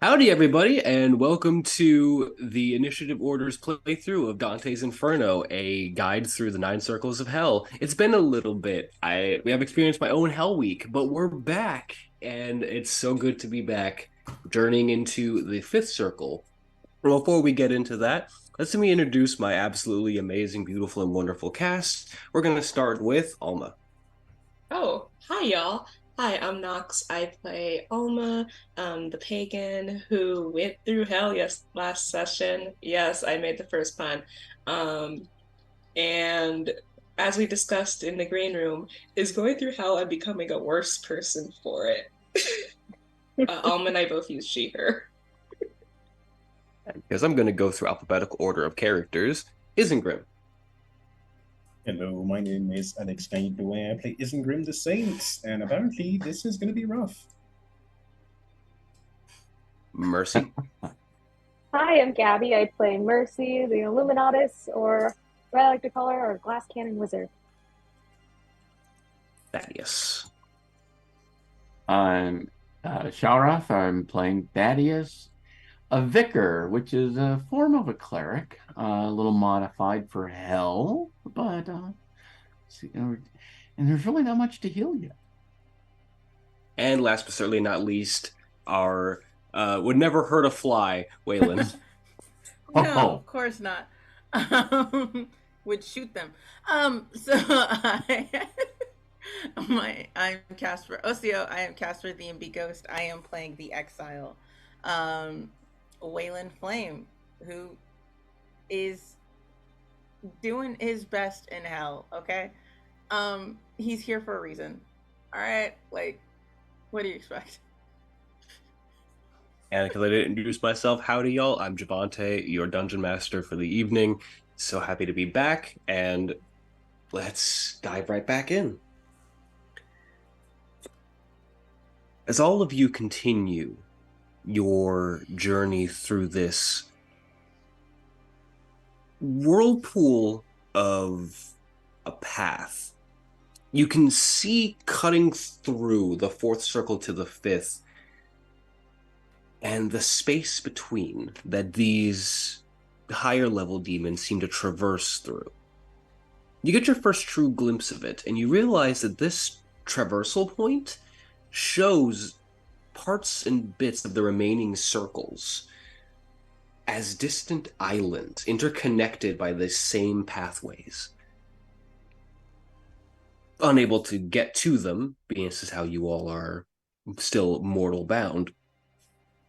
Howdy, everybody, and welcome to the Initiative Order's playthrough of Dante's Inferno, a guide through the nine circles of hell. It's been a little bit. We have experienced my own hell week, but we're back, and it's so good to be back, journeying into the fifth circle. Well, before we get into that, let me introduce my absolutely amazing, beautiful, and wonderful cast. We're going to start with Alma. Oh, hi y'all. Hi, I'm Nox. I play Alma, the pagan who went through hell last session. Yes, I made the first pun. Um, and as we discussed in the green room, is going through hell and becoming a worse person for it. Alma and I both use she, her. Because I'm going to go through alphabetical order of characters. Isengrim, Hello, my name is Alex Kaido and I play Isengrim the Saints, and apparently this is going to be rough. Mercy, Hi, I'm Gabby. I play Mercy, the Illuminatus, or what I like to call her, our glass cannon wizard. Thaddaeus. I'm Sharaf. I'm playing Thaddaeus, a vicar, which is a form of a cleric, a little modified for hell, but and there's really not much to heal yet. And last but certainly not least, our would never hurt a fly, Weylin. Oh, No, of course not. Would shoot them. I'm Casper Osio. I am Casper the Imbi Ghost. I am playing the Exile, Weylin Flame, who is doing his best in hell. Okay, he's here for a reason. All right, like, what do you expect? And because I didn't introduce myself, howdy y'all. I'm Jhevaunte, your dungeon master for the evening. So happy to be back, and let's dive right back in. As all of you continue your journey through this whirlpool of a path, you can see cutting through the fourth circle to the fifth and the space between that these higher level demons seem to traverse through. You get your first true glimpse of it, and you realize that this traversal point shows parts and bits of the remaining circles as distant islands interconnected by the same pathways. Unable to get to them, being this is how you all are still mortal bound,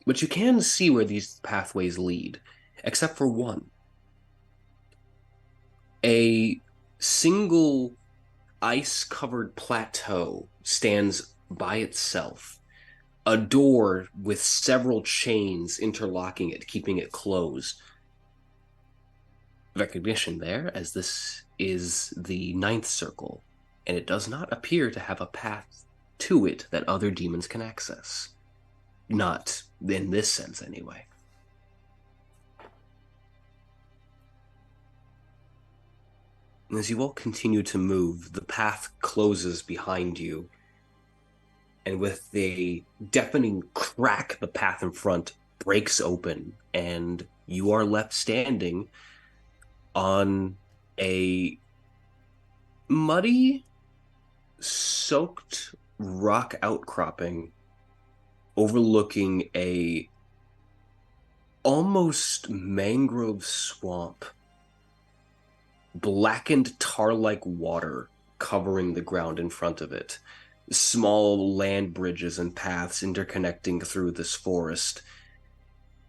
but you can see where these pathways lead, except for one. A single ice-covered plateau stands by itself, a door with several chains interlocking it, keeping it closed. Recognition there, as this is the ninth circle, and it does not appear to have a path to it that other demons can access. Not in this sense, anyway. And as you all continue to move, the path closes behind you, and with a deafening crack, the path in front breaks open, and you are left standing on a muddy, soaked rock outcropping overlooking a almost mangrove swamp, blackened tar-like water covering the ground in front of it, small land bridges and paths interconnecting through this forest,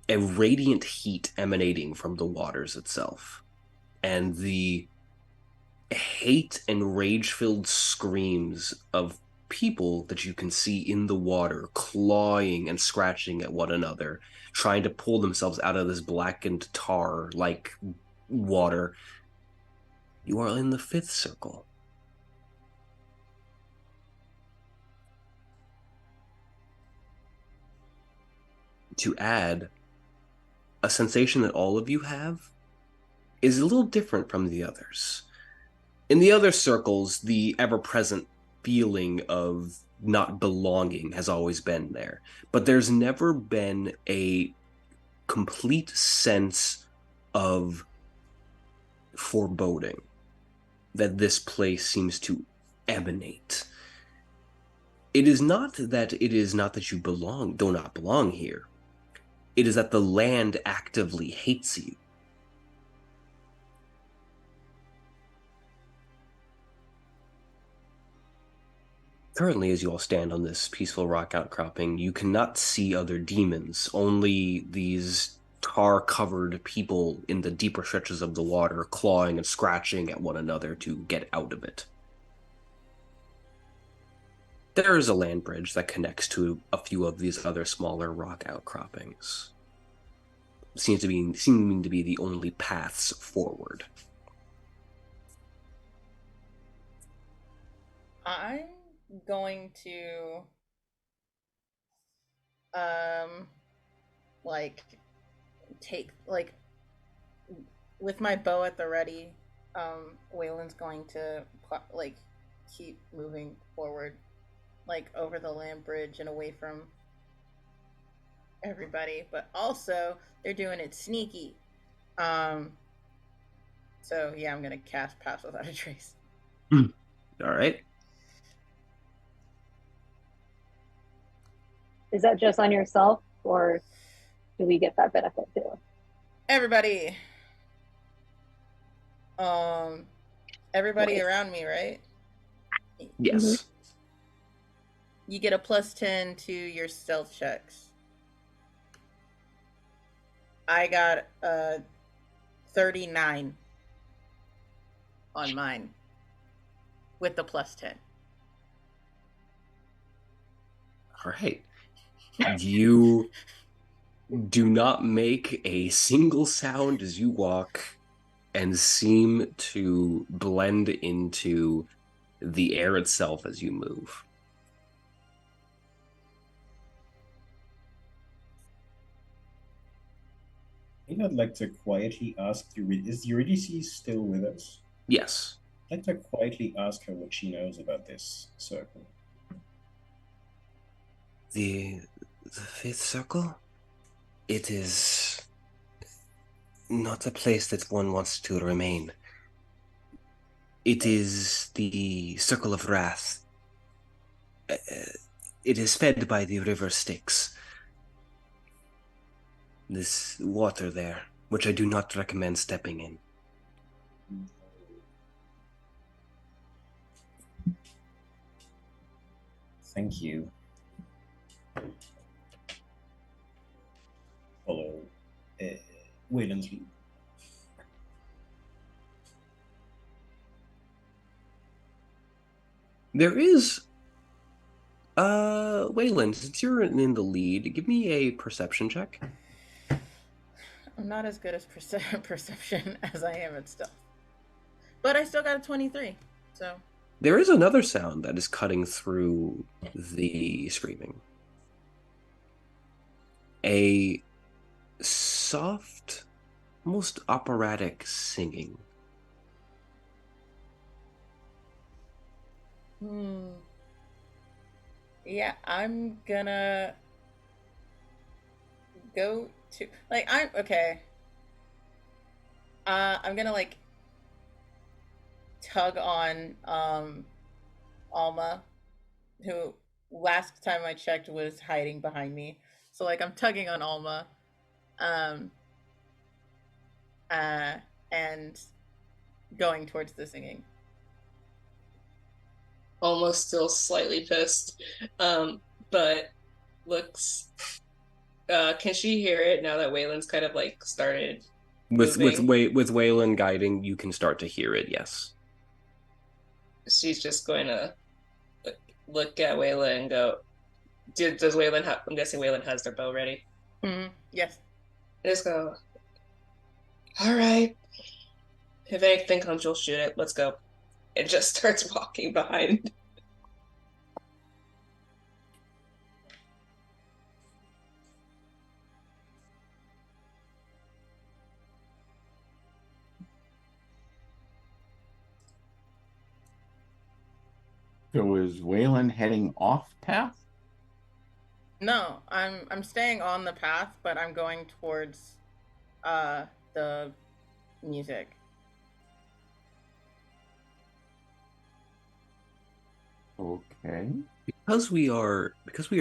a radiant heat emanating from the waters itself, and the hate and rage-filled screams of people that you can see in the water, clawing and scratching at one another, trying to pull themselves out of this blackened tar-like water. You are in the fifth circle. To add, a sensation that all of you have is a little different from the others. In the other circles, the ever-present feeling of not belonging has always been there. But there's never been a complete sense of foreboding that this place seems to emanate. It is not that you do not belong here. It is that the land actively hates you. Currently, as you all stand on this peaceful rock outcropping, you cannot see other demons, only these tar-covered people in the deeper stretches of the water clawing and scratching at one another to get out of it. There is a land bridge that connects to a few of these other smaller rock outcroppings. Seeming to be the only paths forward. I'm going to take with my bow at the ready. Weylin's going to keep moving forward, over the land bridge and away from everybody, but also they're doing it sneaky. So yeah, I'm gonna cast Pass Without a Trace. All right. Is that just on yourself, or do we get that benefit too? Everybody. Everybody Nice. around me, right? Yes. Mhm. You get a +10 to your stealth checks. I got a 39 on mine with the +10. All right. You do not make a single sound as you walk and seem to blend into the air itself as you move. I think I'd like to quietly ask is Eurydice still with us? Yes. I'd like to quietly ask her what she knows about this circle. The fifth circle? It is not a place that one wants to remain. It is the circle of wrath. It is fed by the river Styx. This water there, which I do not recommend stepping in. Thank you. Follow Weylin's lead. There is Weylin, since you're in the lead, give me a perception check. I'm not as good as perception as I am at stealth. But I still got a 23, so... There is another sound that is cutting through the screaming. A soft, almost operatic singing. Yeah, I'm gonna go to I'm gonna tug on Alma, who last time I checked was hiding behind me. So I'm tugging on Alma, and going towards the singing. Almost still slightly pissed, but looks. Can she hear it now that Weylin's kind of started moving? With Weylin guiding, you can start to hear it. Yes. She's just going to look at Weylin and go, does Weylin have, I'm guessing Weylin has their bow ready. Mm-hmm. Yes. Just go, all right. If anything comes, you'll shoot it. Let's go. And just starts walking behind. So is Weylin heading off path? No, I'm staying on the path, but I'm going towards the music. Okay. Because we are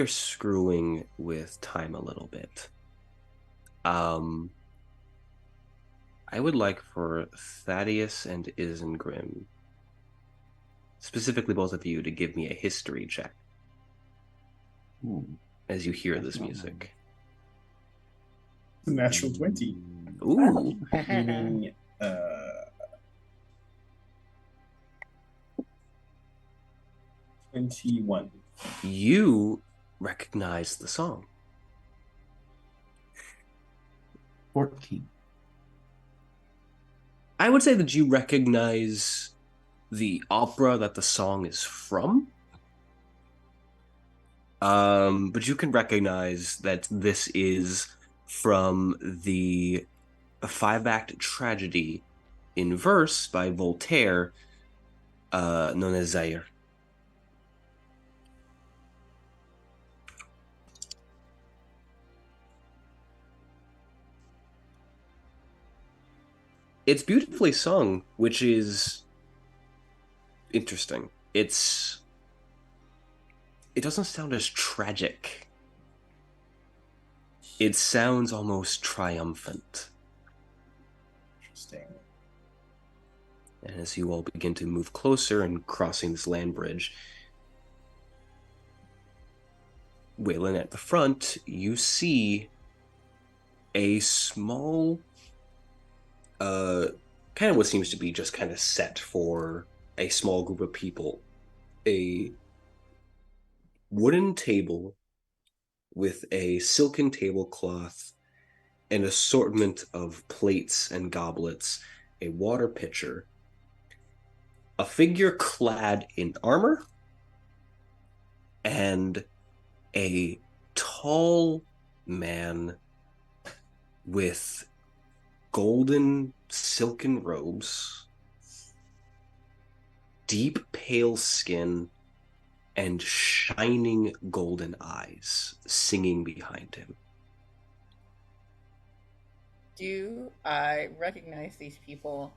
screwing with time a little bit. I would like for Thaddaeus and Isengrim, specifically both of you, to give me a history check as you hear this music. Natural 20. Ooh. Meaning 21. You recognize the song. 14. I would say that you recognize the opera that the song is from. But you can recognize that this is from the 5-act tragedy in verse by Voltaire, known as Zaire. It's beautifully sung, which is interesting. It doesn't sound as tragic. It sounds almost triumphant. Interesting. And as you all begin to move closer and crossing this land bridge, Weylin, at the front, you see a small, kind of what seems to be just kind of set for a small group of people. A wooden table with a silken tablecloth, an assortment of plates and goblets, a water pitcher, a figure clad in armor, and a tall man with golden silken robes, deep pale skin, and shining golden eyes singing behind him. Do I recognize these people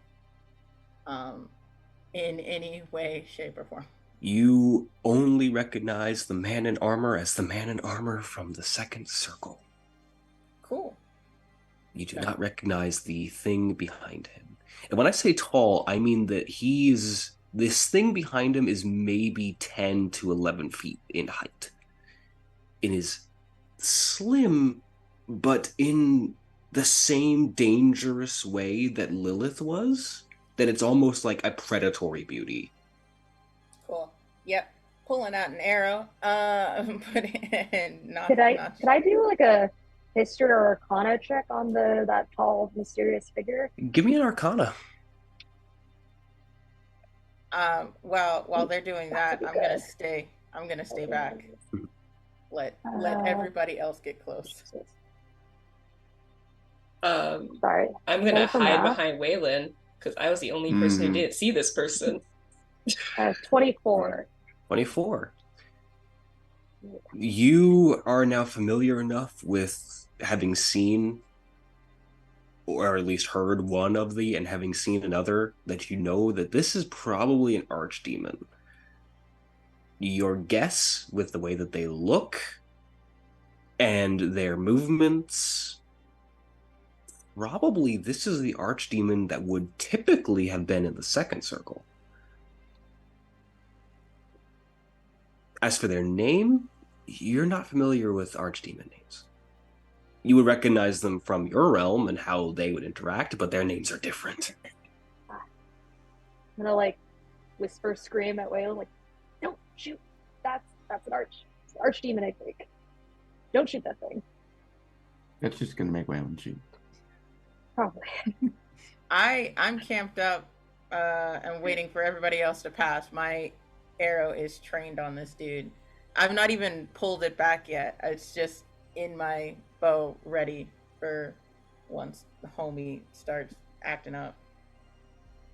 in any way, shape, or form? You only recognize the man in armor as the man in armor from the second circle. Cool. You do not recognize the thing behind him. And when I say tall, I mean that this thing behind him is maybe 10 to 11 feet in height. It is slim, but in the same dangerous way that Lilith was, that it's almost like a predatory beauty. Cool. Yep. Pulling out an arrow. But not. Could I do like a history or arcana check on that tall mysterious figure? Give me an arcana. While they're doing that, I'm gonna stay back. Let everybody else get close. Sorry. I'm gonna hide behind Weylin because I was the only person who didn't see this person. 24. 24. You are now familiar enough with having seen, or at least heard one of the, and having seen another, that you know that this is probably an archdemon. Your guess, with the way that they look and their movements, probably this is the archdemon that would typically have been in the second circle. As for their name, you're not familiar with archdemon names. You would recognize them from your realm and how they would interact, but their names are different. I'm gonna like whisper, scream at Whale, like, "Don't shoot! That's an archdemon, I think. Don't shoot that thing." That's just gonna make Weylin shoot. Probably. I'm camped up and waiting for everybody else to pass. My arrow is trained on this dude. I've not even pulled it back yet. It's just in my bow, ready for once the homie starts acting up.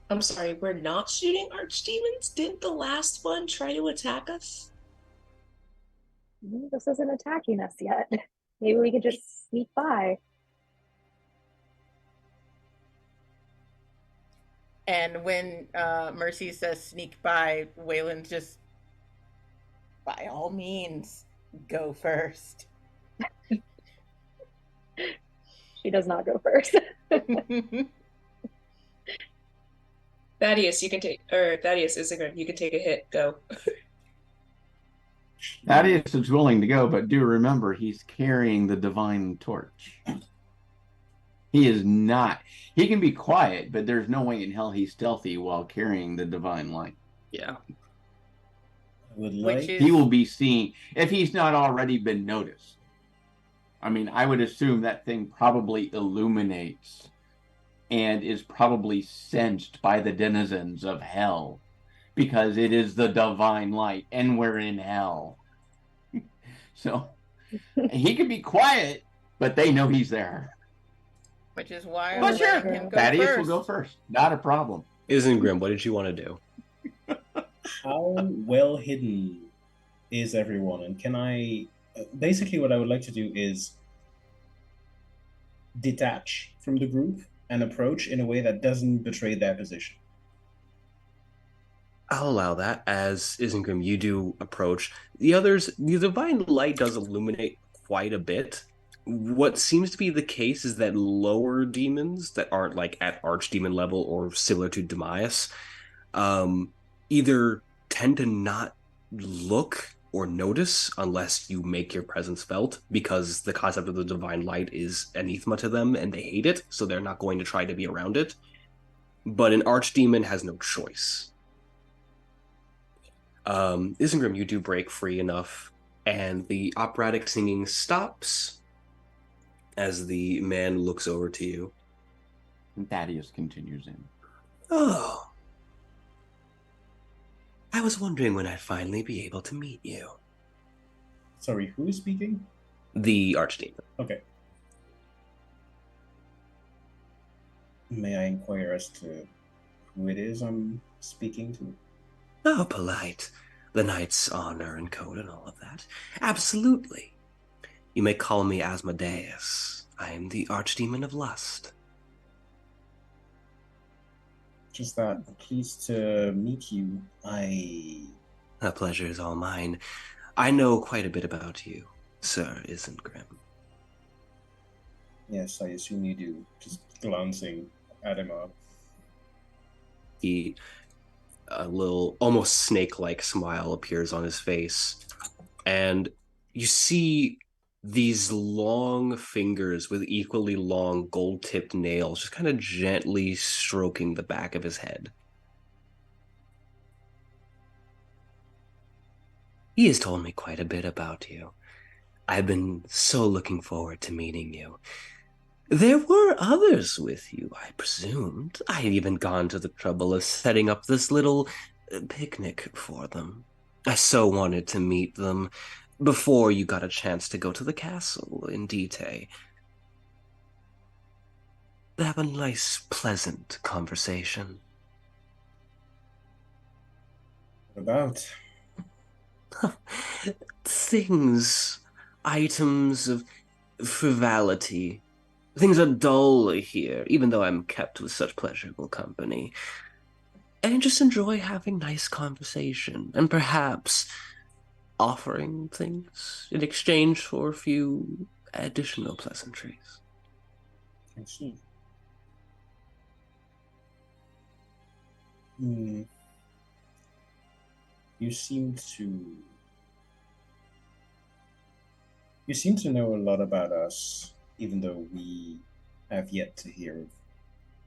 I'm sorry, we're not shooting archdemons? Didn't the last one try to attack us? This isn't attacking us yet. Maybe we could just sneak by. And when Mercy says sneak by, Weylin just, by all means, go first. She does not go first. Thaddaeus, Isengrim, you can take a hit. Go. Thaddeus is willing to go, but do remember he's carrying the divine torch. He is not. He can be quiet, but there's no way in hell he's stealthy while carrying the divine light. Yeah. He will be seen if he's not already been noticed. I mean, I would assume that thing probably illuminates and is probably sensed by the denizens of hell because it is the divine light and we're in hell. So he can be quiet, but they know he's there. Which is why But sure, Thaddeus will go first. Not a problem. Isengrim, what did you want to do? How well hidden is everyone? And can I... basically, what I would like to do is detach from the group and approach in a way that doesn't betray their position. I'll allow that. As Isengrim, you do approach. The others, the divine light does illuminate quite a bit. What seems to be the case is that lower demons that aren't like at archdemon level or similar to Demise, either tend to not look or notice unless you make your presence felt, because the concept of the divine light is anathema to them and they hate it, so they're not going to try to be around it. But an archdemon has no choice. Isengrim, you do break free enough, and the operatic singing stops as the man looks over to you. And Thaddeus continues in. Oh. I was wondering when I'd finally be able to meet you. Sorry, who is speaking? The archdemon. Okay. May I inquire as to who it is I'm speaking to? Oh, polite. The knight's honor and code and all of that. Absolutely. You may call me Asmodeus. I am the archdemon of lust. Just that, pleased to meet you. The pleasure is all mine. I know quite a bit about you, Sir Isengrim. Yes, I assume you do. Just glancing at him up. A little, almost snake-like smile appears on his face, and you see these long fingers with equally long gold-tipped nails just kind of gently stroking the back of his head. He has told me quite a bit about you. I've been so looking forward to meeting you. There were others with you, I presumed. I had even gone to the trouble of setting up this little picnic for them. I so wanted to meet them before you got a chance to go to the castle in Dite. Have a nice, pleasant conversation. What about? Things, items of frivolity. Things are dull here, even though I'm kept with such pleasurable company. And I just enjoy having nice conversation, and perhaps offering things in exchange for a few additional pleasantries. I see. You seem to know a lot about us, even though we have yet to hear of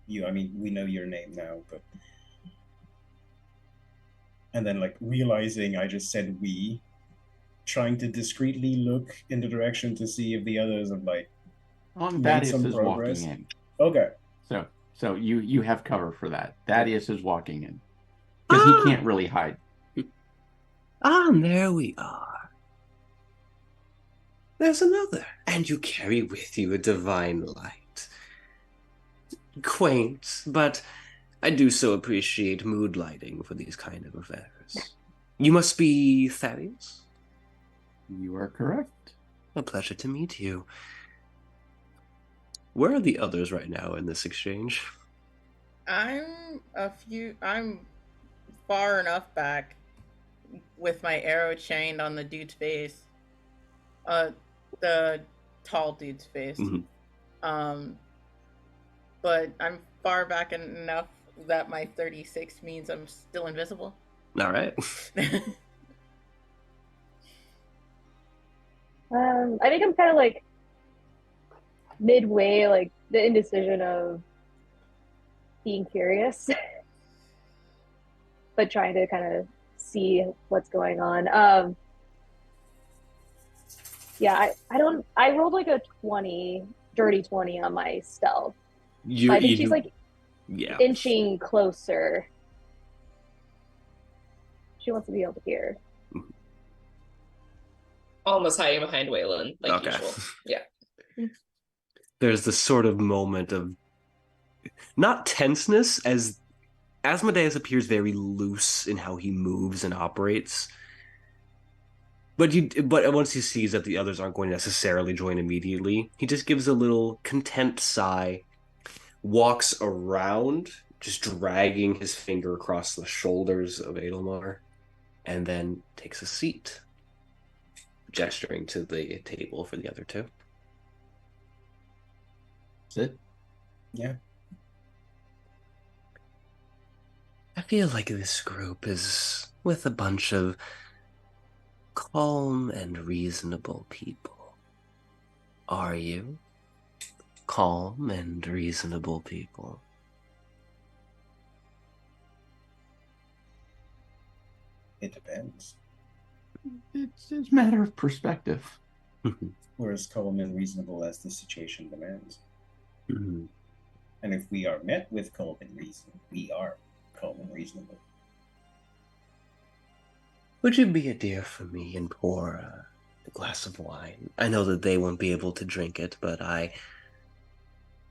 you. I mean, we know your name now, but... And then, like, realizing I just said we, trying to discreetly look in the direction to see if the others have, like, made Thaddeus some is progress. walking in. Okay. So you have cover for that. Thaddeus is walking in. Because he can't really hide. And there we are. There's another. And you carry with you a divine light. Quaint, but I do so appreciate mood lighting for these kind of affairs. You must be Thaddeus? You are correct. A pleasure to meet you. Where are the others right now in this exchange? I'm far enough back with my arrow chained on the dude's face. The tall dude's face. Mhm. But I'm far back enough that my 36 means I'm still invisible. All right. I think I'm kind of like midway, like the indecision of being curious, but trying to kind of see what's going on. Yeah, I rolled like a 20, dirty 20 on my stealth. I think she's like inching closer. She wants to be able to hear. Almost hiding behind Weylin, like usual. Yeah. There's this sort of moment of not tenseness, as Asmodeus appears very loose in how he moves and operates. But once he sees that the others aren't going to necessarily join immediately, he just gives a little content sigh, walks around, just dragging his finger across the shoulders of Adelmar, and then takes a seat, gesturing to the table for the other two. Sit. Yeah. I feel like this group is with a bunch of calm and reasonable people. Are you? Calm and reasonable people? It depends. It's a matter of perspective. We're as calm and reasonable as the situation demands. Mm-hmm. And if we are met with calm and reason, we are calm and reasonable. Would you be a dear for me and pour a glass of wine? I know that they won't be able to drink it, but I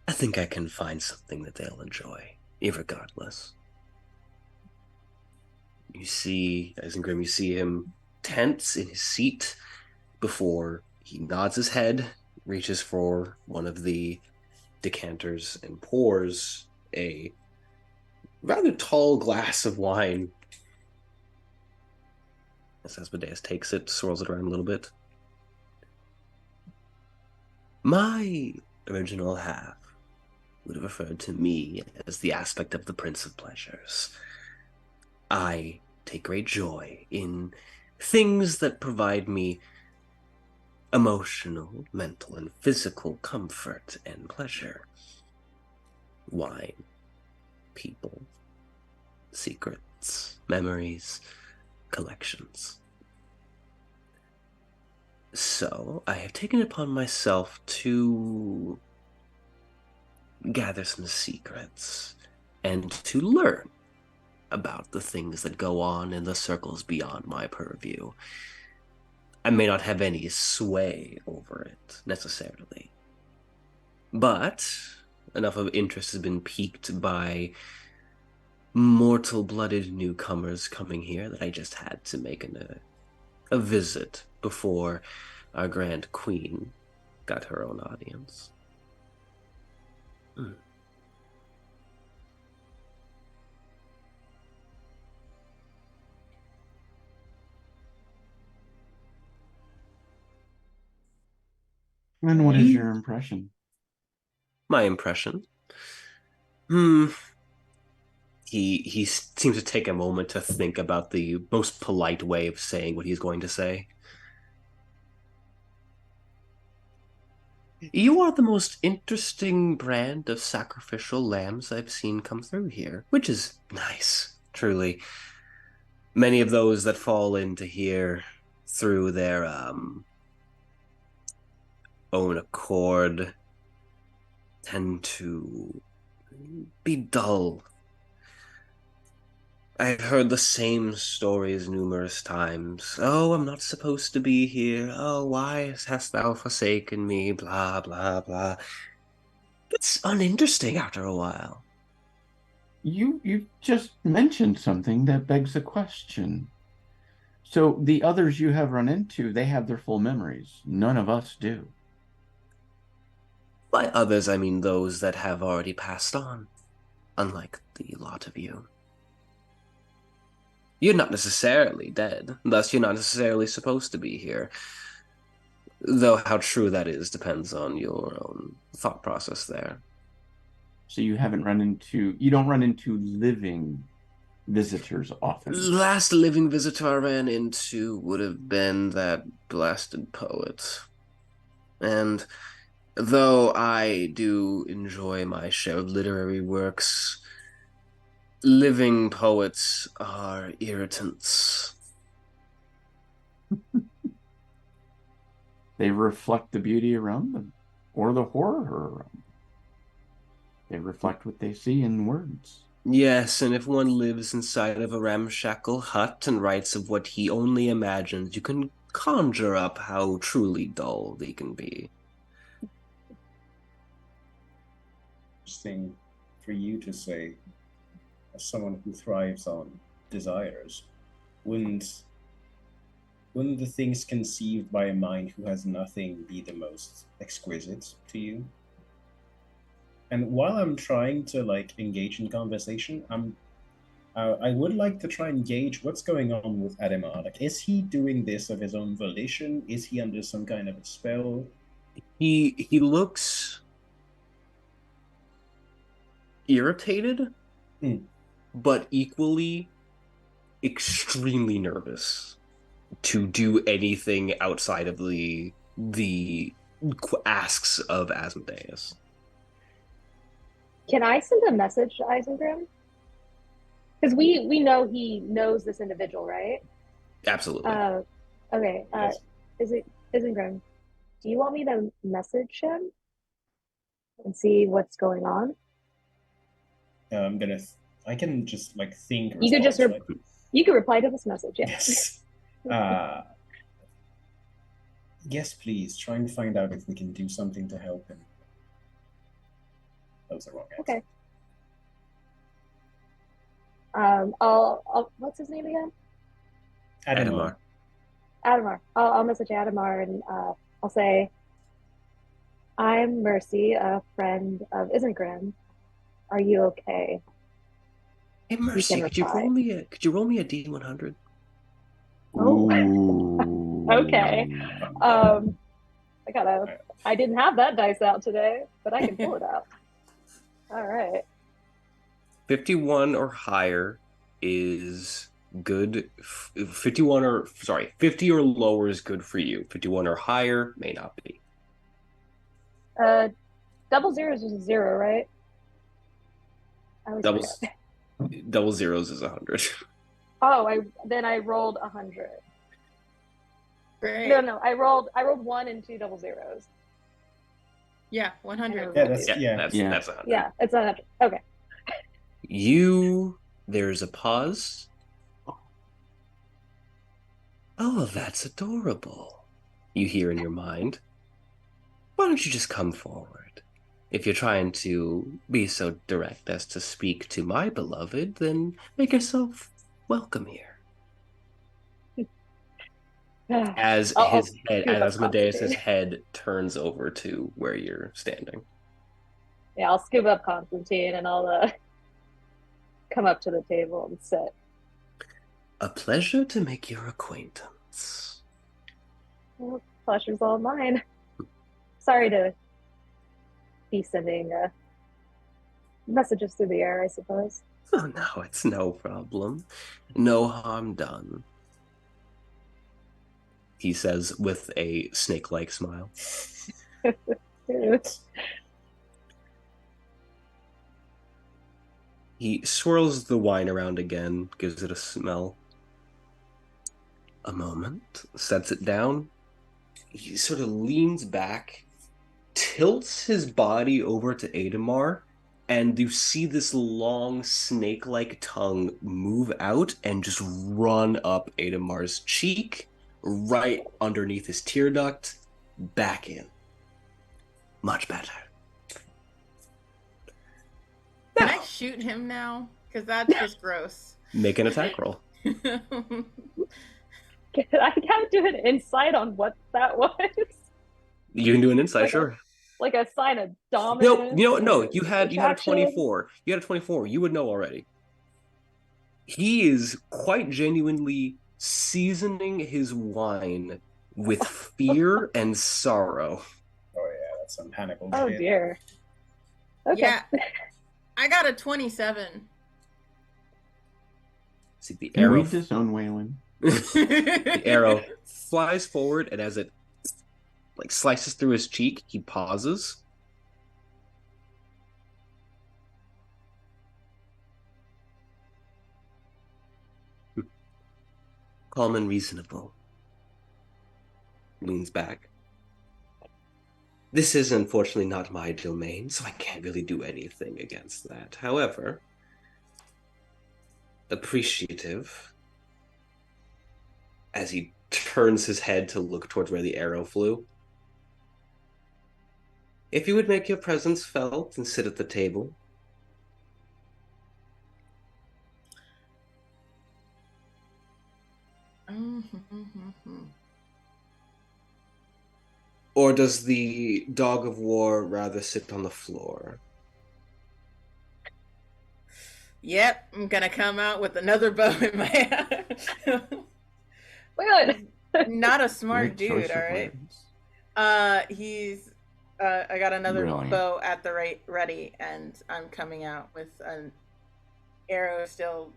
think I can find something that they'll enjoy, irregardless. You see, Isengrim, you see him tense in his seat before he nods his head, reaches for one of the decanters, and pours a rather tall glass of wine. As Asmodeus takes it, swirls it around a little bit. My original half would have referred to me as the aspect of the Prince of Pleasures. I take great joy in things that provide me emotional, mental, and physical comfort and pleasure. Wine, people, secrets, memories, collections. So, I have taken it upon myself to gather some secrets and to learn about the things that go on in the circles beyond my purview. I may not have any sway over it, necessarily. But enough of interest has been piqued by mortal-blooded newcomers coming here that I just had to make a visit before our Grand Queen got her own audience. And what is your impression? My impression? He seems to take a moment to think about the most polite way of saying what he's going to say. You are the most interesting brand of sacrificial lambs I've seen come through here, which is nice, truly. Many of those that fall into here through their own accord tend to be dull. I've heard the same stories numerous times. Oh, I'm not supposed to be here. Oh, why hast thou forsaken me? Blah, blah, blah. It's uninteresting after a while. You just mentioned something that begs a question. So the others you have run into, they have their full memories. None of us do. By others, I mean those that have already passed on, unlike the lot of you. You're not necessarily dead, thus you're not necessarily supposed to be here. Though how true that is depends on your own thought process there. So you don't run into living visitors often. Last living visitor I ran into would have been that blasted poet. And though I do enjoy my share of literary works, living poets are irritants. They reflect the beauty around them, or the horror around them. They reflect what they see in words. Yes, and if one lives inside of a ramshackle hut and writes of what he only imagines, you can conjure up how truly dull they can be. Interesting for you to say, as someone who thrives on desires, wouldn't the things conceived by a mind who has nothing be the most exquisite to you? And while I'm trying to engage in conversation, I would like to try and gauge what's going on with Ademar. Like, is he doing this of his own volition? Is he under some kind of a spell? He looks irritated, but equally extremely nervous to do anything outside of the asks of Asmodeus. Can I send a message to Isengrim? Because we know he knows this individual, right? Absolutely. Okay. Yes. Isengrim, do you want me to message him and see what's going on? I can just think. You could just response, right? you could reply to this message. Yeah. Yes. Yes, please. Try and find out if we can do something to help him. That was the wrong answer. Okay. I'll what's his name again? Ademar. Ademar. I'll message Ademar and I'll say, I'm Mercy, a friend of Isengrim. Are you okay? Hey Mercy, could you roll me a D100? Oh. Okay. I didn't have that dice out today, but I can pull it out. All right. 51 or higher is good. 50 or lower is good for you. 51 or higher may not be. Double zeros is a 0, right? Double zeros is 100. Oh, I rolled 100. Great. No, I rolled 1 and 2 double zeros. Yeah, 100. Yeah, that's 100. Yeah, it's 100. Okay. There's a pause. Oh, that's adorable. You hear in your mind. Why don't you just come forward? If you're trying to be so direct as to speak to my beloved, then make yourself welcome here. As Asmodeus' head turns over to where you're standing. Yeah, I'll scoop up Constantine and I'll come up to the table and sit. A pleasure to make your acquaintance. Well, pleasure's all mine. Sorry to be sending messages through the air, I suppose. Oh, no, it's no problem. No harm done. He says with a snake-like smile. He swirls the wine around again, gives it a smell. A moment, sets it down. He sort of leans back, tilts his body over to Ademar, and you see this long snake-like tongue move out and just run up Ademar's cheek, right underneath his tear duct, back in. Much better. Can I shoot him now? Because that's just gross. Make an attack roll. I can't do an insight on what that was. You can do an insight, Like sure. Like a sign of dominance. No. You had a attraction? 24. You had a 24. You would know already. He is quite genuinely seasoning his wine with fear and sorrow. Oh yeah, that's some panic. Oh dear. Okay. Yeah, I got a 27. See the You arrow. read this own Weylin. The arrow flies forward, and as it like slices through his cheek, he pauses. Calm and reasonable. Leans back. This is unfortunately not my domain, so I can't really do anything against that. However, appreciative, as he turns his head to look towards where the arrow flew. If you would make your presence felt and sit at the table. Or does the dog of war rather sit on the floor? Yep, I'm gonna come out with another bow in my hand. Good. Not a smart Great choice dude, of all right? words. I got another Brilliant. bow at the ready, and I'm coming out with an arrow still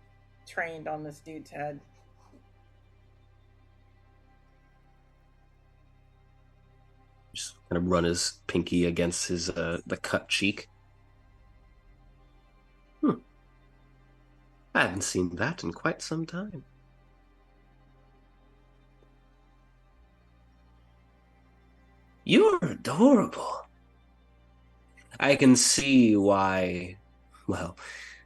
trained on this dude's head. Just kind of run his pinky against his the cut cheek. I haven't seen that in quite some time. You're adorable. I can see why, well,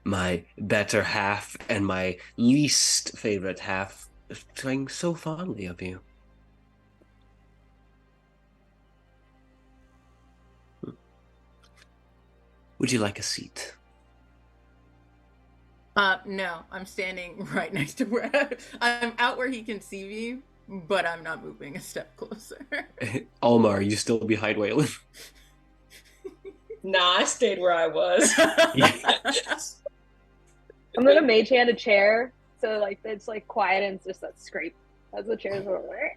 my better half and my least favorite half think so fondly of you. Would you like a seat? No, I'm standing right next to where I'm out where he can see me, but I'm not moving a step closer. Alma, are you still behind Weylin? Nah, I stayed where I was. I'm gonna mage hand a chair so like it's like quiet and it's just that scrape as the chair's over.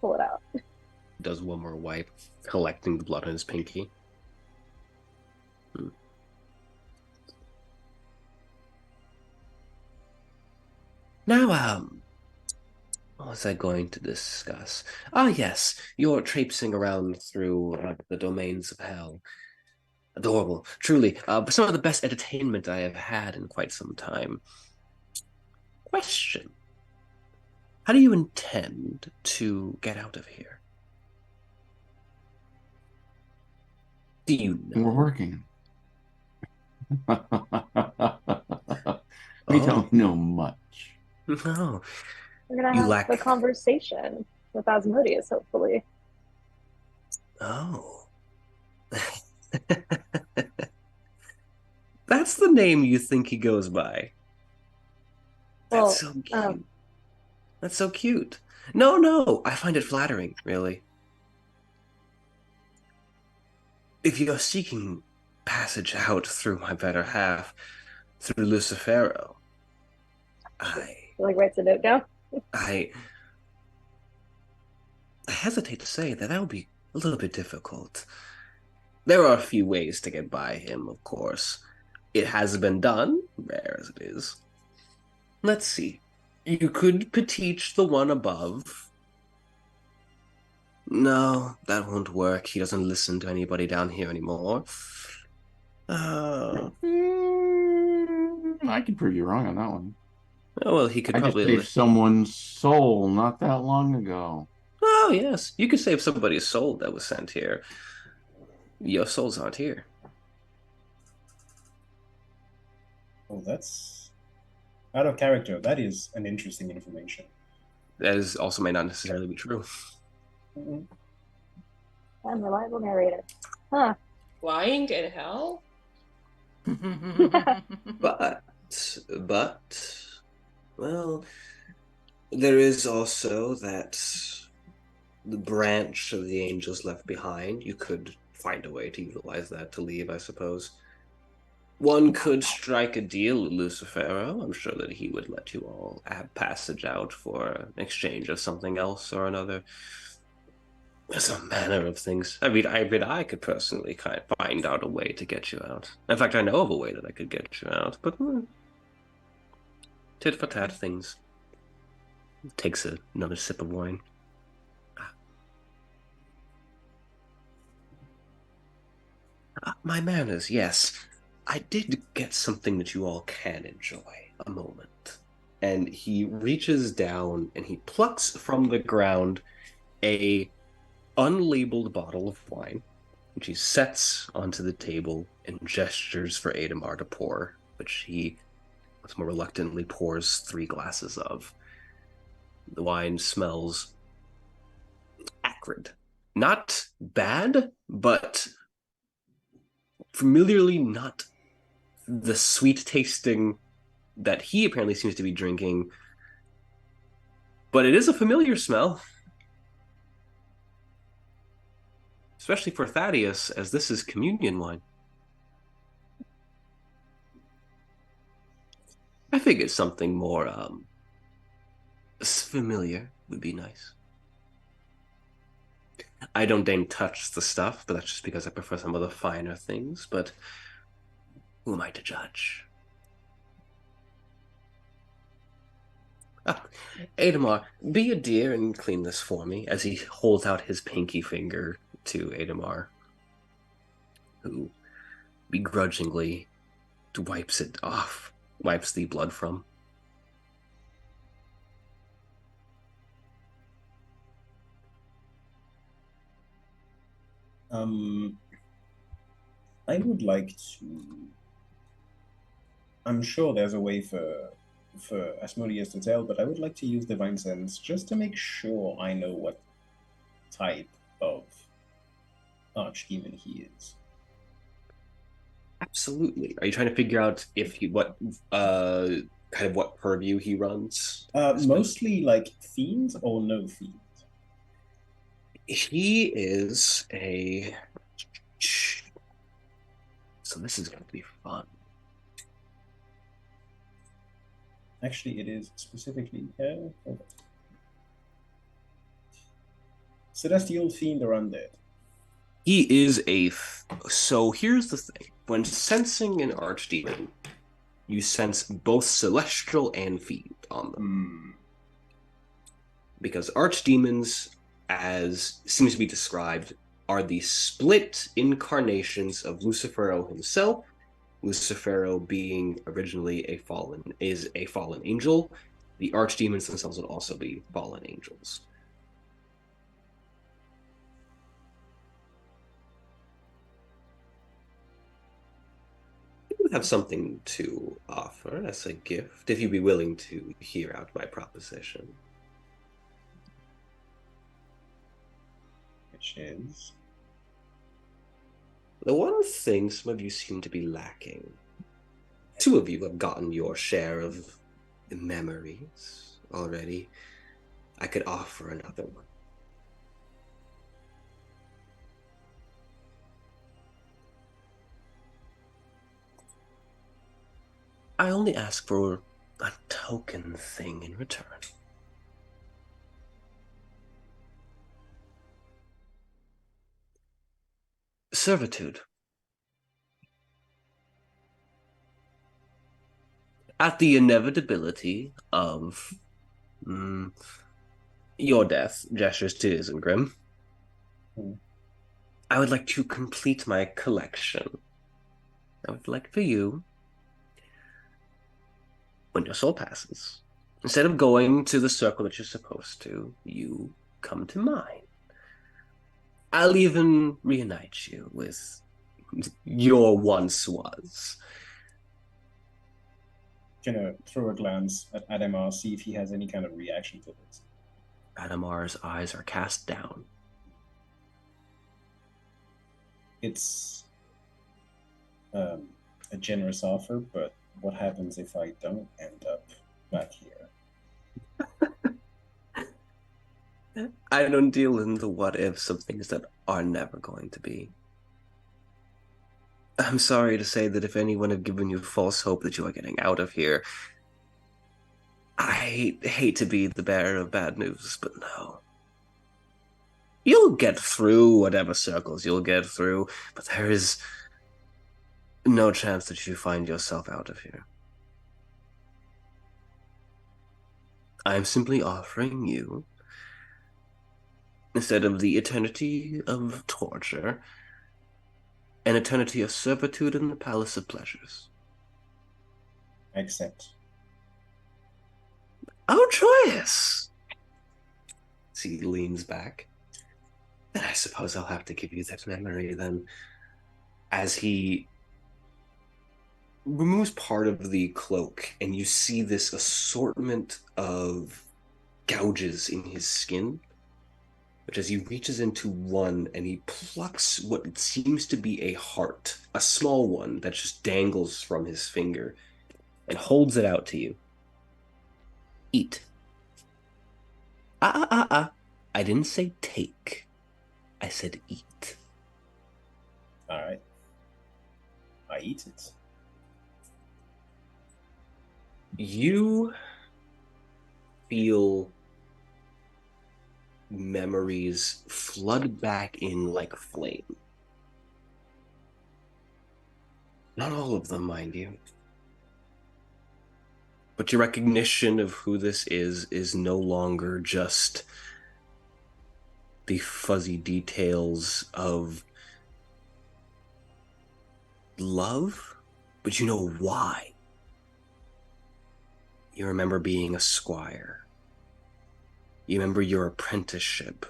Pull it out. Does one more wipe, collecting the blood on his pinky. Now, what was I going to discuss? Ah, yes, you're traipsing around through the domains of hell. Adorable, truly. Some of the best entertainment I have had in quite some time. Question. How do you intend to get out of here? Do you know? We're working. We don't know much. No. We're gonna You have lack- the conversation with Asmodeus, hopefully. Oh. That's the name you think he goes by. Well, That's so cute. That's so cute. No, I find it flattering, really. If you're seeking passage out through my better half, through Lucifero, like writes a note down. I hesitate to say that would be a little bit difficult. There are a few ways to get by him, of course. It has been done, rare as it is. Let's see. You could beseech the one above. No, that won't work. He doesn't listen to anybody down here anymore. I can prove you wrong on that one. Oh, well, he could I just probably... saved someone's soul not that long ago. Oh, yes. You could save somebody's soul that was sent here. Your souls aren't here. Oh, that's out of character. That is an interesting information. That is also may not necessarily be true. Mm-hmm. Unreliable narrator. Huh. Flying in hell? But, well, there is also that the branch of the angels left behind. You could find a way to utilize that to leave, I suppose. One could strike a deal with Lucifero. I'm sure that he would let you all have passage out for an exchange of something else or another. There's a manner of things. I could personally kind of find out a way to get you out. In fact, I know of a way that I could get you out, but tit for tat things. Takes another sip of wine. My manners, yes. I did get something that you all can enjoy. A moment. And he reaches down and he plucks from the ground a unlabeled bottle of wine, which he sets onto the table and gestures for Adamar to pour, which he much more reluctantly pours 3 glasses of. The wine smells acrid. Not bad, but familiarly not the sweet tasting that he apparently seems to be drinking. But it is a familiar smell. Especially for Thaddaeus, as this is communion wine. I figured something more familiar would be nice. I don't deign touch the stuff, but that's just because I prefer some of the finer things, but who am I to judge? Adamar, be a dear and clean this for me, as he holds out his pinky finger to Adamar, who begrudgingly wipes it off, wipes the blood from. I would like to. I'm sure there's a way for Asmodeus to tell, but I would like to use Divine Sense just to make sure I know what type of archdemon he is. Absolutely. Are you trying to figure out if he what kind of what purview he runs? Mostly like fiends or no fiends. He is a. So this is going to be fun. Actually, it is specifically Celestial Fiend or Undead. He is a. So here's the thing: when sensing an archdemon, you sense both celestial and fiend on them. Because archdemons, as seems to be described, are the split incarnations of Lucifero himself. Lucifero being originally a fallen angel. The archdemons themselves would also be fallen angels. I would have something to offer as a gift, if you'd be willing to hear out my proposition. Which is? The one thing some of you seem to be lacking. 2 of you have gotten your share of memories already. I could offer another one. I only ask for a token thing in return. Servitude. At the inevitability of your death, gestures to Isengrim, I would like to complete my collection. I would like for you, when your soul passes, instead of going to the circle that you're supposed to, you come to mine. I'll even reunite you with your once was. Gonna throw a glance at Adamar, see if he has any kind of reaction to this. Adamar's eyes are cast down. It's a generous offer, but what happens if I don't end up back here? I don't deal in the what ifs of things that are never going to be. I'm sorry to say that if anyone had given you false hope that you are getting out of here, I hate to be the bearer of bad news, but no. You'll get through whatever circles you'll get through, but there is no chance that you find yourself out of here. I'm simply offering you, instead of the eternity of torture, an eternity of servitude in the Palace of Pleasures. I accept. Oh, joyous! He leans back. Then I suppose I'll have to give you that memory then. As he removes part of the cloak, and you see this assortment of gouges in his skin. But as he reaches into one and he plucks what seems to be a heart, a small one that just dangles from his finger, and holds it out to you. Eat. I didn't say take. I said eat. All right. I eat it. You feel memories flood back in like flame. Not all of them, mind you. But your recognition of who this is no longer just the fuzzy details of love, but you know why. You remember being a squire. You remember your apprenticeship.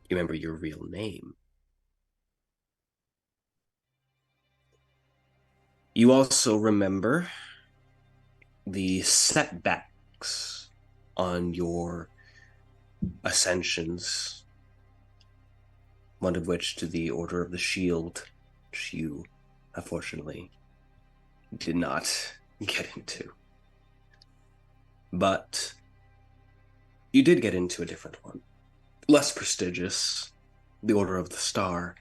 You remember your real name. You also remember the setbacks on your ascensions, one of which to the Order of the Shield, which you, unfortunately, did not get into. But you did get into a different one. Less prestigious, the Order of the Star.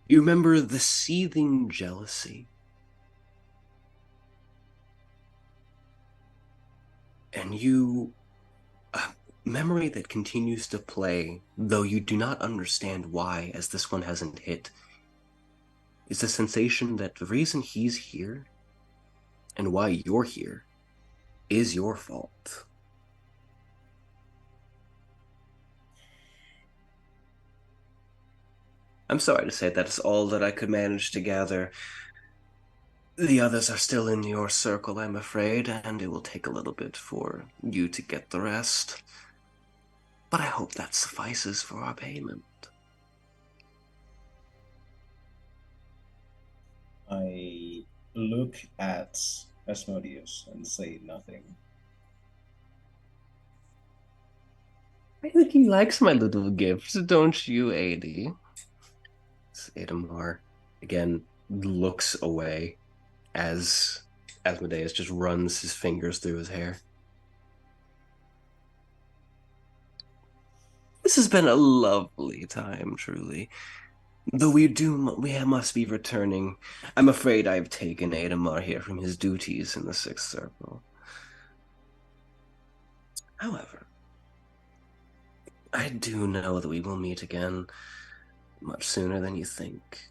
You remember the seething jealousy. And you... a memory that continues to play, though you do not understand why, as this one hasn't hit, is the sensation that the reason he's here, and why you're here, is your fault. I'm sorry to say that's all that I could manage to gather. The others are still in your circle, I'm afraid, and it will take a little bit for you to get the rest. But I hope that suffices for our payment. I look at Asmodeus and say nothing. I think he likes my little gifts, don't you, AD? Adamar, again, looks away as Asmodeus just runs his fingers through his hair. This has been a lovely time, truly. Though we must be returning. I'm afraid I've taken Adamar here from his duties in the Sixth Circle. However, I do know that we will meet again much sooner than you think.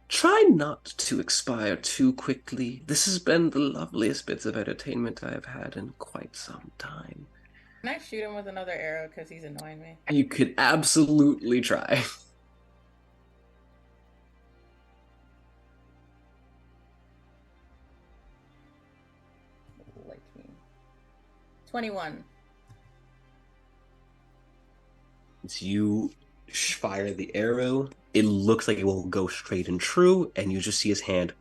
Try not to expire too quickly. This has been the loveliest bits of entertainment I have had in quite some time. Can I shoot him with another arrow because he's annoying me? You could absolutely try. Like me. 21. As you fire the arrow, it looks like it will go straight and true, and you just see his hand.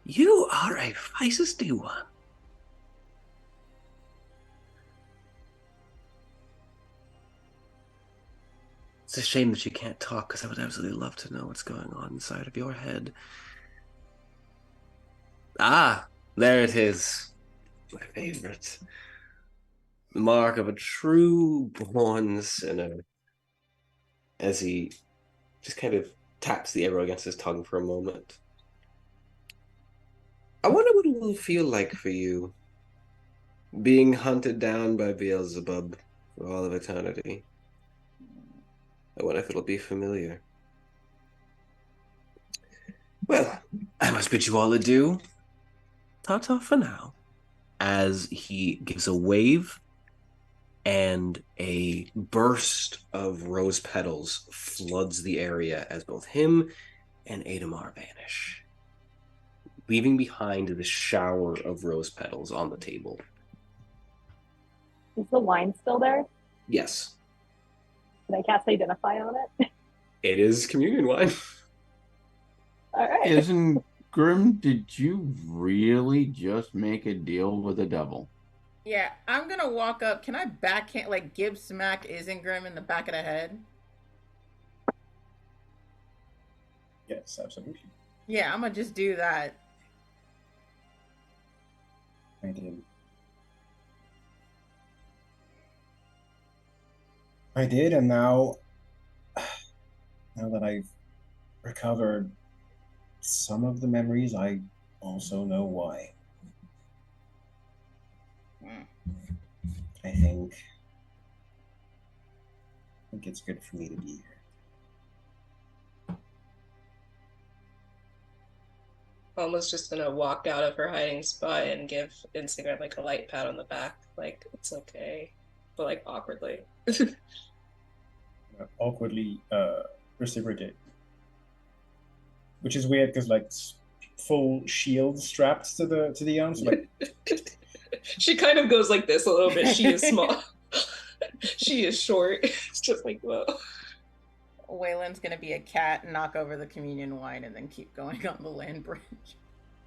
You are a feisty one. It's a shame that you can't talk, because I would absolutely love to know what's going on inside of your head. Ah, there it is. My favorite. The mark of a true born sinner. As he just kind of taps the arrow against his tongue for a moment. I wonder what it will feel like for you, being hunted down by Beelzebub for all of eternity. I wonder if it'll be familiar. Well, I must bid you all adieu. Ta-ta for now. As he gives a wave, and a burst of rose petals floods the area as both him and Adamar vanish, leaving behind this shower of rose petals on the table. Is the wine still there? Yes. Can I cast Identify on it? It is communion wine. All right. Isengrim, did you really just make a deal with the devil? Yeah, I'm gonna walk up. Can I backhand, like, give smack Isengrim in the back of the head? Yes, absolutely. Yeah, I'm gonna just do that. I did. I did, and now that I've recovered some of the memories, I also know why. I think it's good for me to be here. Alma's just gonna walk out of her hiding spot and give Instagram like a light pat on the back, like it's okay, but like awkwardly. Awkwardly reciprocate, which is weird because like full shield strapped to the arms, like. She kind of goes like this a little bit. She is small. She is short. It's just like, whoa. Weylin's gonna be a cat and knock over the communion wine and then keep going on the land bridge.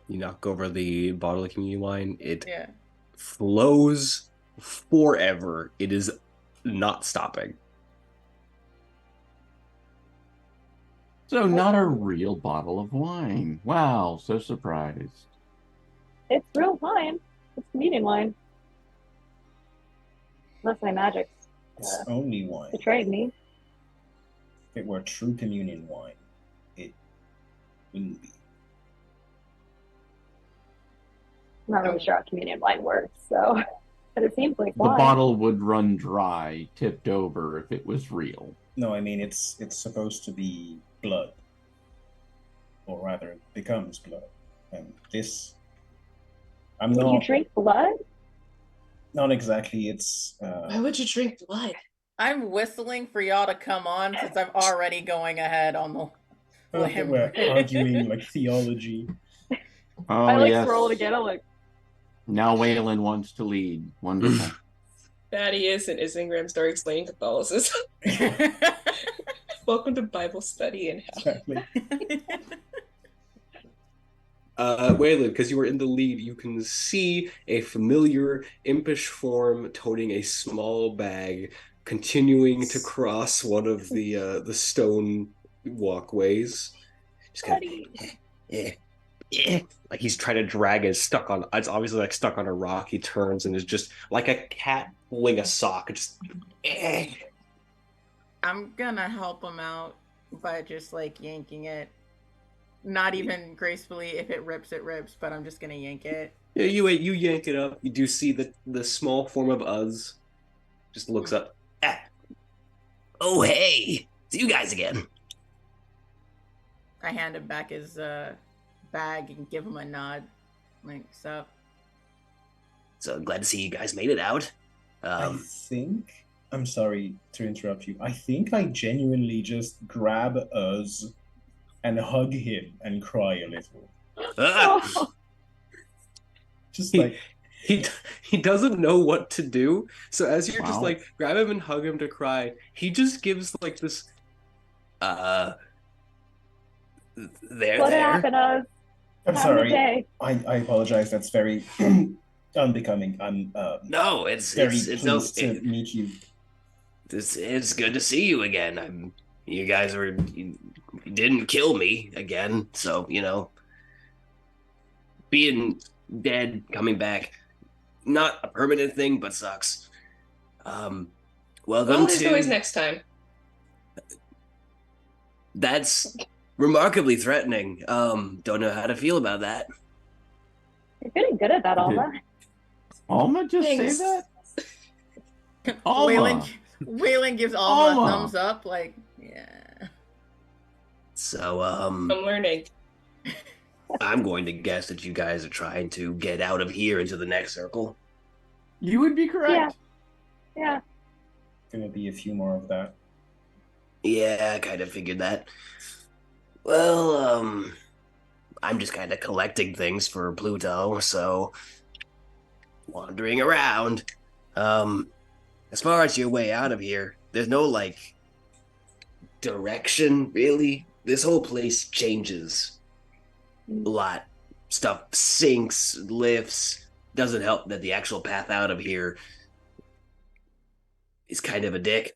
You knock over the bottle of communion wine. It Yeah. flows forever. It is not stopping. So not a real bottle of wine. Wow, so surprised. It's real wine. It's communion wine. Unless my magic's It's only wine. betrayed me. If it were true communion wine, it wouldn't be. I'm not really sure how communion wine works, so. But it seems like The wine. bottle would run dry, tipped over if it was real. No, I mean it's supposed to be blood, or rather, it becomes blood. And this, I'm When you not drink blood? not exactly. It's Why would you drink blood? I'm whistling for y'all to come on since I'm already going ahead on the land we're bridge. arguing like theology. Oh, I like yes. scroll again. I'm like, Now Weylin wants to lead. Wonderful. Thaddaeus and Isengrim start explaining Catholicism. Welcome to Bible study and hell. Exactly. Weylin, because you were in the lead, you can see a familiar impish form toting a small bag, continuing to cross one of the stone walkways. Just kind of, like he's trying to drag it. It's obviously like stuck on a rock. He turns and is just like a cat pulling a sock. Just. I'm gonna help him out by just like yanking it. Not even gracefully. If it rips, but I'm just gonna yank it. Yeah, you yank it up. You do see the small form of Uz just looks up. Ah. Oh, hey, it's you guys again. I hand him back his bag and give him a nod. Like, sup? So glad to see you guys made it out. I think. I'm sorry to interrupt you. I think I genuinely just grab Uz and hug him and cry a little. oh, Just like he doesn't know what to do. So as you're just Wow. like grab him and hug him to cry, he just gives like this. There. what happened, us? I'm Have a sorry. day. I apologize. That's very unbecoming. I'm No, it's very it's no. pleased to meet you. It's good to see you again. You guys you didn't kill me again, so being dead, coming back, not a permanent thing, but sucks. Welcome Well, there's to. always next time. That's remarkably threatening. Don't know how to feel about that. You're getting good at that, Alma. Alma just Thanks. say that? Alma. Weylin gives Alma a Alma. thumbs up, like, yeah. So, I'm learning. I'm going to guess that you guys are trying to get out of here into the next circle. You would be correct. Yeah. Gonna be a few more of that. Yeah, I kind of figured that. Well, I'm just kind of collecting things for Pluto, so wandering around. As far as your way out of here, there's no, like, direction, really. This whole place changes a lot. Stuff sinks, lifts. Doesn't help that the actual path out of here is kind of a dick.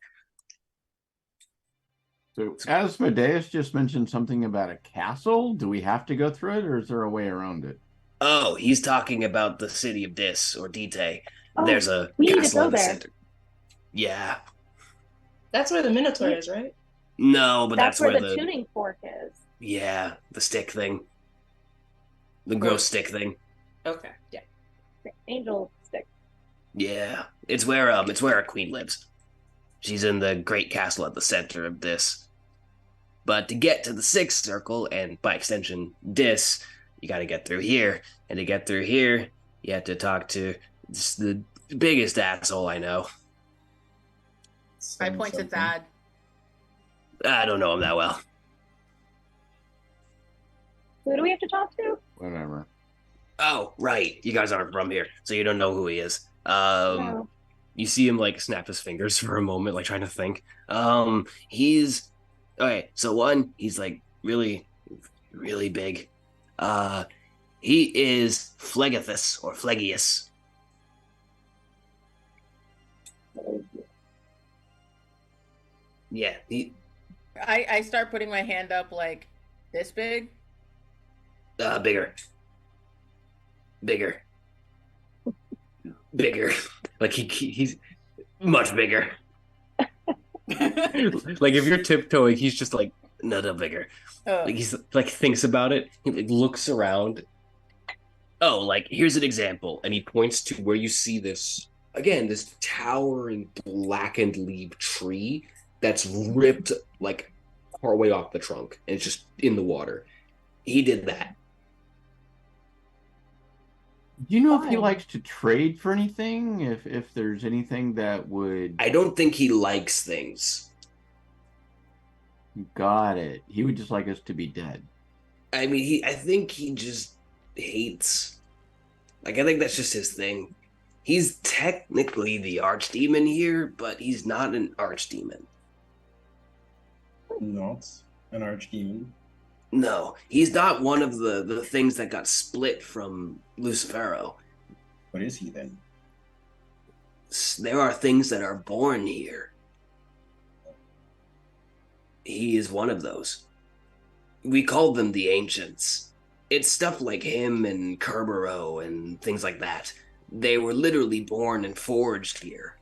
So, as Thaddaeus just mentioned something about a castle, do we have to go through it, or is there a way around it? Oh, he's talking about the city of Dis, or Dite. Oh, There's a we need to castle go in the there. center. Yeah. That's where the Minotaur is, right? No, but That's that's where the tuning fork is. Yeah, the stick thing. The gross stick thing. Okay, yeah. The angel stick. Yeah. It's where our queen lives. She's in the great castle at the center of Dis. But to get to the sixth circle, and by extension, Dis, you gotta get through here. And to get through here, you have to talk to the biggest asshole I know. I point to Thad. I don't know him that well. Who do we have to talk to? Whatever. Oh, right. You guys aren't from here, so you don't know who he is. No. You see him, like, snap his fingers for a moment, like, trying to think. He's... Okay, so one, he's, like, really, really big. He is Phlegethus, or Phlegius. Yeah, I start putting my hand up, like, this big? Bigger. Like, he's much bigger. Like, if you're tiptoeing, he's just like, no, bigger. Oh. Like, he's like, thinks about it. He like looks around. Oh, like, here's an example. And he points to where you see this towering blackened leaf tree that's ripped like partway off the trunk and it's just in the water. He did that. Do you know if he Fine. likes to trade for anything? If there's anything that would... I don't think he likes things. Got it. He would just like us to be dead. I mean, I think he just hates. Like, I think that's just his thing. He's technically the archdemon here, but he's not an archdemon. Not an archdemon. No, he's not one of the things that got split from Lucifero. What is he then? There are things that are born here. He is one of those. We called them the Ancients. It's stuff like him and Kerberos and things like that. They were literally born and forged here.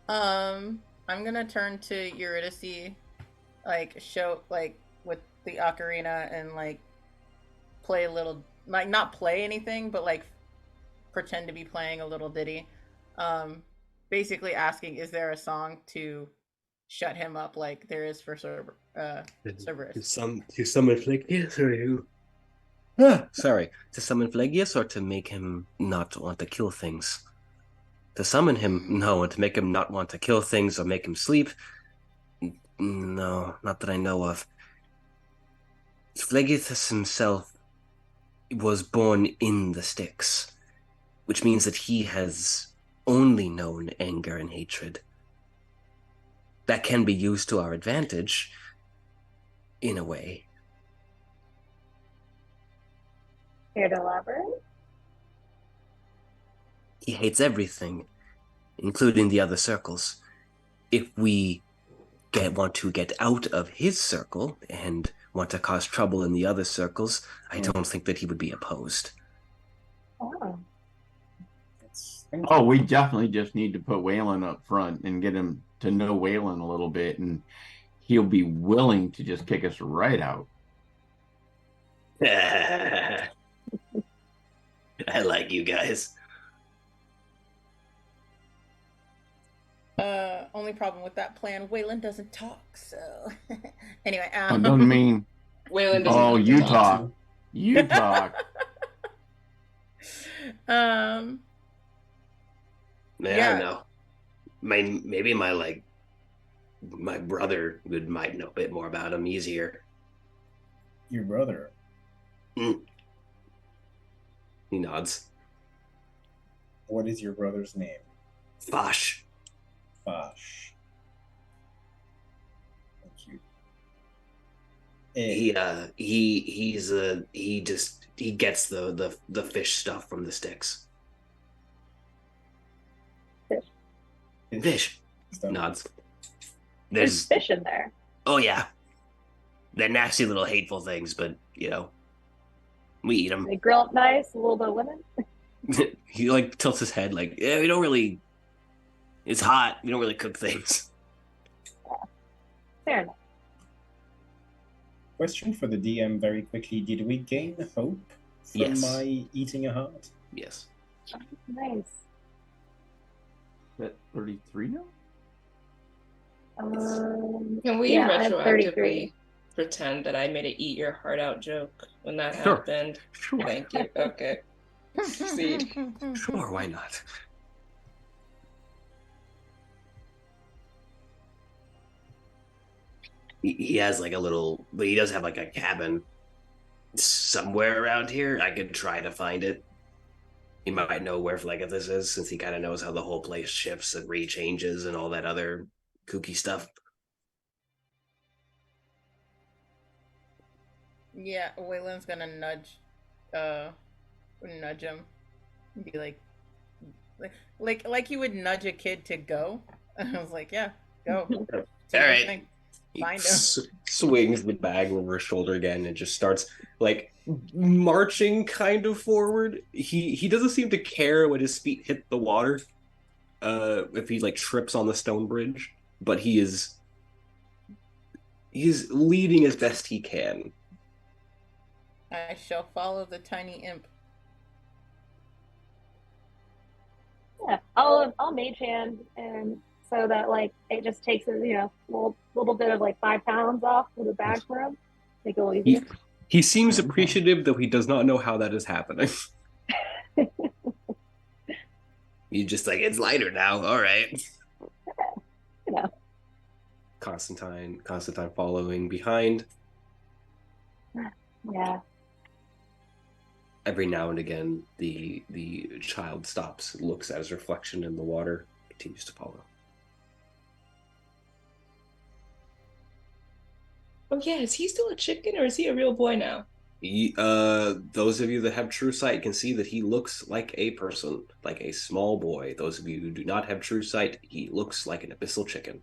I'm gonna turn to Eurydice, like, show, like, with the ocarina and, like, play a little, like, not play anything, but, like, pretend to be playing a little ditty. Basically asking, is there a song to shut him up like there is for Cerberus? To summon Phlegius, or who? Sorry, to summon Phlegius, or to make him not want to kill things? To summon him, no, and to make him not want to kill things or make him sleep, no, not that I know of. Phlegius himself was born in the Styx, which means that he has only known anger and hatred. That can be used to our advantage, in a way. Care to elaborate? He hates everything. including the other circles. If we want to get out of his circle and want to cause trouble in the other circles, I don't think that he would be opposed. Oh. Oh, we definitely just need to put Weylin up front and get him to know Weylin a little bit, and he'll be willing to just kick us right out. I like you guys. Only problem with that plan, Weylin doesn't talk, so anyway. I don't mean. Waylon doesn't Oh, have to you talk. talk. You talk. I Yeah. don't know. Maybe my brother might know a bit more about him easier. Your brother. He nods. What is your brother's name? Fosh. Bosh. Thank you. He gets the fish stuff from the sticks. Fish. Nods. There's fish in there. Oh yeah. They're nasty little hateful things, but we eat them. They grill up nice, a little bit of lemon. He tilts his head yeah, we don't really. It's hot. We don't really cook things. Fair enough. Question for the DM very quickly. Did we gain hope from Yes. my eating a heart? Yes. Nice. That 33 now? Can we Yeah, I have retroactively 33. pretend that I made an eat your heart out joke when that Sure. happened? Sure. Thank you. Okay. See. Sure, why not? He has a little, but he does have a cabin somewhere around here. I could try to find it. He might know where this is, since he kind of knows how the whole place shifts and rechanges and all that other kooky stuff. Yeah, Wayland's gonna nudge him and be like you would nudge a kid to go. I was like, yeah, go. All right. He Find him. swings the bag over his shoulder again and just starts marching kind of forward. He doesn't seem to care when his feet hit the water, if he trips on the stone bridge, but he's leading as best he can. I shall follow the tiny imp. Yeah, I'll mage hand, and so that it just takes a little bit of 5 pounds off of the bag for him. Make it a little easier. He seems appreciative, though he does not know how that is happening. He's just it's lighter now. All right. Yeah. Constantine following behind. Yeah. Every now and again, the child stops, looks at his reflection in the water, continues to follow. Oh yeah, is he still a chicken or is he a real boy now? Those of you that have true sight can see that he looks like a person, like a small boy. Those of you who do not have true sight, he looks like an abyssal chicken.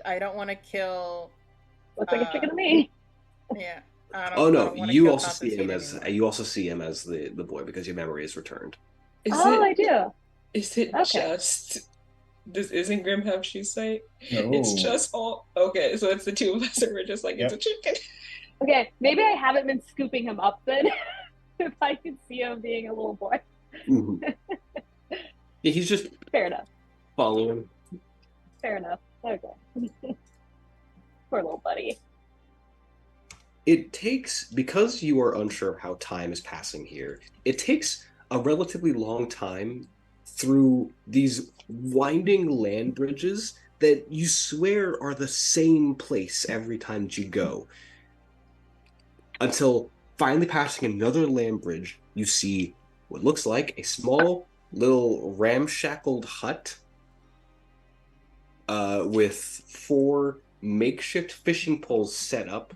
I don't want to kill. Looks like a chicken to me. Yeah. You also see him as the boy because your memory is returned. I do. Is it Okay. just? Does Isengrim have true sight? No. It's just all okay. So it's the two of us, and we're just it's a chicken. Okay, maybe I haven't been scooping him up then. If I can see him being a little boy. Mm-hmm. Yeah, he's just Fair enough. following. Fair enough. Okay. Poor little buddy. It takes, because you are unsure of how time is passing here, it takes a relatively long time through these winding land bridges that you swear are the same place every time that you go. Until finally passing another land bridge, you see what looks like a small little ramshackled hut with 4 makeshift fishing poles set up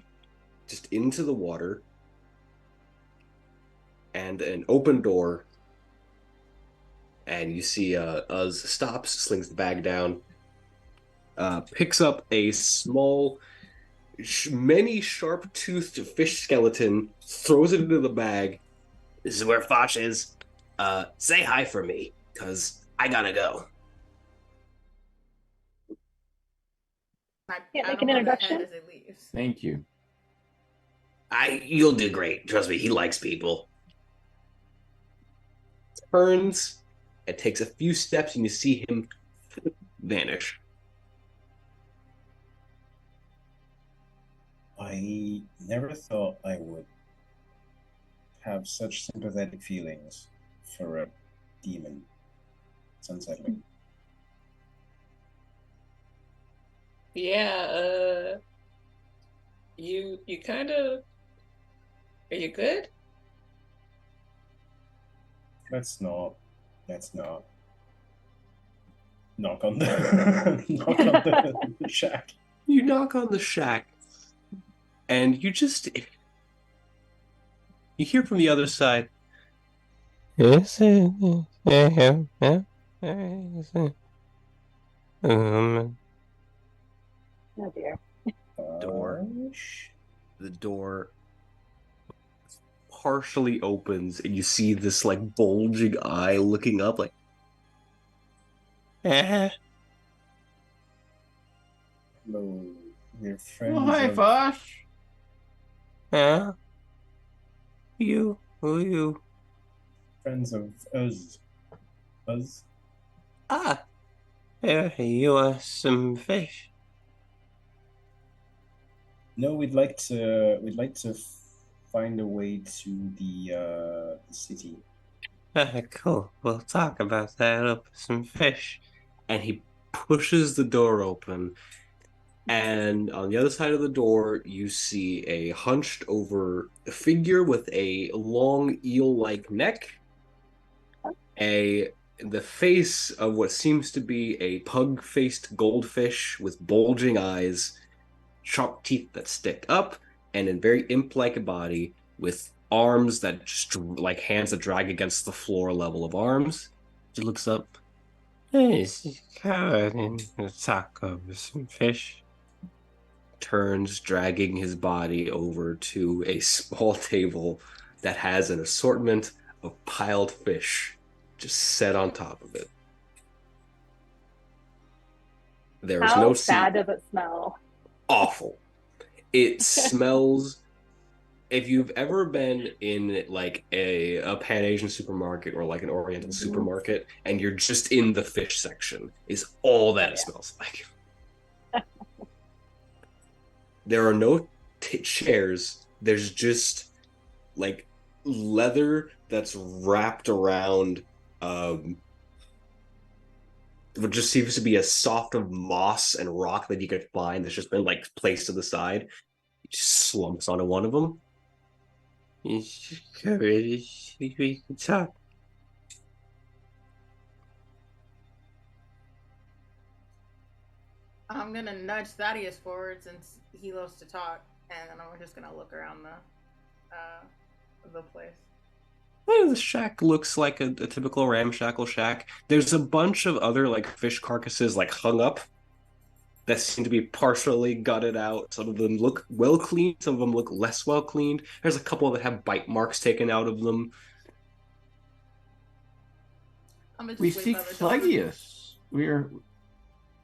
just into the water, and an open door and you see Uz stops, slings the bag down, picks up a small, many sharp-toothed fish skeleton, throws it into the bag. This is where Foch is. Say hi for me, because I gotta go. I Can't pat make an him on the head introduction? as he leaves. Thank you. You'll do great. Trust me, he likes people. Turns and takes a few steps, and you see him vanish. I never thought I would have such sympathetic feelings for a demon. It's unsettling. Yeah, you kind of, are you good? Let's not knock on the knock on the shack. You knock on the shack, and you hear from the other side. Yes, Oh dear. door. The door partially opens, and you see this like bulging eye looking up, like, Hello, we're friends. Oh, hi, of Foch. you, who you? friends of Uz. Uz? You want some fish? No, we'd like to find a way to the city. Cool. We'll talk about that. Open some fish. And he pushes the door open. And on the other side of the door, you see a hunched over figure with a long eel-like neck, the face of what seems to be a pug-faced goldfish with bulging eyes, sharp teeth that stick up, and a very imp-like body with arms that just like hands that drag against the floor level of arms. He looks up. Hey, is covered in a taco with some fish. Turns, dragging his body over to a small table that has an assortment of piled fish just set on top of it. There is How no bad seat. does it smell? Awful. It smells. If you've ever been in like a Pan Asian supermarket or like an Oriental supermarket, and you're just in the fish section, is all that it smells like. There are no chairs. There's just like leather that's wrapped around what just seems to be a soft of moss and rock that you could find that's just been like placed to the side. He just slumps onto one of them. We can talk. I'm gonna nudge Thaddaeus forward since he loves to talk, and then I'm just gonna look around the place. Well, the shack looks like a typical ramshackle shack. There's a bunch of other like fish carcasses like hung up that seem to be partially gutted out. Some of them look well cleaned, some of them look less well cleaned. There's a couple that have bite marks taken out of them. We seek Phlegius.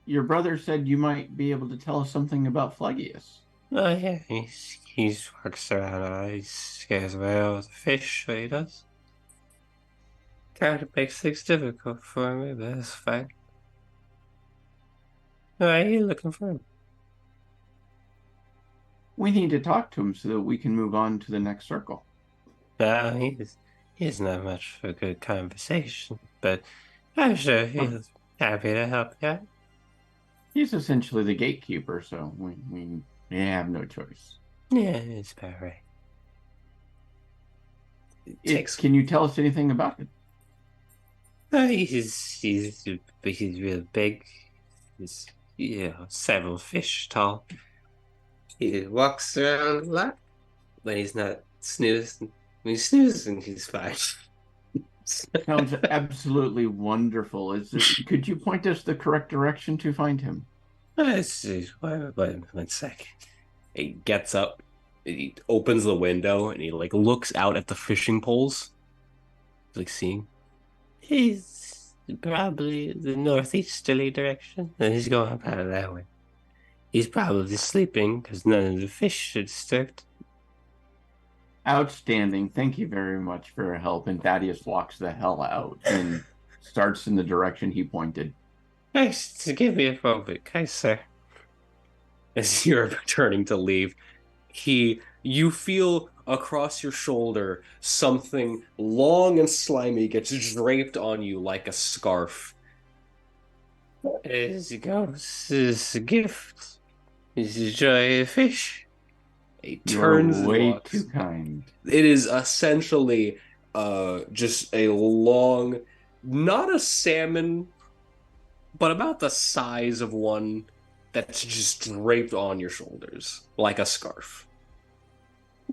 Your brother said you might be able to tell us something about Phlegius. Oh yeah, he walks around. He scares away all the fish. So he does. Kind of makes things difficult for me, but that's fine. Why are you looking for him? We need to talk to him so that we can move on to the next circle. No, he's not much for a good conversation, but I'm sure he's happy to help you out. He's essentially the gatekeeper, so we have no choice. Yeah, it's about right. Can you tell us anything about it? He's real big. He's several fish tall. He walks around a lot when he's not snoozing. When he's snoozing, he's fine. Sounds absolutely wonderful. Could you point us the correct direction to find him? Let's see. One sec. He gets up, he opens the window, and he like looks out at the fishing poles. He's like seeing. He's probably the northeasterly direction, and he's going up out of that way. He's probably sleeping because none of the fish should disturbed. Outstanding. Thank you very much for your help. And Thaddeus walks the hell out and starts in the direction he pointed. Nice to give me a moment, sir. As you're turning to leave, you feel across your shoulder something long and slimy gets draped on you like a scarf. As you go, this is a gift. This is joy of fish. He turns You're way too kind. It is essentially just a long, not a salmon, but about the size of one that's just draped on your shoulders like a scarf.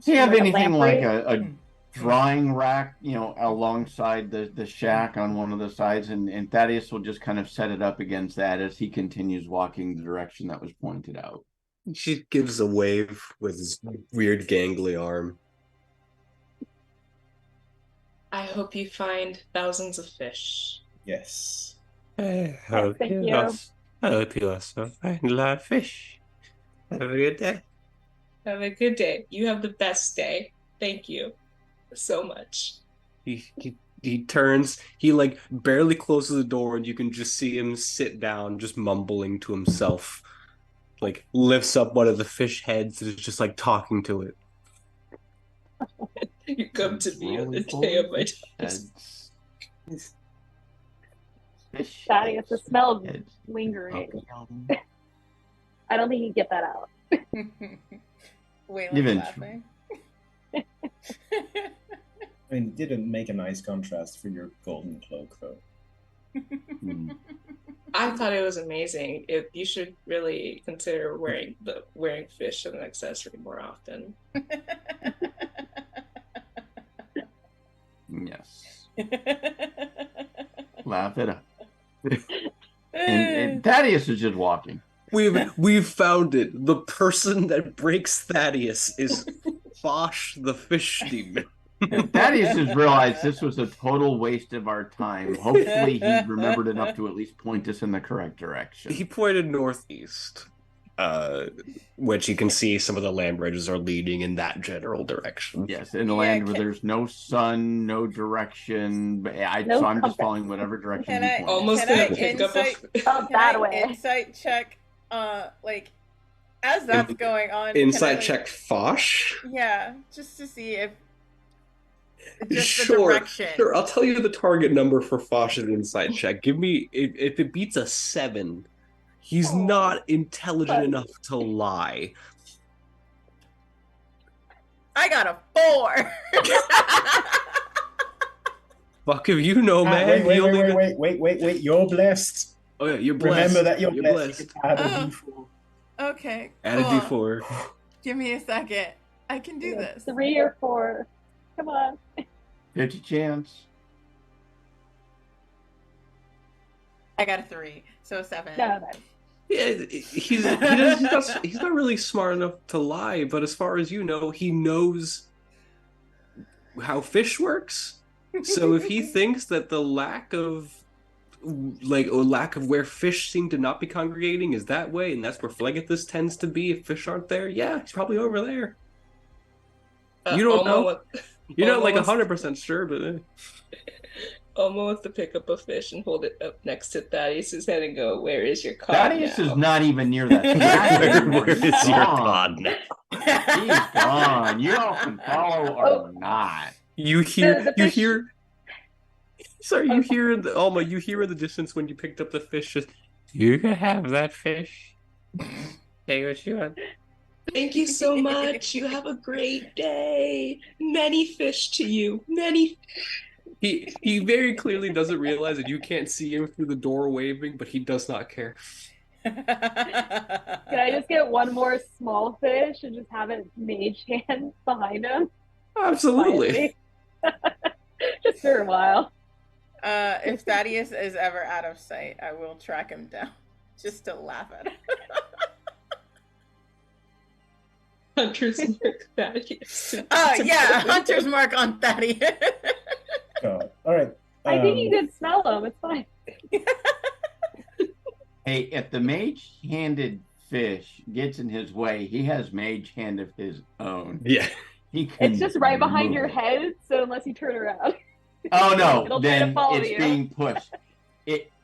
Do you have Like a anything like lamprey? a drying rack, alongside the shack on one of the sides? And Thaddeus will just kind of set it up against that as he continues walking the direction that was pointed out. She gives a wave with his weird gangly arm. I hope you find thousands of fish. Yes. I thank you. I hope you also find a lot of fish. Have a good day. Have a good day. You have the best day. Thank you so much. He turns, he like barely closes the door, and you can just see him sit down, just mumbling to himself. Like lifts up one of the fish heads and is just like talking to it. You come to me on the day of my death. Thaddeus, the smell is lingering. I don't think you get that out. Weylin's laughing. I mean, it didn't make a nice contrast for your golden cloak, though. I thought it was amazing. You should really consider wearing fish as an accessory more often. Yes. Laugh it up. And Thaddeus is just walking. We've found it. The person that breaks Thaddeus is Fosh the fish demon. And Thaddeus has realized this was a total waste of our time. Hopefully he remembered enough to at least point us in the correct direction. He pointed northeast, which you can see some of the land bridges are leading in that general direction. Yes, in a land where there's no sun, no direction. So I'm just following whatever direction he pointed. Almost can I pick up that way. Insight check, like, as that's going on. Insight check Fosh? Yeah, just to see if just the Sure, direction. sure. I'll tell you the target number for Fosh's insight check. Give me if it beats a 7, he's not intelligent enough to lie. I got a 4. Fuck if you know, man. Wait. You're blessed. Oh yeah, you're blessed. Remember that you're blessed. You can add a D4. Okay. Add a cool. D4. Give me a second. I can do this. 3 or 4. Come on. 50 chance. I got a 3, so a 7. No. Yeah, he's not really smart enough to lie, but as far as you know, he knows how fish works. So if he thinks that the lack of where fish seem to not be congregating is that way, and that's where Phlegethus tends to be if fish aren't there, yeah, he's probably over there. You don't know. You're not like 100% sure, but Alma wants to pick up a fish and hold it up next to Thaddeus' head and go, "Where is your cod Thaddeus now?" is not even near that. where is your cod now? He's gone. You all can follow or not. You hear Sorry, you hear Alma, you hear in the distance when you picked up the fish just, "You can have that fish. Take what you want." Thank you so much. You have a great day. Many fish to you. Many. He very clearly doesn't realize that you can't see him through the door waving, but he does not care. Can I just get one more small fish and just have it mage hand behind him? Absolutely. Just for a while. If Thaddaeus is ever out of sight, I will track him down just to laugh at him. Hunter's mark Thaddaeus. Yeah, hunter's mark on Thaddaeus. God. All right. I think you did smell them. It's fine. Hey, if the mage-handed fish gets in his way, he has mage hand of his own. Yeah. He can It's just right behind move your it. head, so unless you turn around. Oh no! It'll try to Then follow it's you. being pushed.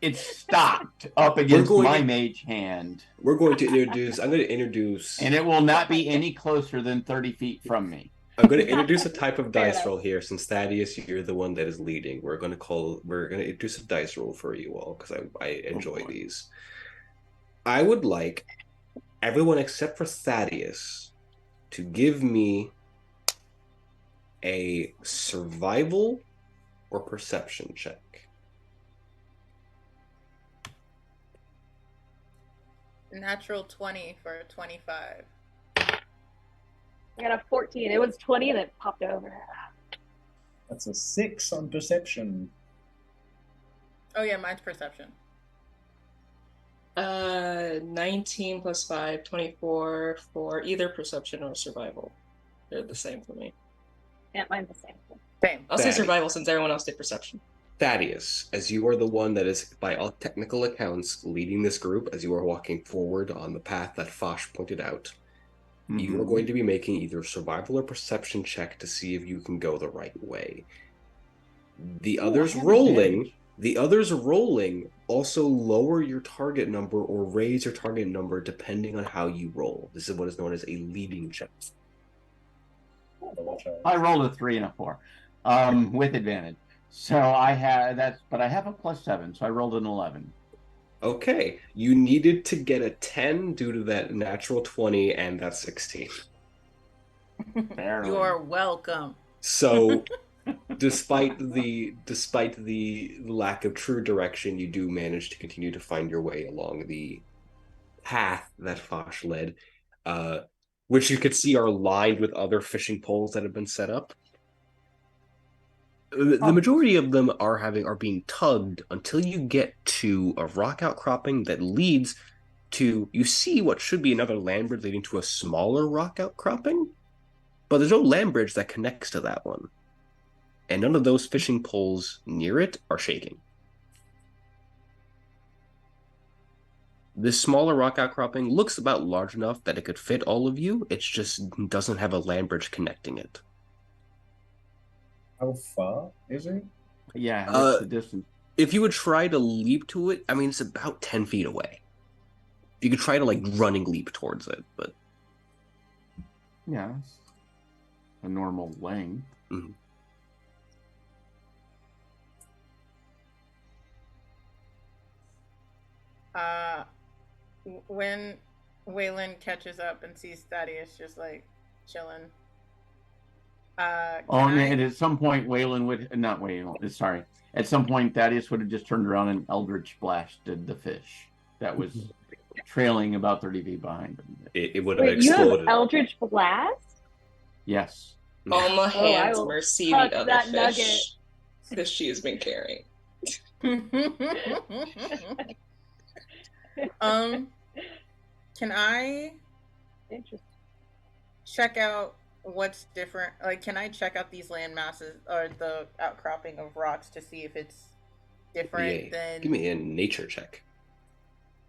It's stopped up against going my to- mage hand, We're going to introduce. I'm going to introduce. and it will not be any closer than 30 feet from me. I'm going to introduce a type of Fair dice enough. roll here. Since Thaddeus, you're the one that is leading. We're going to introduce a dice roll for you all because I enjoy boy. these. I would like everyone except for Thaddeus to give me a survival or perception check. Natural 20 for 25. I got a 14. It was 20 and it popped over. That's a 6 on perception. Oh yeah, mine's perception. 19 plus 5, 24 for either perception or survival. They're the same for me. Yeah, mine's the same. Same. I'll say Thaddeus. survival since everyone else did perception. Thaddeus, as you are the one that is, by all technical accounts, leading this group as you are walking forward on the path that Fosh pointed out, you are Mhm. going to be making either a survival or perception check to see if you can go the right way. The Oh, others I have rolling, advantage. also lower your target number or raise your target number depending on how you roll. This is what is known as a leading check. I rolled a 3 and a 4, with advantage. So I have but I have a +7, so I rolled an 11. Okay, you needed to get a 10 due to that natural 20 and that 16. Barely. You are welcome. So, despite the lack of true direction, you do manage to continue to find your way along the path that Fosh led, which you could see are lined with other fishing poles that have been set up. The majority of them are being tugged until you get to a rock outcropping that leads to, you see what should be another land bridge leading to a smaller rock outcropping, but there's no land bridge that connects to that one. And none of those fishing poles near it are shaking. This smaller rock outcropping looks about large enough that it could fit all of you. It just doesn't have a land bridge connecting it. How far is it? Yeah, what's the distance? If you would try to leap to it, I mean, it's about 10 feet away. You could try to, like, running leap towards it, but... Yeah, it's a normal length. Mhm. When Weylin catches up and sees Thaddaeus just like chilling. And at some point, Weylin would not Weylin. Sorry, at some point, Thaddeus would have just turned around and eldritch blasted the fish that was trailing about 30 feet behind him. It would have Wait, you exploded. have Eldritch Blast? Yes. Alma I hands will Mercy tuck the other that fish that she has been carrying. Can I Interesting. check out what's different? Like, can I check out these land masses or the outcropping of rocks to see if it's different than? Give me a nature check.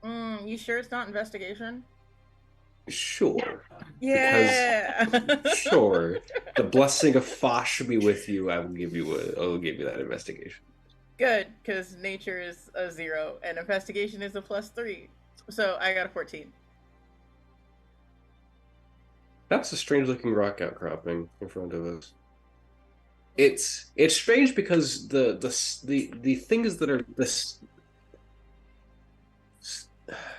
You sure it's not investigation? Sure. Yeah. Sure. The blessing of Fosh be with you. I'll give you that investigation. Good, because nature is a 0 and investigation is a +3. So I got a 14. That's a strange looking rock outcropping in front of us. It's strange because the things that are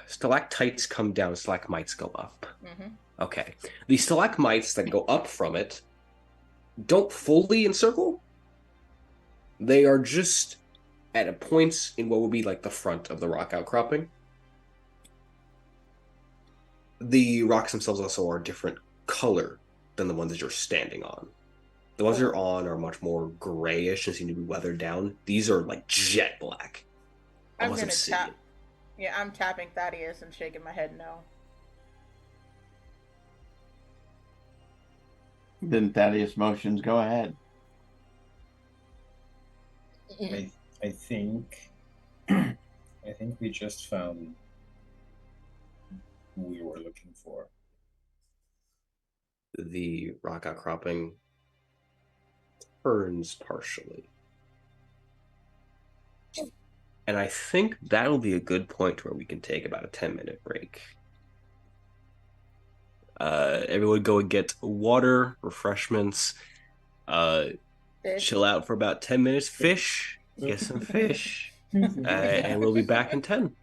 stalactites come down, stalagmites go up. Mm-hmm. Okay. The stalagmites that go up from it don't fully encircle. They are just at a point in what would be like the front of the rock outcropping. The rocks themselves also are a different color than the ones that you're standing on. The ones you're on are much more grayish and seem to be weathered down. These are like jet black. I'm Almost gonna obsidian. tap. Yeah, I'm tapping Thaddeus and shaking my head no. Then Thaddeus motions, go ahead. I think we just found who we were looking for. The rock outcropping turns partially. And I think that'll be a good point where we can take about a 10-minute break. Everyone go and get water, refreshments, chill out for about 10 minutes, fish, get some fish, and we'll be back in 10.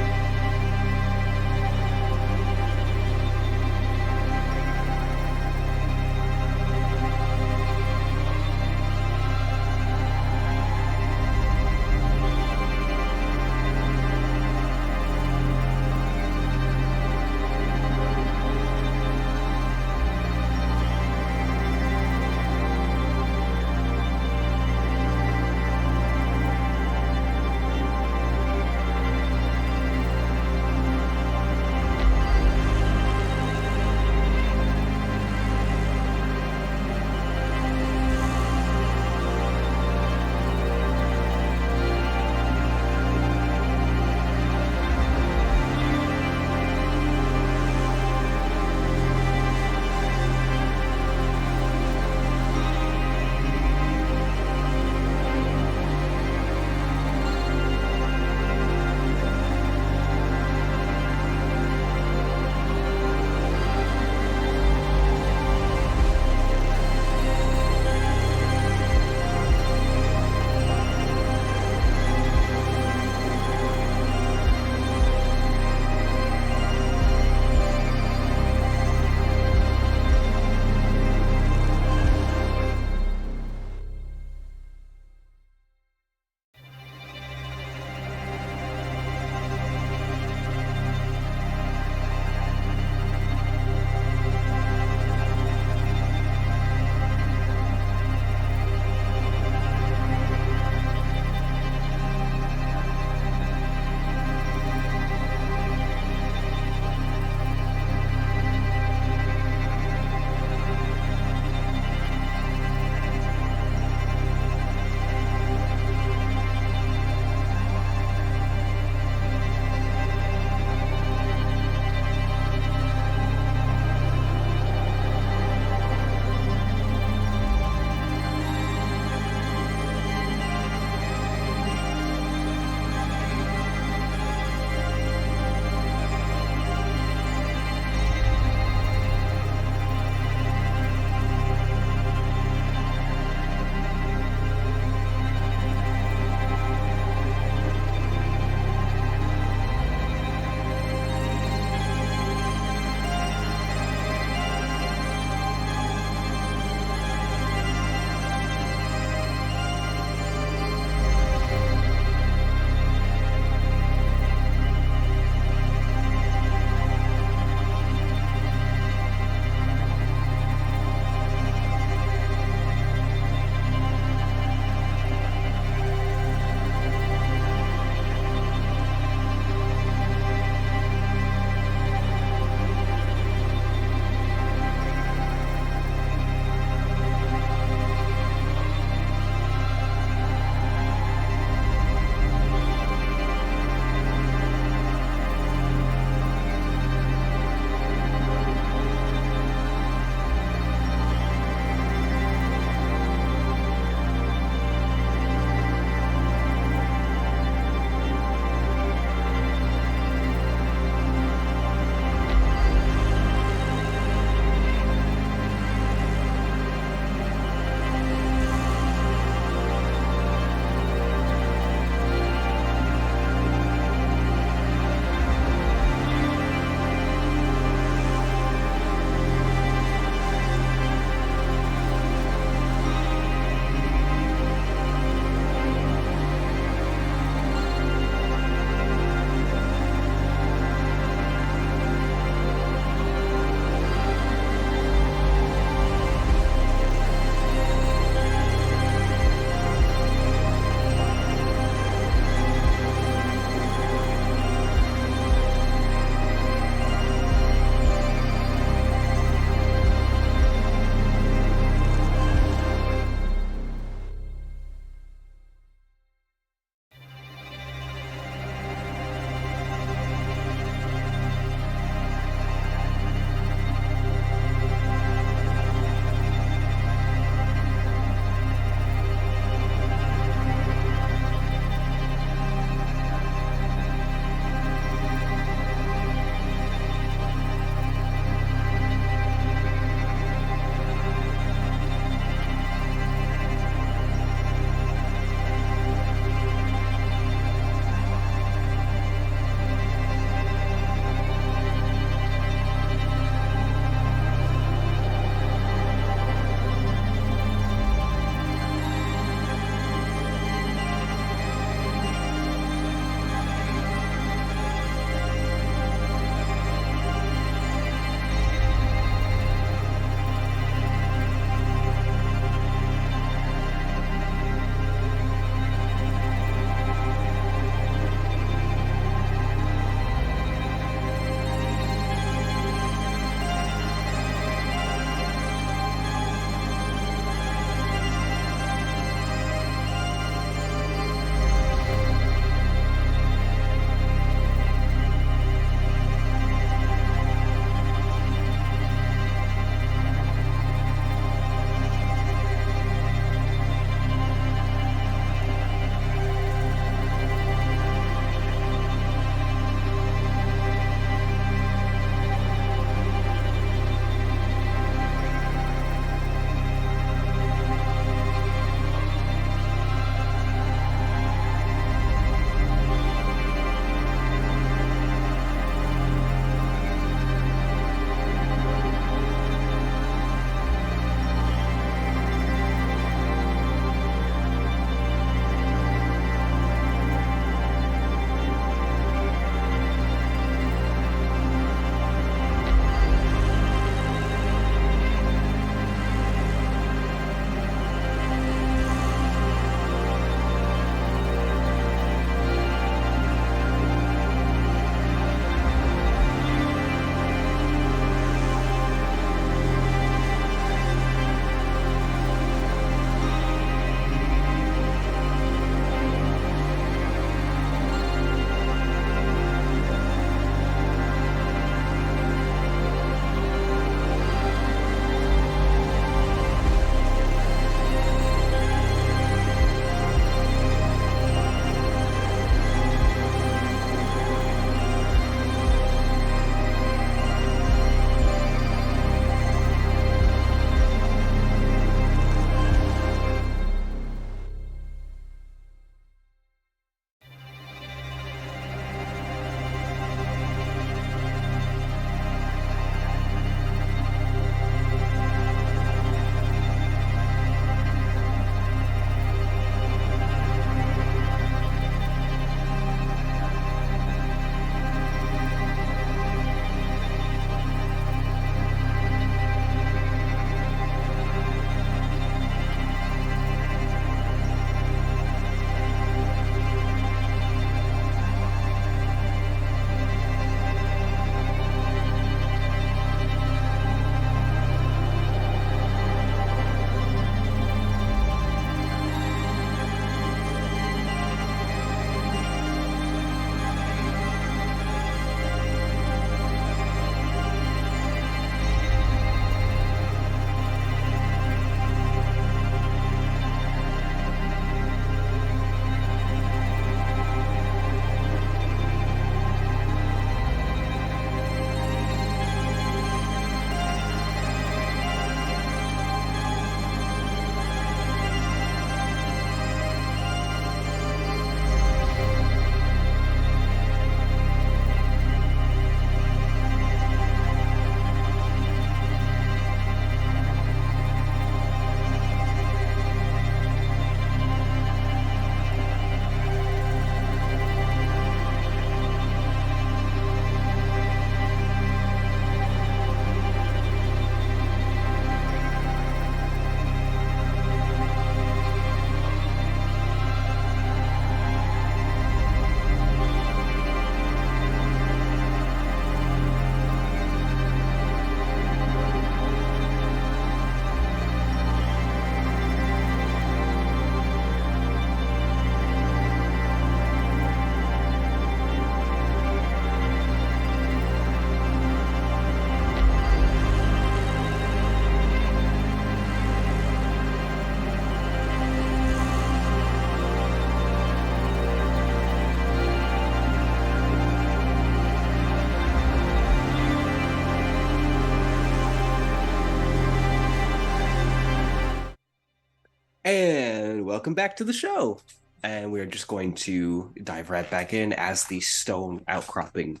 And welcome back to the show. And we're just going to dive right back in as the stone outcropping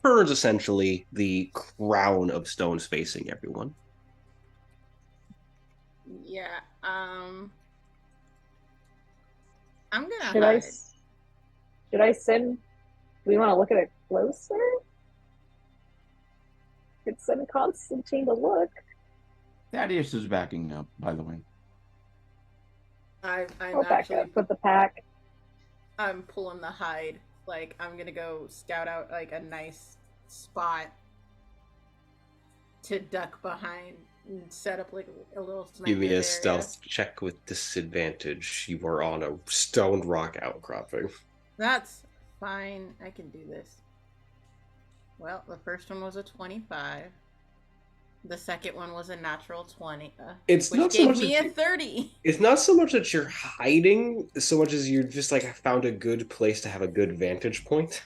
turns essentially the crown of stones facing everyone. Yeah. I'm gonna Should hide. I send? Do we want to look at it closer? Could send Constantine to look. Thaddeus is backing up, by the way. I'm I'll back actually up with the pack. I'm pulling the hide. Like I'm gonna go scout out like a nice spot to duck behind and set up like a little sniper Give me a area. stealth check with disadvantage. You are on a stone rock outcropping. That's fine. I can do this. Well, the first one was a 25. The second one was a natural 20. It's which not so gave much me that a 30. It's not so much that you're hiding, so much as you just like found a good place to have a good vantage point.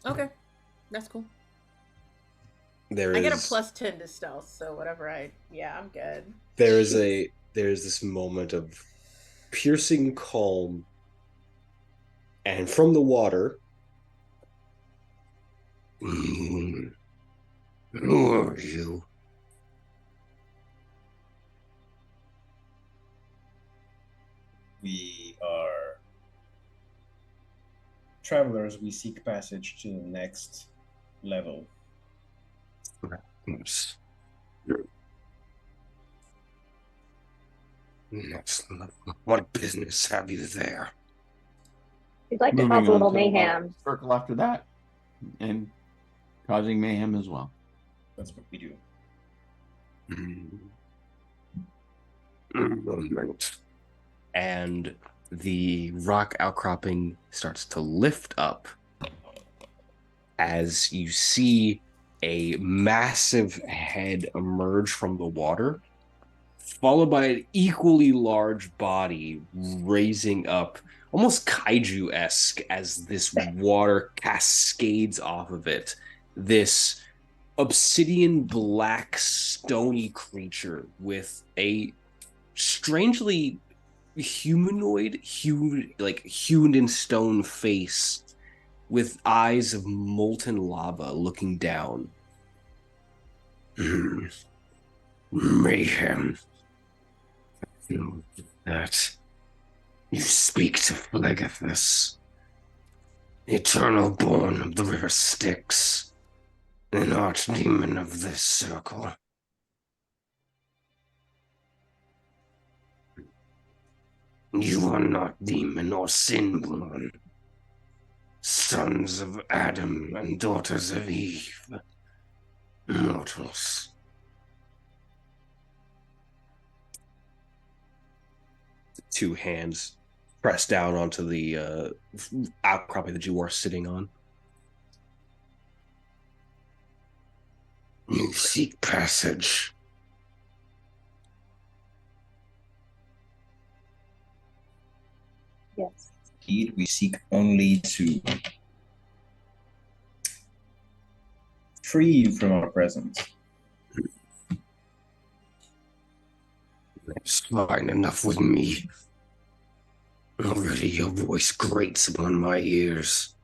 Okay, that's cool. I get a plus 10 to stealth, so whatever I'm good. There's this moment of piercing calm, and from the water, who are you? We are travelers. We seek passage to the next level. Yes. Next level. What business have you there? We'd like to Moving cause a little on to the mayhem. circle after that, and causing mayhem as well. That's what we do. Moment. And the rock outcropping starts to lift up as you see a massive head emerge from the water, followed by an equally large body raising up, almost kaiju-esque, as this water cascades off of it. This obsidian black stony creature with a strangely humanoid, hewn in stone face with eyes of molten lava looking down. Mayhem. That you speak to Phlegethus, eternal born of the river Styx, an archdemon of this circle. You are not demon or sin-born, sons of Adam and daughters of Eve, mortals. Two hands press down onto the outcropping that you are sitting on. You seek passage. Yes. Indeed, we seek only to free you from our presence. That's fine enough with me. Already your voice grates upon my ears.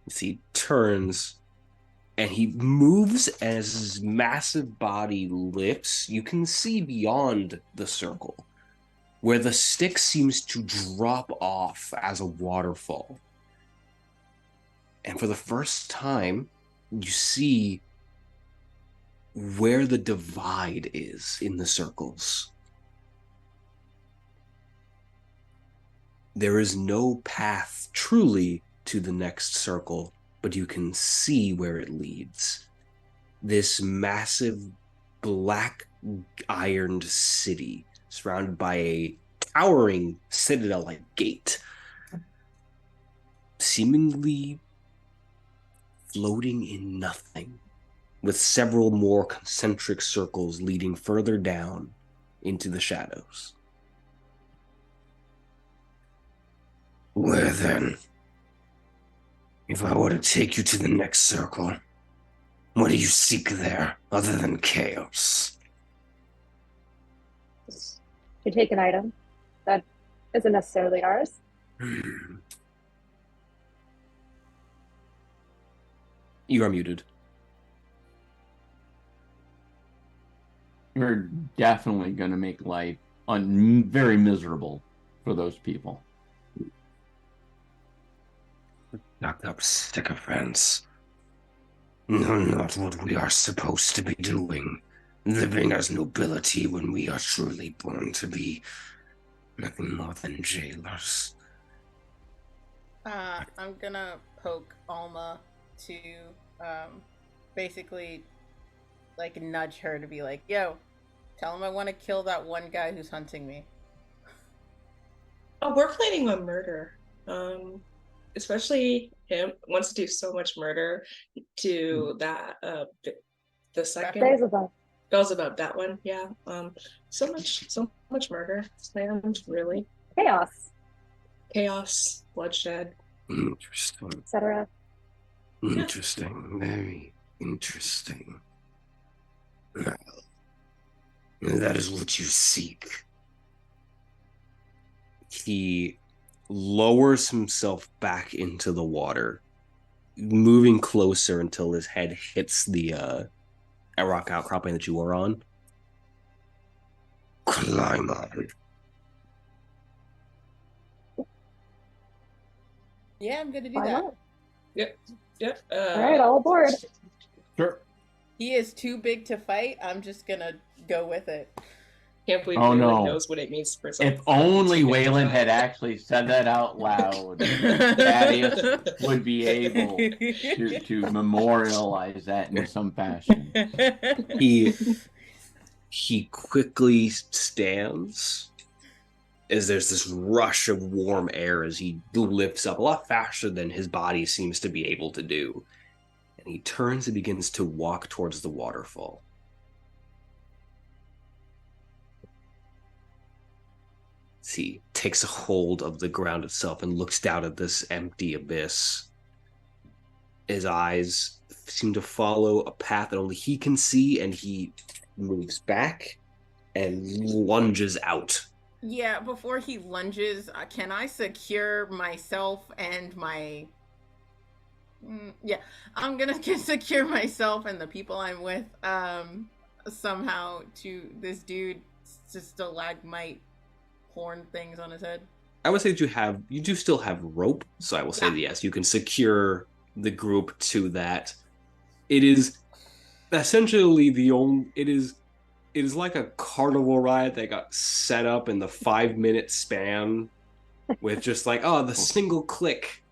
As he turns and he moves as his massive body lifts, you can see beyond the circle, where the stick seems to drop off as a waterfall. And for the first time, you see where the divide is in the circles. There is no path truly to the next circle, but you can see where it leads. This massive black ironed city surrounded by a towering citadel-like gate, seemingly floating in nothing, with several more concentric circles leading further down into the shadows. Where then? If I were to take you to the next circle, What do you seek there, other than chaos? To take an item that isn't necessarily ours. You are muted. You're definitely going to make life very miserable for those people. Knocked up sycophants. No, not what we are supposed to be doing. Living as nobility when we are truly born to be nothing more than jailers. I'm gonna poke Alma to basically like nudge her to be like, yo, tell him I want to kill that one guy who's hunting me. Oh, we're planning on murder. Especially him wants to do so much murder to that the second Beelzebub, that one, yeah. So much murder planned, really. Chaos, bloodshed. Interesting. Etc. Interesting. Very interesting. Well, that is what you seek. He lowers himself back into the water, moving closer until his head hits the rock outcropping that you were on. Climb on. Yeah, I'm gonna do that. Yep. All right, all aboard. Sure. He is too big to fight. I'm just gonna go with it. Can't believe Oh, Weylin no. knows what it means for If only Weylin had actually said that out loud, Thaddaeus would be able to memorialize that in some fashion. He quickly stands as there's this rush of warm air as he lifts up a lot faster than his body seems to be able to do. And he turns and begins to walk towards the waterfall. He takes a hold of the ground itself and looks down at this empty abyss. His eyes seem to follow a path that only he can see, and he moves back and lunges out. Yeah, before he lunges, can I secure myself and my... yeah, I'm gonna secure myself and the people I'm with somehow to this dude, stalagmite horn things on his head. I would say that you do still have rope, so I will say that yes, you can secure the group to that. It is essentially it is like a carnival ride that got set up in the 5-minute span with just like, oh, the single click.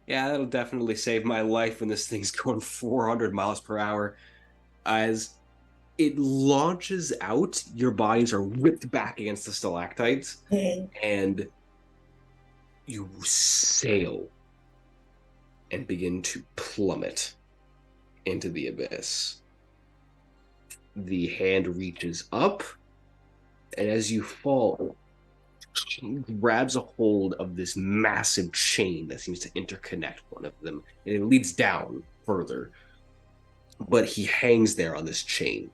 Yeah, that'll definitely save my life when this thing's going 400 miles per hour. As it launches out, your bodies are whipped back against the stalactites, and you sail and begin to plummet into the abyss. The hand reaches up, and as you fall, she grabs a hold of this massive chain that seems to interconnect one of them, and it leads down further. But he hangs there on this chain.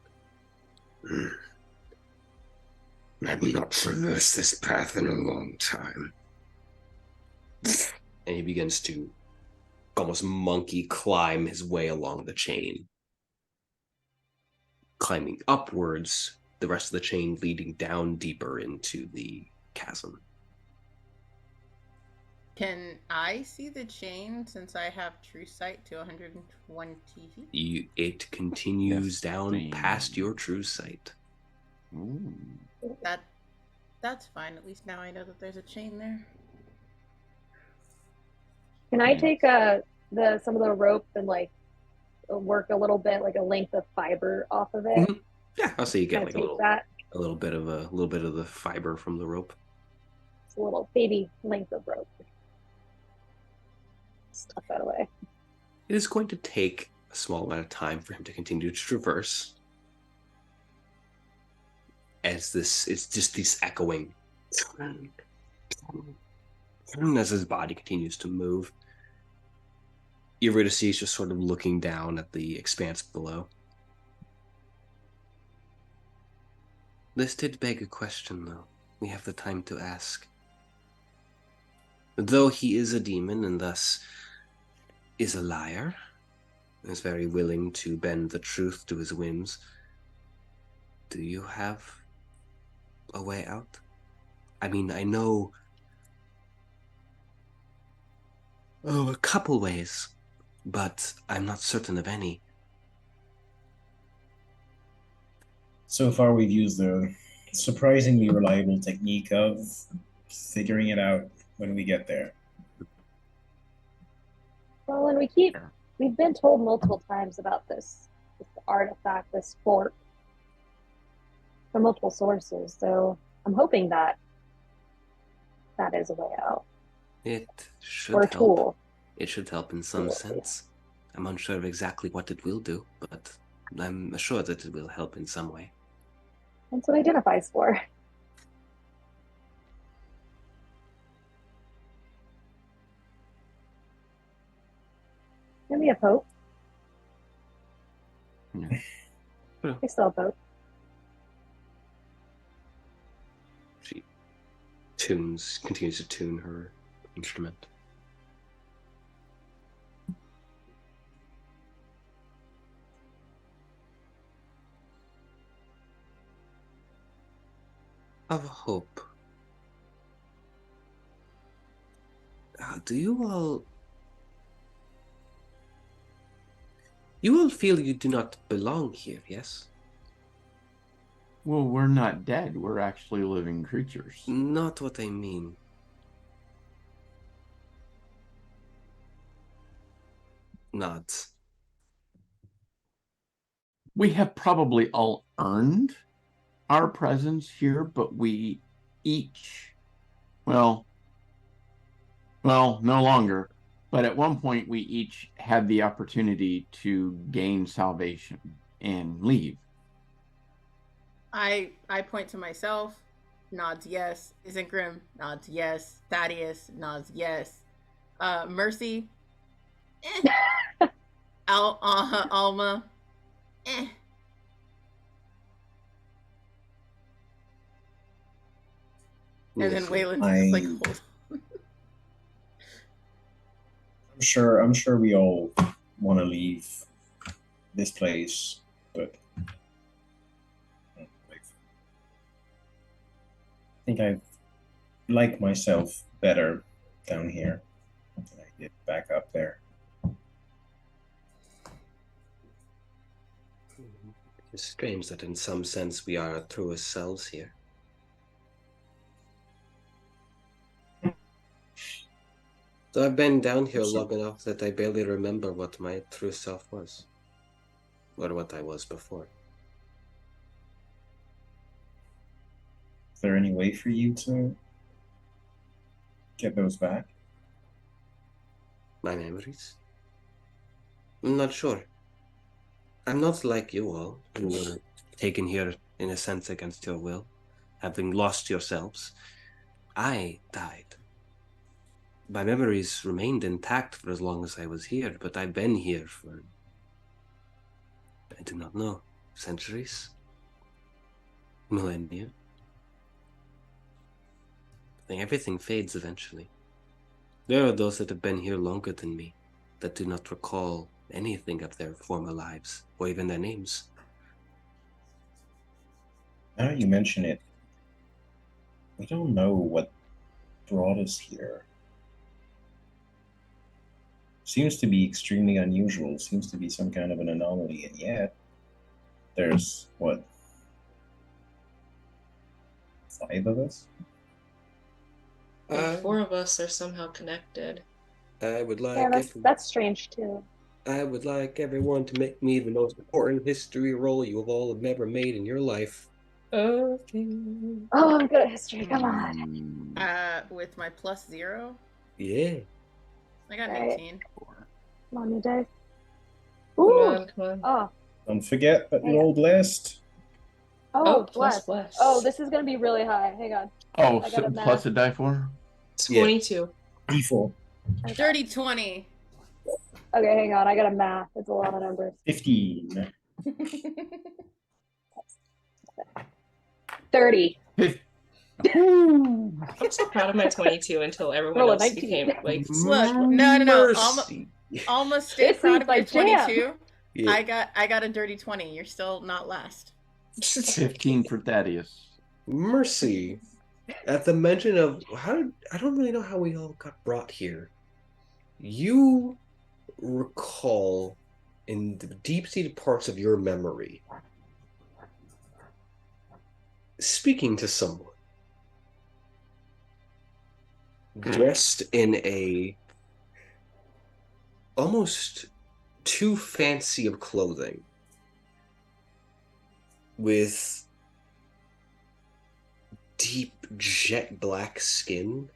I've not traversed this path in a long time. And he begins to almost monkey climb his way along the chain. Climbing upwards, the rest of the chain leading down deeper into the chasm. Can I see the chain since I have true sight to 120 feet? It continues down past your true sight. Ooh. That's fine. At least now I know that there's a chain there. Can I take some of the rope and like work a little bit, like a length of fiber off of it? Mm-hmm. Yeah, I'll say you get like a little bit of the fiber from the rope. It's a little baby length of rope. Stuff that away. It is going to take a small amount of time for him to continue to traverse. As it's just this echoing as his body continues to move. Eurydice is just sort of looking down at the expanse below. This did beg a question, though. We have the time to ask. Though he is a demon and thus is a liar, is very willing to bend the truth to his whims, do you have a way out? I mean, I know a couple ways, but I'm not certain of any. So far, we've used the surprisingly reliable technique of figuring it out when we get there. Well, and we've been told multiple times about this artifact, this fort, from multiple sources. So I'm hoping that is a way out. It should Or a help. tool. It should help in some Yeah. sense. I'm unsure of exactly what it will do, but I'm assured that it will help in some way. That's what identifies for. And we have hope. Yeah. We still have hope. She continues to tune her instrument. Of hope. Do you all feel you do not belong here, yes? Well, we're not dead. We're actually living creatures. Not what I mean. Nods. We have probably all earned our presence here, but we each, well, no longer, but at one point we each had the opportunity to gain salvation and leave. I point to myself, nods yes. Isengrim nods yes. Thaddaeus nods yes. Mercy, Alma, And then Weylin just like hold. I'm sure we all want to leave this place, but I think I like myself better down here than I did back up there. It's strange that in some sense we are our truest selves here. So I've been down here long enough that I barely remember what my true self was. Or what I was before. Is there any way for you to get those back? My memories? I'm not sure. I'm not like you all, who were taken here in a sense against your will, having lost yourselves. I died. My memories remained intact for as long as I was here, but I've been here for, I do not know, centuries? Millennia? I think everything fades eventually. There are those that have been here longer than me, that do not recall anything of their former lives, or even their names. Now you mention it, we don't know what brought us here. Seems to be extremely unusual, seems to be some kind of an anomaly, and yet there's, what, 5 of us? And 4 of us are somehow connected. I would like Yeah, that's strange too. I would like everyone to make me the most important history roll you have all have ever made in your life. Okay. Oh, I'm good at history. Come on. With my +0, Yeah. I got an Right. 18. Come on, you guys. Come Ooh. on, come on. Oh, Don't forget that we're all blessed. Plus. Oh, this is gonna be really high. Hang on. Oh, I so got a plus math. a die for? 22. D4. Dirty 20. Okay, hang on. I got a math. It's a lot of numbers. 15. 30. I'm so proud of my 22 until everyone Roll a else 19. became like Look, no. Mercy. Almost stay This proud is of your my jam. 22. Yeah. I got a dirty 20. You're still not last. 15 for Thaddeus. Mercy. At the mention of I don't really know how we all got brought here. You recall in the deep-seated parts of your memory speaking to someone dressed in a almost too fancy of clothing with deep jet black skin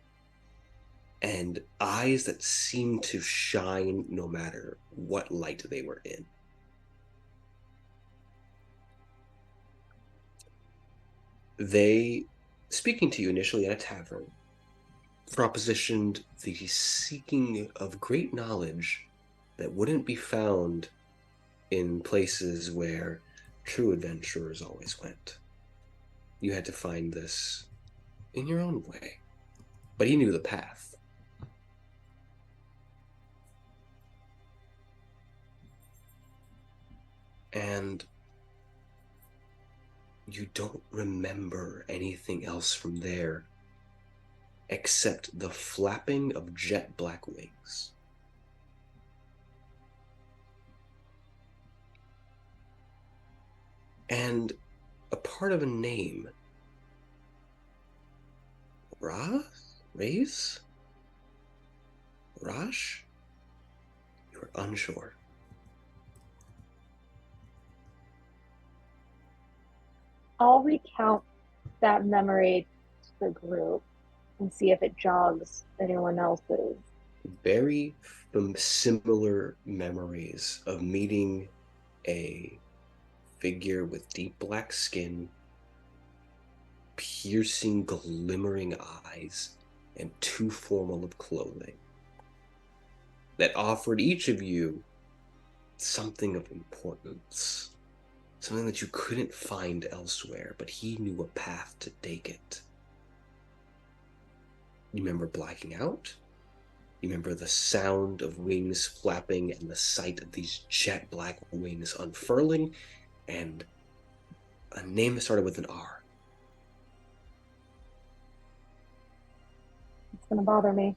and eyes that seemed to shine no matter what light they were in. They, speaking to you initially at a tavern, propositioned the seeking of great knowledge that wouldn't be found in places where true adventurers always went. You had to find this in your own way, but he knew the path. And you don't remember anything else from there except the flapping of jet black wings. And a part of a name. Race? Rash? You are unsure. I'll recount that memory to the group and see if it jogs anyone else's. Very similar memories of meeting a figure with deep black skin, piercing, glimmering eyes, and too formal of clothing that offered each of you something of importance, something that you couldn't find elsewhere, but he knew a path to take it. You remember blacking out? You remember the sound of wings flapping and the sight of these jet black wings unfurling, and a name that started with an R. It's gonna bother me.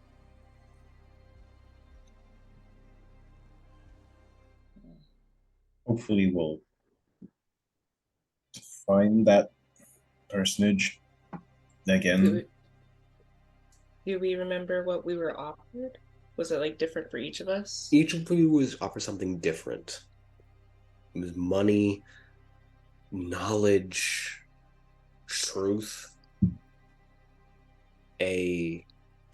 Hopefully we'll find that personage again. Do we remember what we were offered? Was it like different for each of us? Each of you was offered something different. It was money, knowledge, truth, a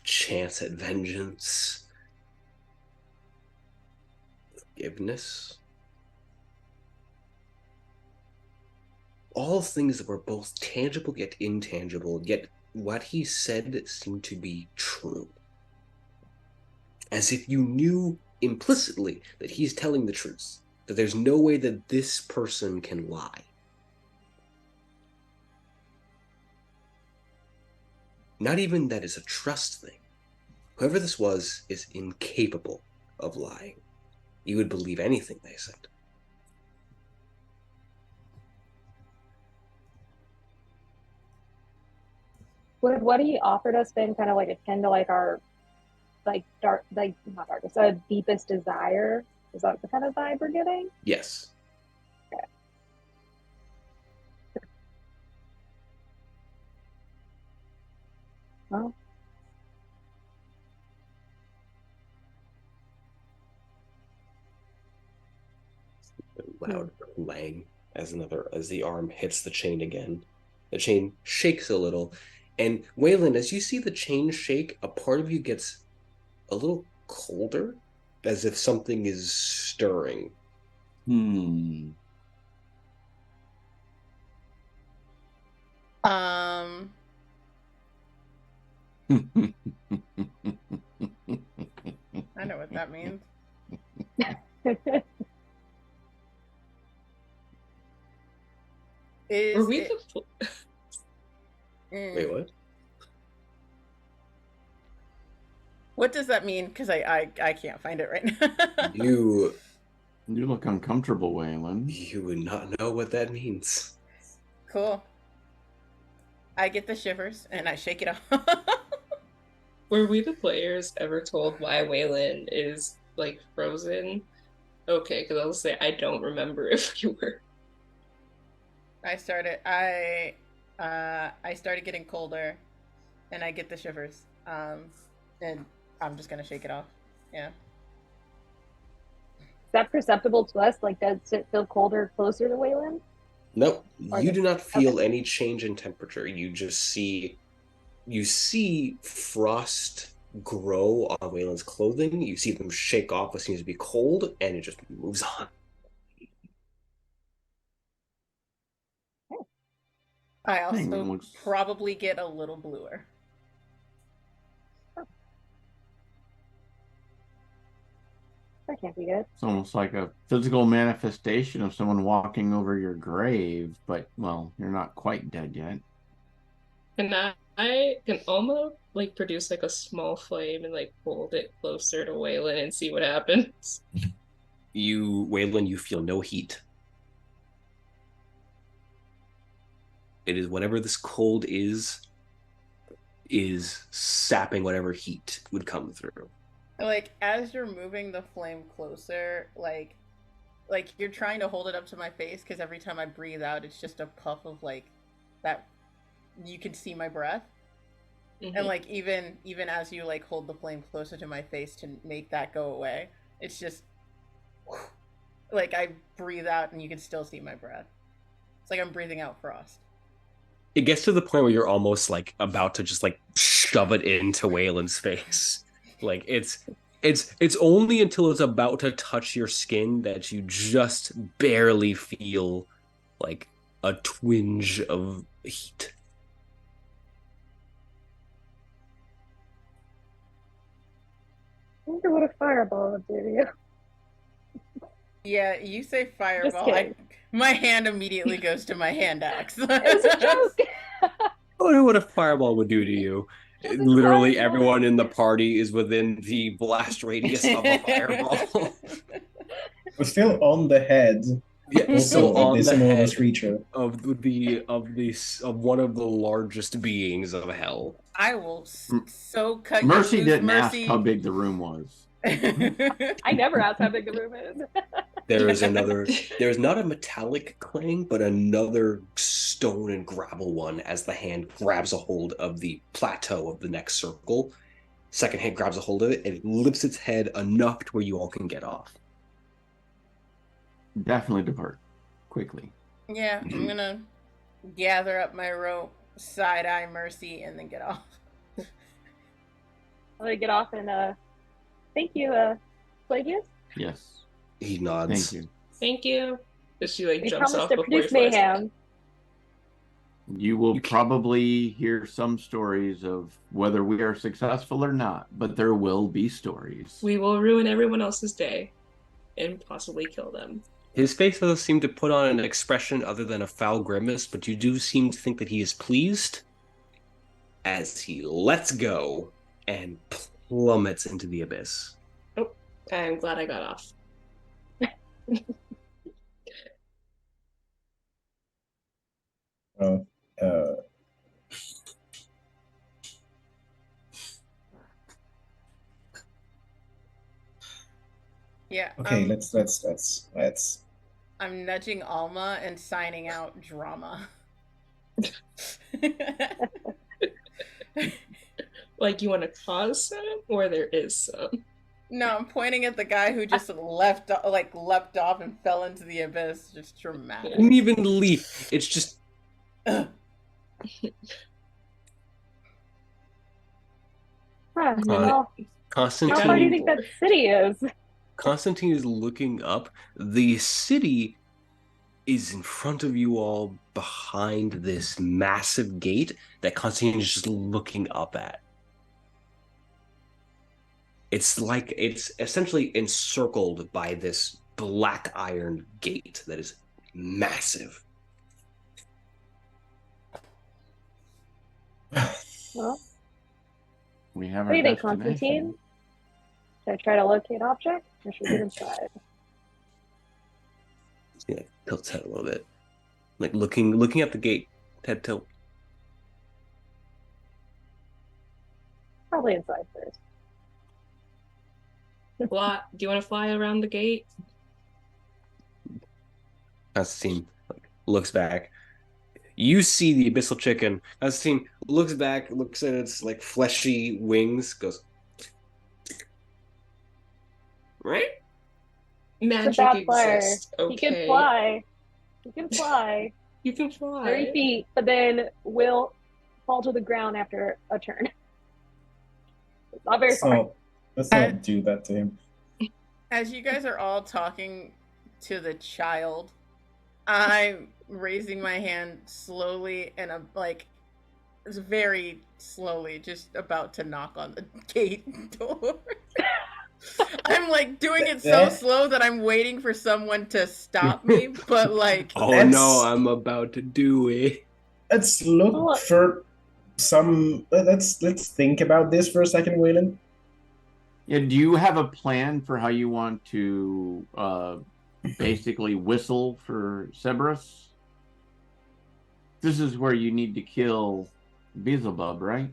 chance at vengeance, forgiveness. All things that were both tangible yet intangible, yet what he said seemed to be true. As if you knew implicitly that he's telling the truth, that there's no way that this person can lie. Not even that it's a trust thing. Whoever this was is incapable of lying. You would believe anything they said. Would what he offered us been kind of like akin to like our not darkest, deepest desire? Is that the kind of vibe we're getting? Yes. Okay. Well, Loud clang as the arm hits the chain again. The chain shakes a little, and Weylin, as you see the chain shake, a part of you gets a little colder, as if something is stirring. I know what that means. Were we Wait, what? What does that mean? Because I can't find it right now. You look uncomfortable, Weylin. You would not know what that means. Cool. I get the shivers and I shake it off. Were we the players ever told why Weylin is like frozen? Okay, because I'll say I don't remember if you were. I started getting colder, and I get the shivers. And I'm just gonna shake it off. Yeah. Is that perceptible to us? Like, does it feel colder closer to Weylin? Nope. You do not feel Okay. any change in temperature. You just see frost grow on Wayland's clothing. You see them shake off what seems to be cold, and it just moves on. I also probably get a little bluer. That can't be good. It's almost like a physical manifestation of someone walking over your grave, but, well, you're not quite dead yet. Can can Alma like produce like a small flame and like hold it closer to Weylin and see what happens? Weylin, you feel no heat. It is whatever this cold is sapping whatever heat would come through. Like, as you're moving the flame closer, like you're trying to hold it up to my face, because every time I breathe out, it's just a puff of like that. You can see my breath, and like even as you like hold the flame closer to my face to make that go away, it's just like I breathe out and you can still see my breath. It's like I'm breathing out frost. It gets to the point where you're almost like about to just like shove it into Wayland's face. Like it's only until it's about to touch your skin that you just barely feel like a twinge of heat. I wonder what a fireball would do to you. Yeah, you say fireball. My hand immediately goes to my hand axe. It's a joke. I wonder what a fireball would do to you. Literally everyone in the party is within the blast radius of a fireball. We're still on the head. Yeah, so on this the enormous head creature of one of the largest beings of hell. I will so cut Mercy you loose, didn't Mercy. ask how big the room was. I never asked how big the room is. There's not a metallic clang, but another stone and gravel one as the hand grabs a hold of the plateau of the next circle. Second hand grabs a hold of it and it lifts its head enough to where you all can get off. Definitely depart quickly. Yeah, I'm gonna gather up my rope, side eye Mercy, and then get off. I'm gonna get off and thank you, Plagueis. Yes. He nods. Thank you. Thank you. As she like We jumps promised off to before he produce flies mayhem. You will probably hear some stories of whether we are successful or not, but there will be stories. We will ruin everyone else's day and possibly kill them. His face doesn't seem to put on an expression other than a foul grimace, but you do seem to think that he is pleased as he lets go and plummets into the abyss. Oh, I'm glad I got off. Yeah. Okay, let's. I'm nudging Alma and signing out drama. Like, you want to cause some, or there is some? No, I'm pointing at the guy who just leapt off and fell into the abyss. Just dramatic. Didn't even leap. It's just. Constantine. How far do you think that city is? Constantine is looking up. The city is in front of you all behind this massive gate that Constantine is just looking up at. it's essentially encircled by this black iron gate that is massive. Well, We have what do our you think, destination. Constantine? Should I try to locate object, or should we get inside? Yeah, tilts head a little bit, like looking at the gate. Head tilt. Probably inside first. Do you want to fly around the gate? Constantine looks back. You see the abyssal chicken. Constantine looks back, looks at its like fleshy wings, goes, right? It's a Magic bad flyer. exists. He can Okay. fly. He can fly You can fly. 30 feet, but then will fall to the ground after a turn. It's not very far. So let's not do that to him. As you guys are all talking to the child, I'm raising my hand slowly and I'm like, it's very slowly, just about to knock on the gate door. I'm like doing it so slow that I'm waiting for someone to stop me, but like, oh no, I'm about to do it. Let's look for some. Let's think about this for a second, Weylin. Yeah, do you have a plan for how you want to basically whistle for Cerberus? This is where you need to kill Beelzebub, right?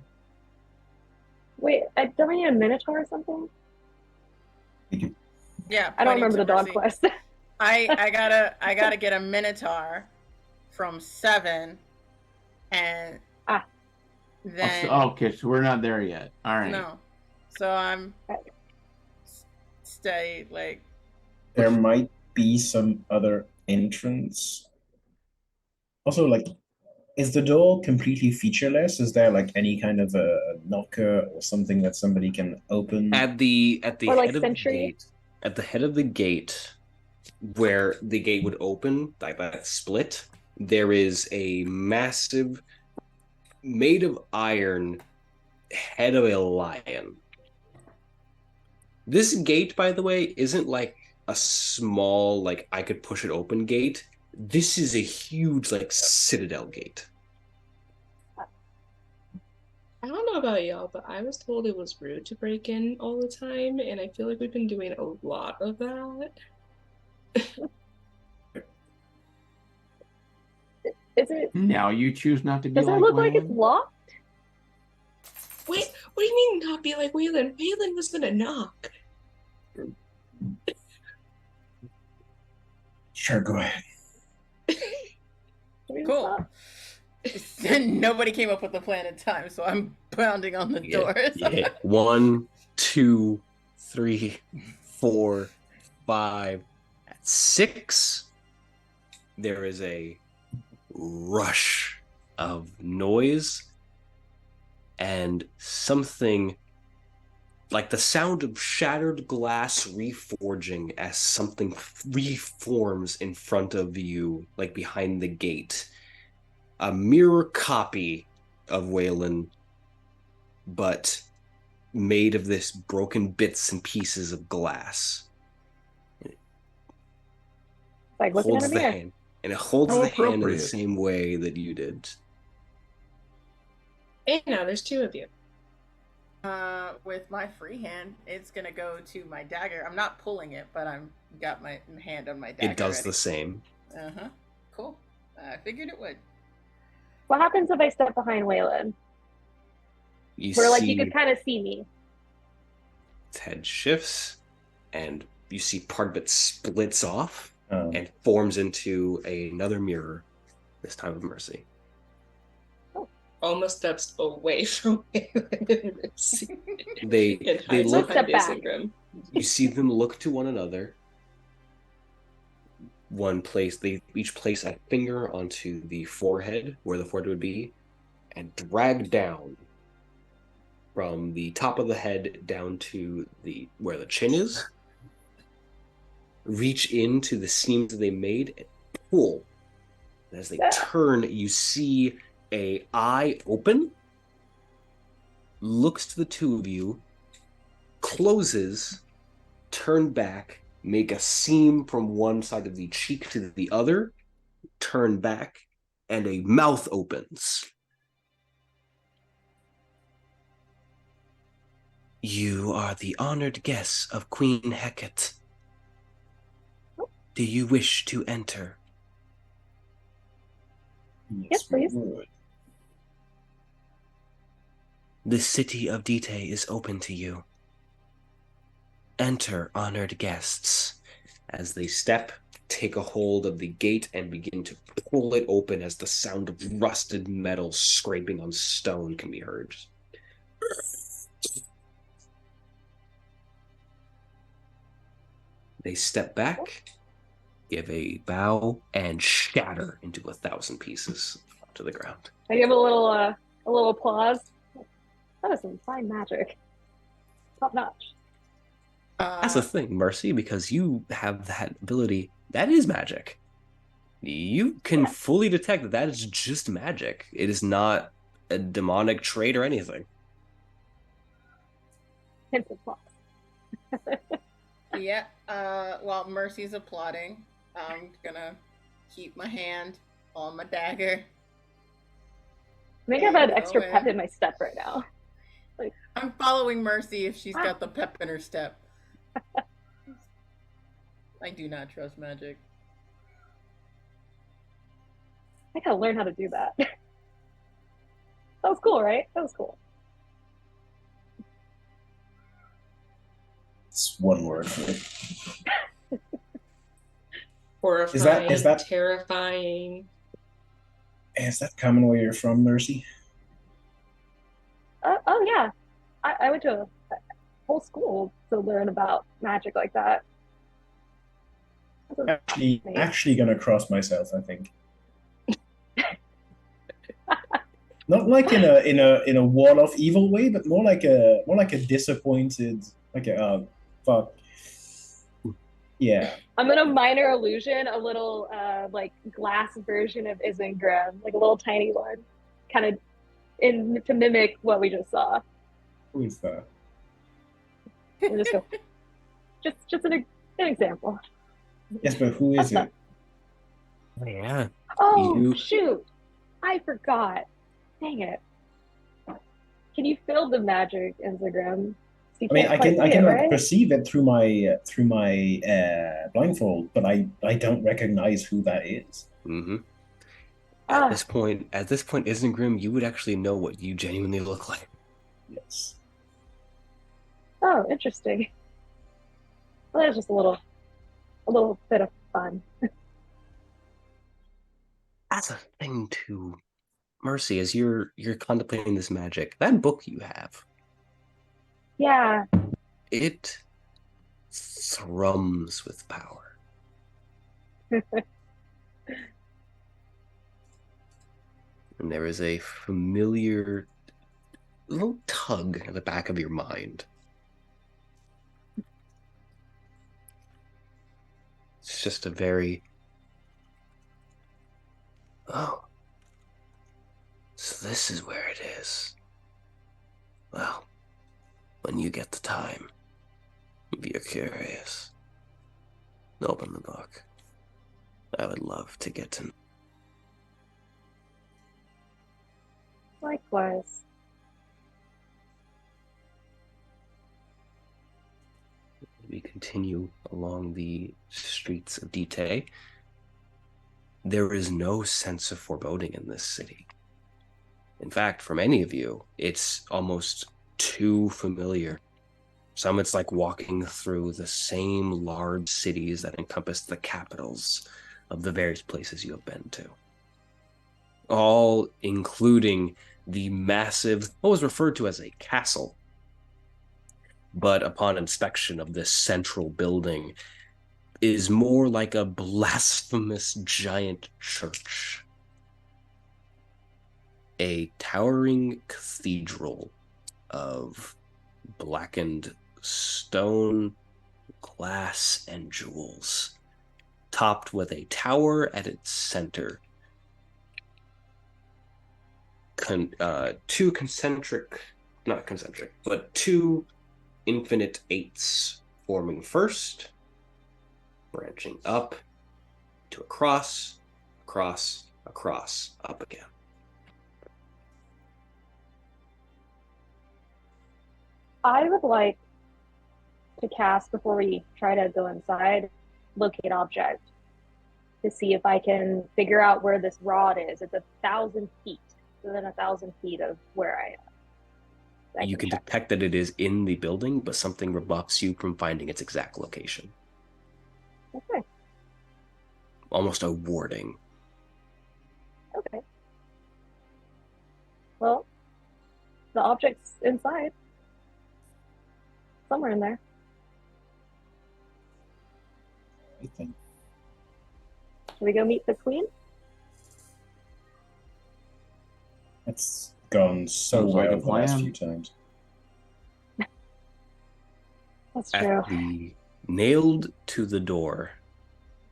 Wait, don't we need a Minotaur or something? yeah, I don't pointing remember to the dog Mercy. quest. I gotta get a Minotaur from 7, and then okay, so we're not there yet. All right. no, so I'm stay like There might be some other entrance. Also, like, is the door completely featureless? Is there like any kind of a knocker or something that somebody can open? At the Or, like, head of sentry? the gate, at the head of the gate, where the gate would open, like that split, there is a massive, made of iron, head of a lion. This gate, by the way, isn't like a small, like I could push it open gate. This is a huge, like, citadel gate. I don't know about y'all, but I was told it was rude to break in all the time, and I feel like we've been doing a lot of that. Is it? Now you choose not to be Does it like look like it's Weylin? locked? Wait, what do you mean not be like Weylin? Weylin was gonna knock. Sure, go ahead. cool. Nobody came up with the plan in time, so I'm pounding on the doors. Yeah. 1, 2, 3, 4, 5, 6. There is a rush of noise and something like the sound of shattered glass reforging as something reforms in front of you, like behind the gate. A mirror copy of Weylin, but made of this broken bits and pieces of glass. Like looking at a mirror. Hand, and it holds How the hand in the appropriate. same way that you did. And now there's 2 of you. With my free hand, it's gonna go to my dagger. I'm not pulling it, but I'm got my hand on my dagger. It does ready. the same. Cool. I figured it would. What happens if I step behind Weylin? Where like you could kind of see me. Its head shifts, and you see part of it splits off Oh. and forms into another mirror, this time of Mercy. Alma steps away from Weylin and Mercy. They And they hides look. behind Step back. Isengrim. You see them look to one another. They each place a finger onto the forehead, where the forehead would be, and drag down from the top of the head down to where the chin is. Reach into the seams that they made and pull. And as they turn, you see a eye open, looks to the 2 of you, closes, turn back, make a seam from one side of the cheek to the other, turn back, and a mouth opens. You are the honored guests of Queen Hecate. Do you wish to enter? Yes, please. Would. The city of Dite is open to you. Enter, honored guests. As they step, take a hold of the gate and begin to pull it open as the sound of rusted metal scraping on stone can be heard. They step back, give a bow, and shatter into 1,000 pieces to the ground. I give a little applause. That is some fine magic. Top notch. That's the thing, Mercy, because you have that ability. That is magic. You can fully detect that that is just magic. It is not a demonic trait or anything. Hints of plot. Yeah. While Mercy's applauding, I'm gonna keep my hand on my dagger. I think I have an extra pep in my step right now. I'm following Mercy if she's got the pep in her step. I do not trust magic. I gotta learn how to do that. That was cool, right? That was cool. It's one word for it. Horrifying, is that terrifying. Is that common where you're from, Mercy? Oh yeah, I went to a whole school to learn about magic like that. Actually gonna cross myself, I think. Not like in a wall of evil way, but more like a disappointed, like a fuck. Yeah. I'm gonna minor illusion a little like glass version of Isengrim, like a little tiny one, kind of to mimic what we just saw. Who is that? And just go, just an example. Yes, but who is it? Yeah. Oh shoot! I forgot. Dang it! Can you feel the magic, Instagram? I mean, I can like perceive it through my blindfold, but I don't recognize who that is. Mm-hmm. At this point, Isengrim, you would actually know what you genuinely look like. Yes. Oh, interesting. Well, that was just a little bit of fun. That's a thing too, Mercy, as you're contemplating this magic, that book you have. Yeah. It thrums with power. And there is a familiar little tug at the back of your mind. It's just a very... Oh. So this is where it is. Well, when you get the time, if you're curious, open the book. I would love to get to know. Likewise. We continue along the streets of Dite. There is no sense of foreboding in this city. In fact, for many of you, it's almost too familiar. Some it's like walking through the same large cities that encompass the capitals of the various places you have been to. All including the massive, what was referred to as a castle. But upon inspection of this central building, is more like a blasphemous giant church. A towering cathedral of blackened stone, glass, and jewels, topped with a tower at its center. Two infinite eights forming first, branching up to across, across, across, up again. I would like to cast, before we try to go inside, locate object, to see if I can figure out where this rod is. It's 1,000 feet, within 1,000 feet of where I am. You can detect that it is in the building, but something rebuffs you from finding its exact location. Okay. Almost a warding. Okay. Well, the object's inside. Somewhere in there. I think. Should we go meet the queen? It's gone so Sounds like well a the last plan. few times. That's true. Nailed to the door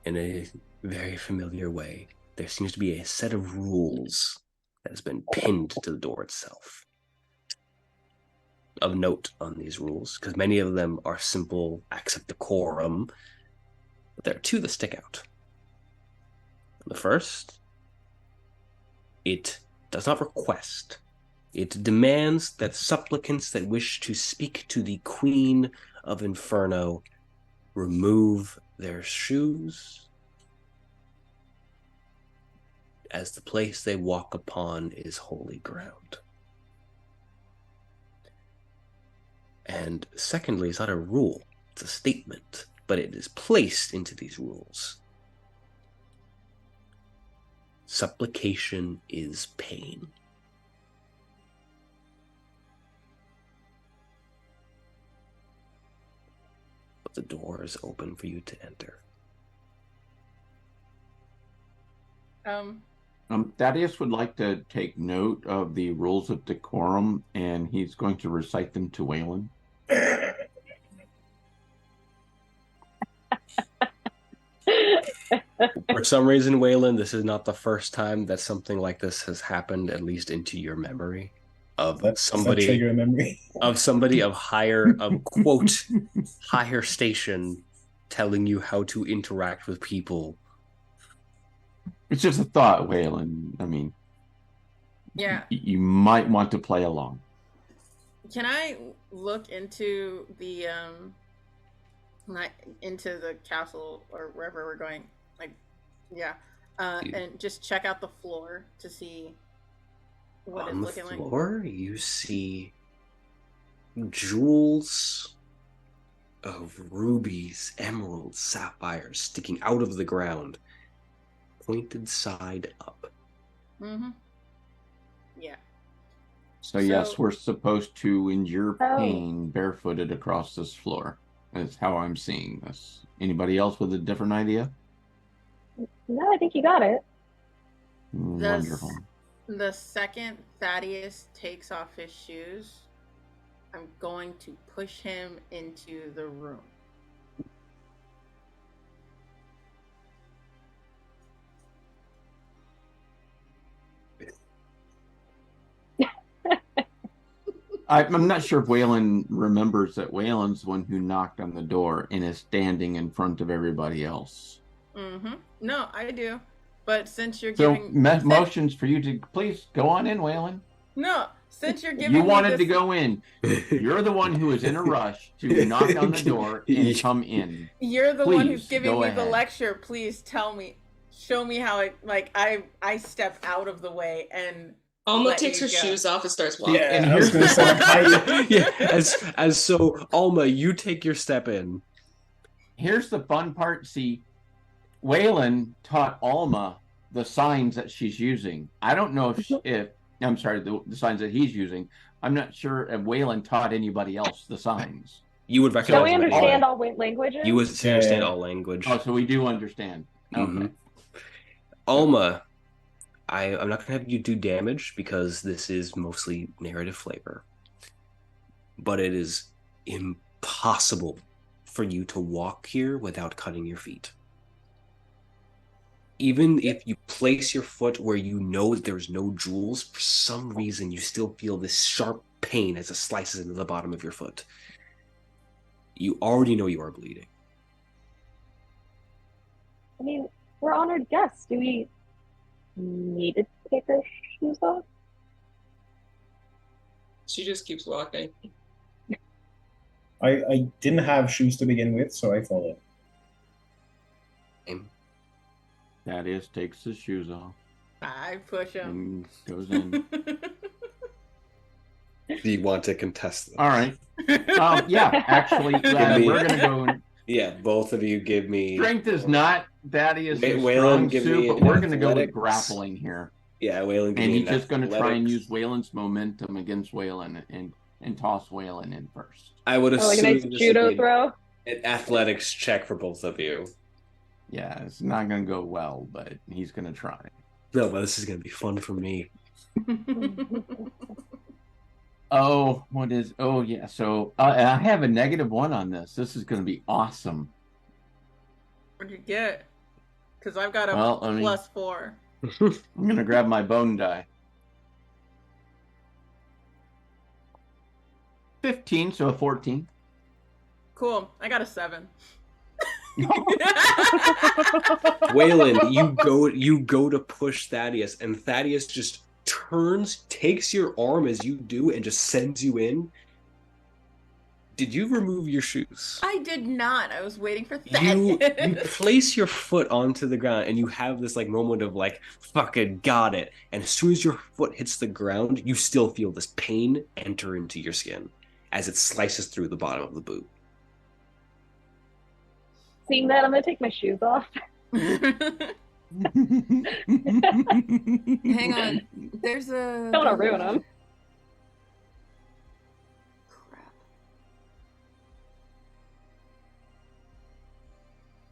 in a very familiar way, there seems to be a set of rules that has been pinned to the door itself. Of note on these rules, because many of them are simple acts of decorum, but there are two that stick out. The first, it does not request. It demands that supplicants that wish to speak to the Queen of Inferno remove their shoes, as the place they walk upon is holy ground. And secondly, it's not a rule, it's a statement, but it is placed into these rules. Supplication is pain. But the door is open for you to enter. Thaddaeus would like to take note of the rules of decorum, and he's going to recite them to Weylin. For some reason, Weylin, this is not the first time that something like this has happened, at least into your memory. Of somebody trigger a memory. Of somebody of higher, quote, higher station telling you how to interact with people. It's just a thought, Weylin. I mean, Yeah. You might want to play along. Can I look into the into the castle or wherever we're going? And just check out the floor to see what it's looking like. On the floor, you see jewels of rubies, emeralds, sapphires sticking out of the ground, pointed side up. Mm-hmm. Yeah. So yes, we're supposed to endure pain barefooted across this floor. That's how I'm seeing this. Anybody else with a different idea? No, I think you got it. Wonderful. The second Thaddaeus takes off his shoes, I'm going to push him into the room. I'm not sure if Weylin remembers that Waylin's the one who knocked on the door and is standing in front of everybody else. Mm-hmm. No, I do. But since you're giving... motions for you to... Please, go on in, Weylin. No, since you're giving You wanted to go in. You're the one who is in a rush to knock on the door and come in. You're the one who's giving me the lecture. Please tell me. Show me how I step out of the way and... Alma takes her shoes off and starts walking. Yeah, and I was going to say, so Alma, you take your step in. Here's the fun part. See, Weylin taught Alma the signs that she's using. I don't know if I'm sorry, the signs that he's using. I'm not sure if Weylin taught anybody else the signs. You would recognize. So we understand all languages? You would understand all language. Oh, so we do understand. Mm-hmm. Okay. Alma, I'm not going to have you do damage because this is mostly narrative flavor. But it is impossible for you to walk here without cutting your feet. Even if you place your foot where you know that there's no jewels, for some reason you still feel this sharp pain as it slices into the bottom of your foot. You already know you are bleeding. I mean, we're honored guests. Do we need to take our shoes off? She just keeps walking. I didn't have shoes to begin with, so I follow. Thaddeus takes his shoes off I push him. and goes in. Do you want to contest this? All right. Yeah, actually, we're going to go. Yeah, both of you give me. Strength is not Thaddeus' Weylin, strong give suit, me but an we're going to go with athletics. grappling here. Yeah, Weylin, give And me he's an just going to try and athletics. use Wayland's momentum against Weylin and toss Weylin in first. I would Oh, like a assume nice this judo would be throw? an athletics check for both of you. Yeah, it's not going to go well, but he's going to try. No, but this is going to be fun for me. Oh, yeah. So I have a -1 on this. This is going to be awesome. What'd you get? Because I've got a +4. I'm going to grab my bone die. 15, so a 14. Cool. I got a 7. Weylin, you go to push Thaddeus, and Thaddeus just turns, takes your arm as you do, and just sends you in. Did you remove your shoes? I did not. I was waiting for that. You place your foot onto the ground, and you have this like moment of like, fucking got it. And as soon as your foot hits the ground, you still feel this pain enter into your skin as it slices through the bottom of the boot. Seeing that, I'm gonna take my shoes off. Hang on. There's a... Don't wanna ruin them. Crap.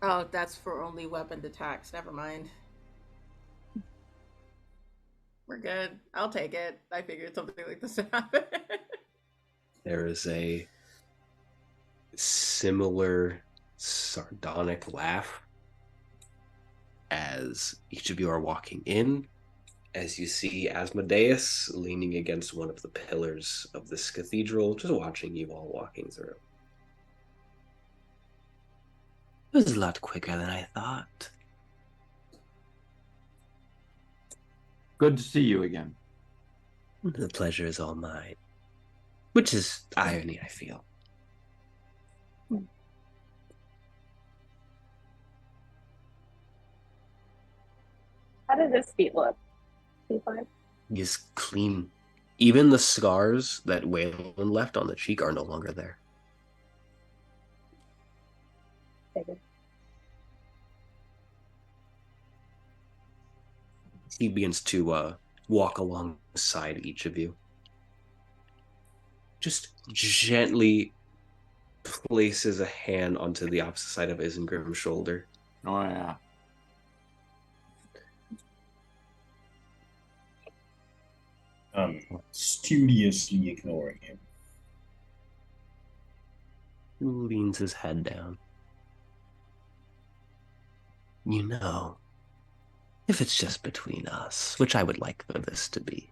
Oh, that's for only weapon attacks. Never mind. We're good. I'll take it. I figured something like this would happen. There is a similar sardonic laugh as each of you are walking in, as you see Asmodeus leaning against one of the pillars of this cathedral, just watching you all walking through. It was a lot quicker than I thought. Good to see you again. The pleasure is all mine. Which is irony, I feel. How does his feet look? Is he fine? He's clean. Even the scars that Weylin left on the cheek are no longer there. Figured. He begins to walk alongside each of you. Just gently places a hand onto the opposite side of Isengrim's shoulder. Oh, yeah. Studiously ignoring him. He leans his head down. You know, if it's just between us, which I would like for this to be,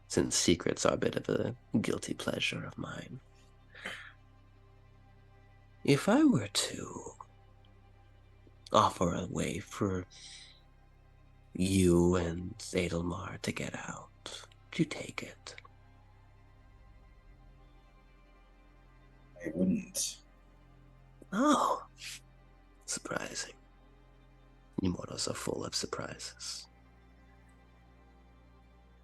since secrets are a bit of a guilty pleasure of mine. If I were to offer a way for you and Adelmar to get out, would you take it? I wouldn't. Oh, surprising. Immortals are full of surprises.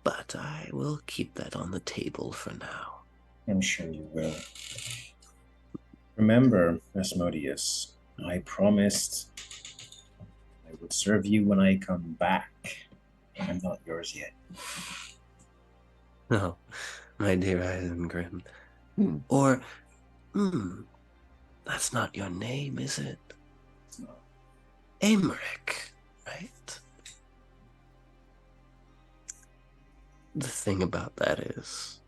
But I will keep that on the table for now. I'm sure you will. Remember, Asmodeus, I promised I would serve you when I come back. I'm not yours yet. Oh, my dear Isengrim. Or, that's not your name, is it? It's not. Aymeric, right? The thing about that is,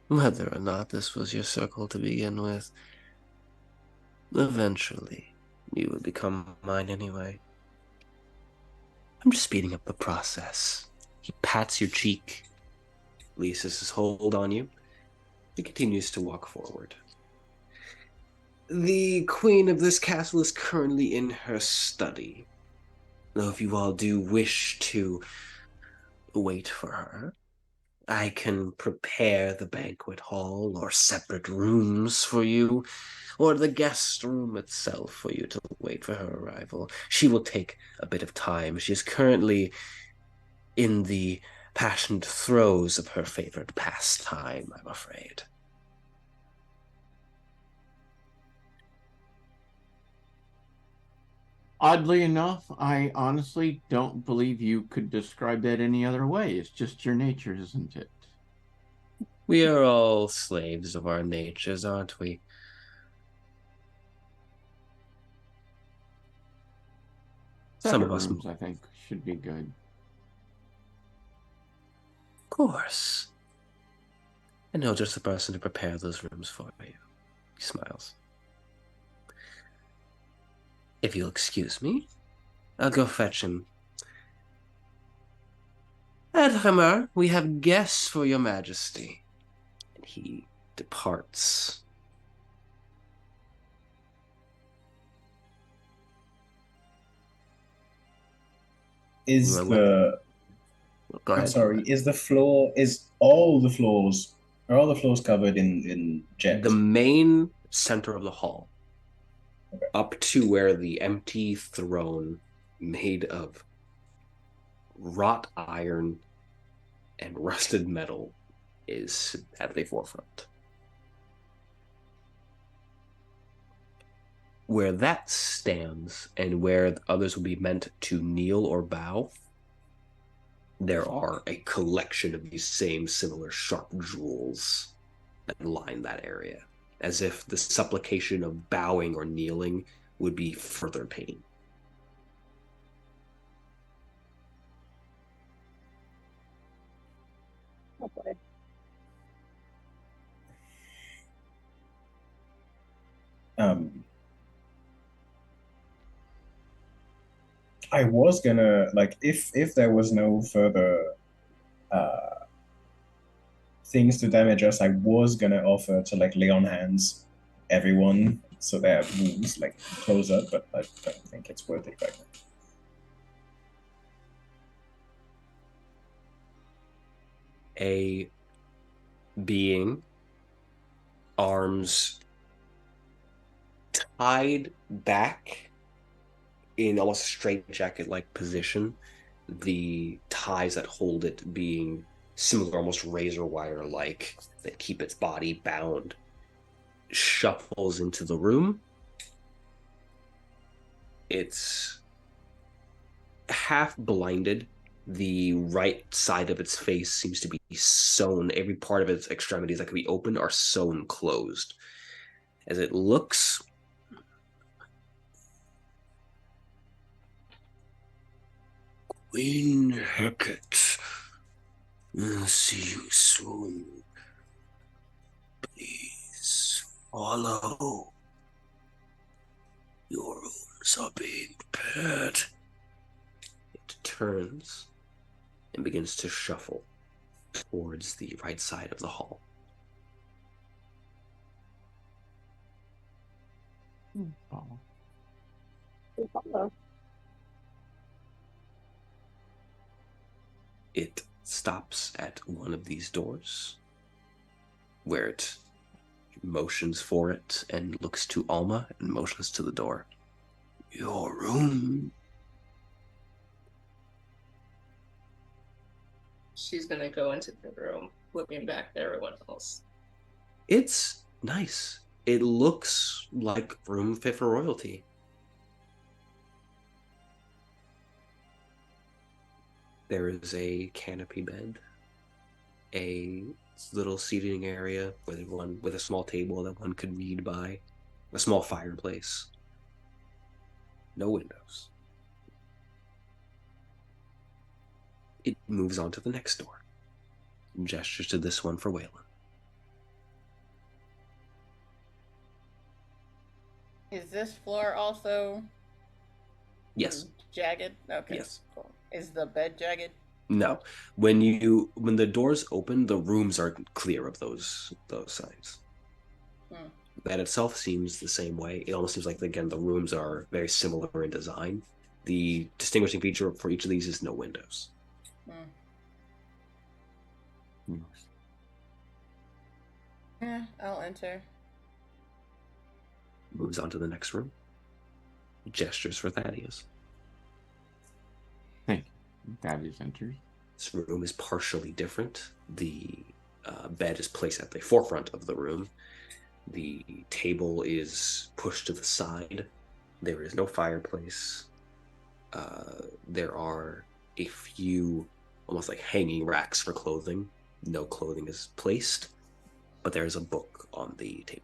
whether or not this was your circle to begin with, eventually you would become mine anyway. I'm just speeding up the process. He pats your cheek, releases his hold on you. He continues to walk forward. The queen of this castle is currently in her study. Though if you all do wish to wait for her, I can prepare the banquet hall or separate rooms for you, or the guest room itself for you to wait for her arrival. She will take a bit of time. She is currently in the passionate throes of her favorite pastime, I'm afraid. Oddly enough, I honestly don't believe you could describe that any other way. It's just your nature, isn't it? We are all slaves of our natures, aren't we? Some Separate of us, rooms, I think, should be good. of course. I know just the person to prepare those rooms for you. He smiles. If you'll excuse me, I'll go fetch him. Edhammer, we have guests for your majesty. And he departs. Is Well, the Go I'm ahead. sorry, is the floor is all the floors are all the floors covered in jet? The main center of the hall, Okay. up to where the empty throne made of wrought iron and rusted metal is at the forefront. Where that stands and where others will be meant to kneel or bow, there are a collection of these same similar sharp jewels that line that area, as if the supplication of bowing or kneeling would be further pain. Oh boy. I was gonna like if there was no further things to damage us, I was gonna offer to like lay on hands everyone so their wounds like close up, but I don't think it's worth it right now. A being, arms tied back in almost a straitjacket-like position, the ties that hold it being similar, almost razor wire-like, that keep its body bound, shuffles into the room. It's half blinded. The right side of its face seems to be sewn. Every part of its extremities that could be opened are sewn closed. As it looks, Queen Hecate, I'll see you soon. Please follow. Your rooms are being prepared. It turns and begins to shuffle towards the right side of the hall. Oh. We follow. It stops at one of these doors, where it motions for it and looks to Alma and motions to the door. Your room. She's gonna go into the room, looking back at everyone else. It's nice. It looks like room fit for royalty. There is a canopy bed, a little seating area with a small table that one could read by, a small fireplace. No windows. It moves on to the next door. Gestures to this one for Weylin. Is this floor also Yes. jagged? Okay. Yes. Cool. Is the bed jagged? No. When the doors open, the rooms are clear of those signs. bed itself seems the same way. It almost seems like, again, the rooms are very similar in design. The distinguishing feature for each of these is no windows. Yeah, I'll enter. Moves on to the next room. Gestures for Thaddaeus. Thank you. Thaddaeus enters. This room is partially different. The bed is placed at the forefront of the room. The table is pushed to the side. There is no fireplace. There are a few almost like hanging racks for clothing. No clothing is placed, but there is a book on the table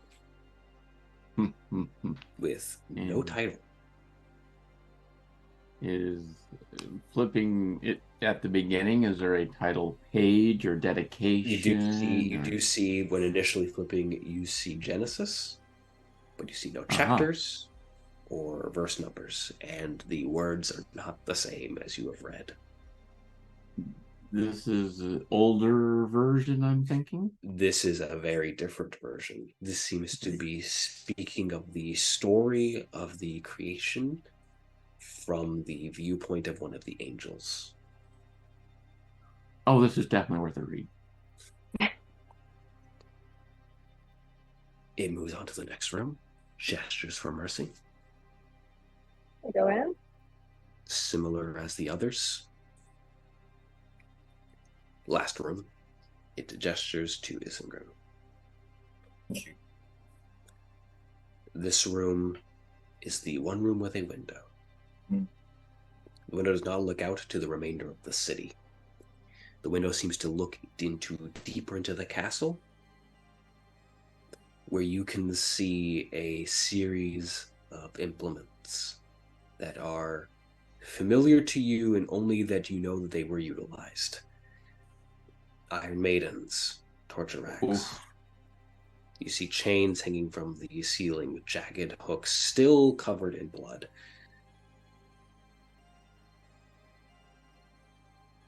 with no title. Is flipping it at the beginning, is there a title page or dedication? You do see when initially flipping, you see Genesis, but you see no chapters or verse numbers, and the words are not the same as you have read. This is an older version, I'm thinking? This is a very different version. This seems to be speaking of the story of the creation from the viewpoint of one of the angels. Oh, this is definitely worth a read. It moves on to the next room. Gestures for mercy. I go in. Similar as the others. Last room. It gestures to Isengrim. This room is the one room with a window. The window does not look out to the remainder of the city. The window seems to look deeper into the castle, where you can see a series of implements that are familiar to you, and only that you know that they were utilized. Iron maidens, torture racks. Oof. You see chains hanging from the ceiling with jagged hooks, still covered in blood.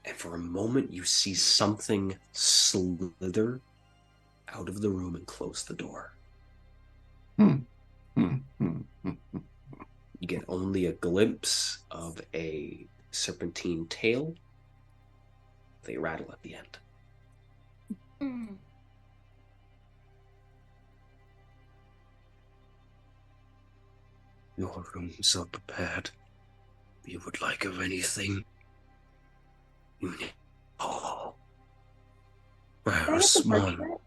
And for a moment, you see something slither out of the room and close the door. You get only a glimpse of a serpentine tail. They rattle at the end. Your rooms are prepared. If you would like of anything, you need all. I Can I get the respond. parchment?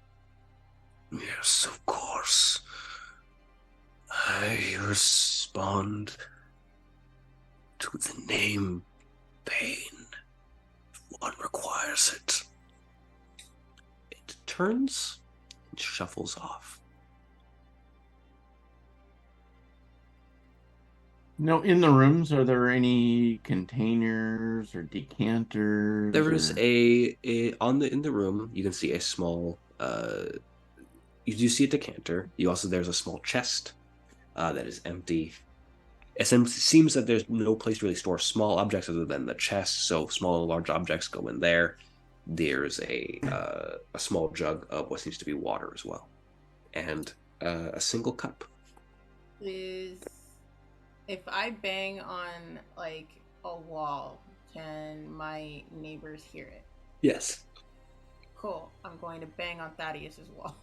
Yes, of course. I respond to the name Pain. If one requires it. It turns and shuffles off. No, in the rooms, are there any containers or decanters? There is or... in the room, you can see a small you do see a decanter. There's a small chest that is empty. It seems that there's no place to really store small objects other than the chest, so small and large objects go in there. There's a small jug of what seems to be water as well, and a single cup. If I bang on like a wall, can my neighbors hear it? Yes. Cool. I'm going to bang on Thaddaeus' wall.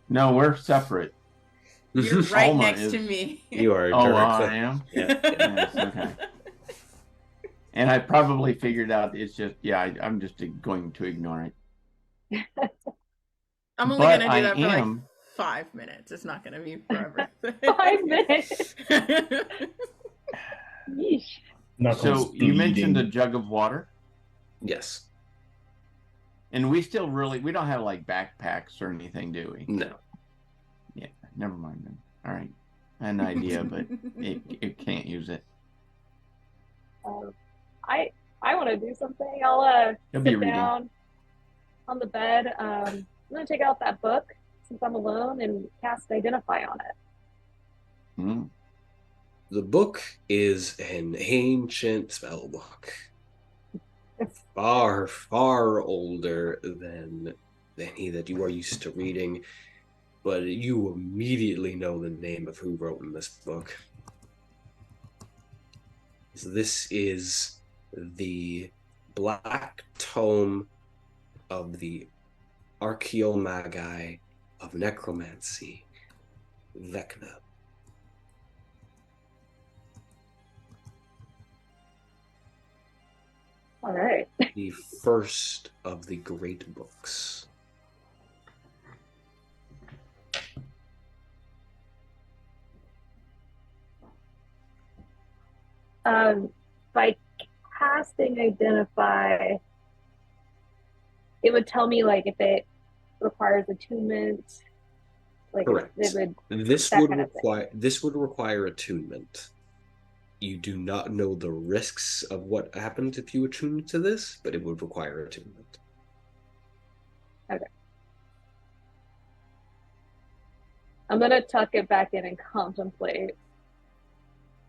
No, we're separate. You're right Alma next is- to me. You are. Oh, directly- I am? Yeah. Yes, okay. And I probably figured out it's just, I'm just going to ignore it. I'm only But going to do that for like am- 5 minutes. It's not going to be forever. 5 minutes. Yeesh. Knuckles So you mentioned bleeding. a jug of water, Yes. and we don't have like backpacks or anything, do we? No. Yeah, never mind then. All right. I had an idea, but it can't use it. I want to do something. I'll You'll be sit reading. down on the bed. I'm gonna take out that book since I'm alone and cast Identify on it. Hmm. The book is an ancient spell book. Far, far older than any that you are used to reading. but you immediately know the name of who wrote in this book. So this is the Black Tome of the Archaeomagi of Necromancy, Vecna. All right. The first of the great books. By casting identify, it would tell me like if it requires attunement. Like Correct. it would. This that would kind of thing. require attunement. You do not know the risks of what happens if you attune to this, but it would require attunement. Okay. I'm gonna tuck it back in and contemplate.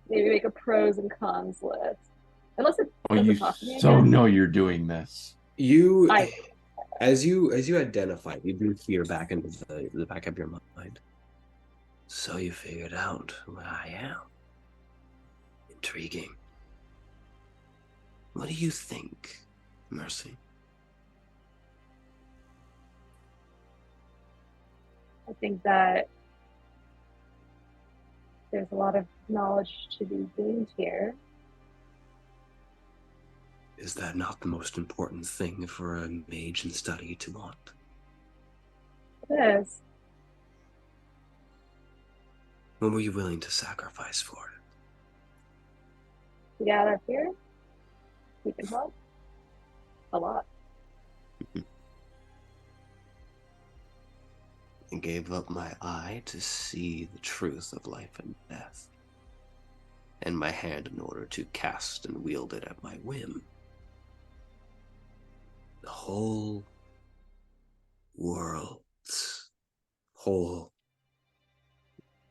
Maybe make a pros and cons list. Unless it Oh, doesn't you talk to me so again. know you're doing this. You, I- as you identify, you do hear back into the back of your mind. So you figured out who I am. Intriguing. What do you think, Mercy? I think that there's a lot of knowledge to be gained here. Is that not the most important thing for a mage in study to want? It is. What were you willing to sacrifice for it? To get out of here, you can help. A lot. I gave up my eye to see the truth of life and death, and my hand in order to cast and wield it at my whim. The whole world's, whole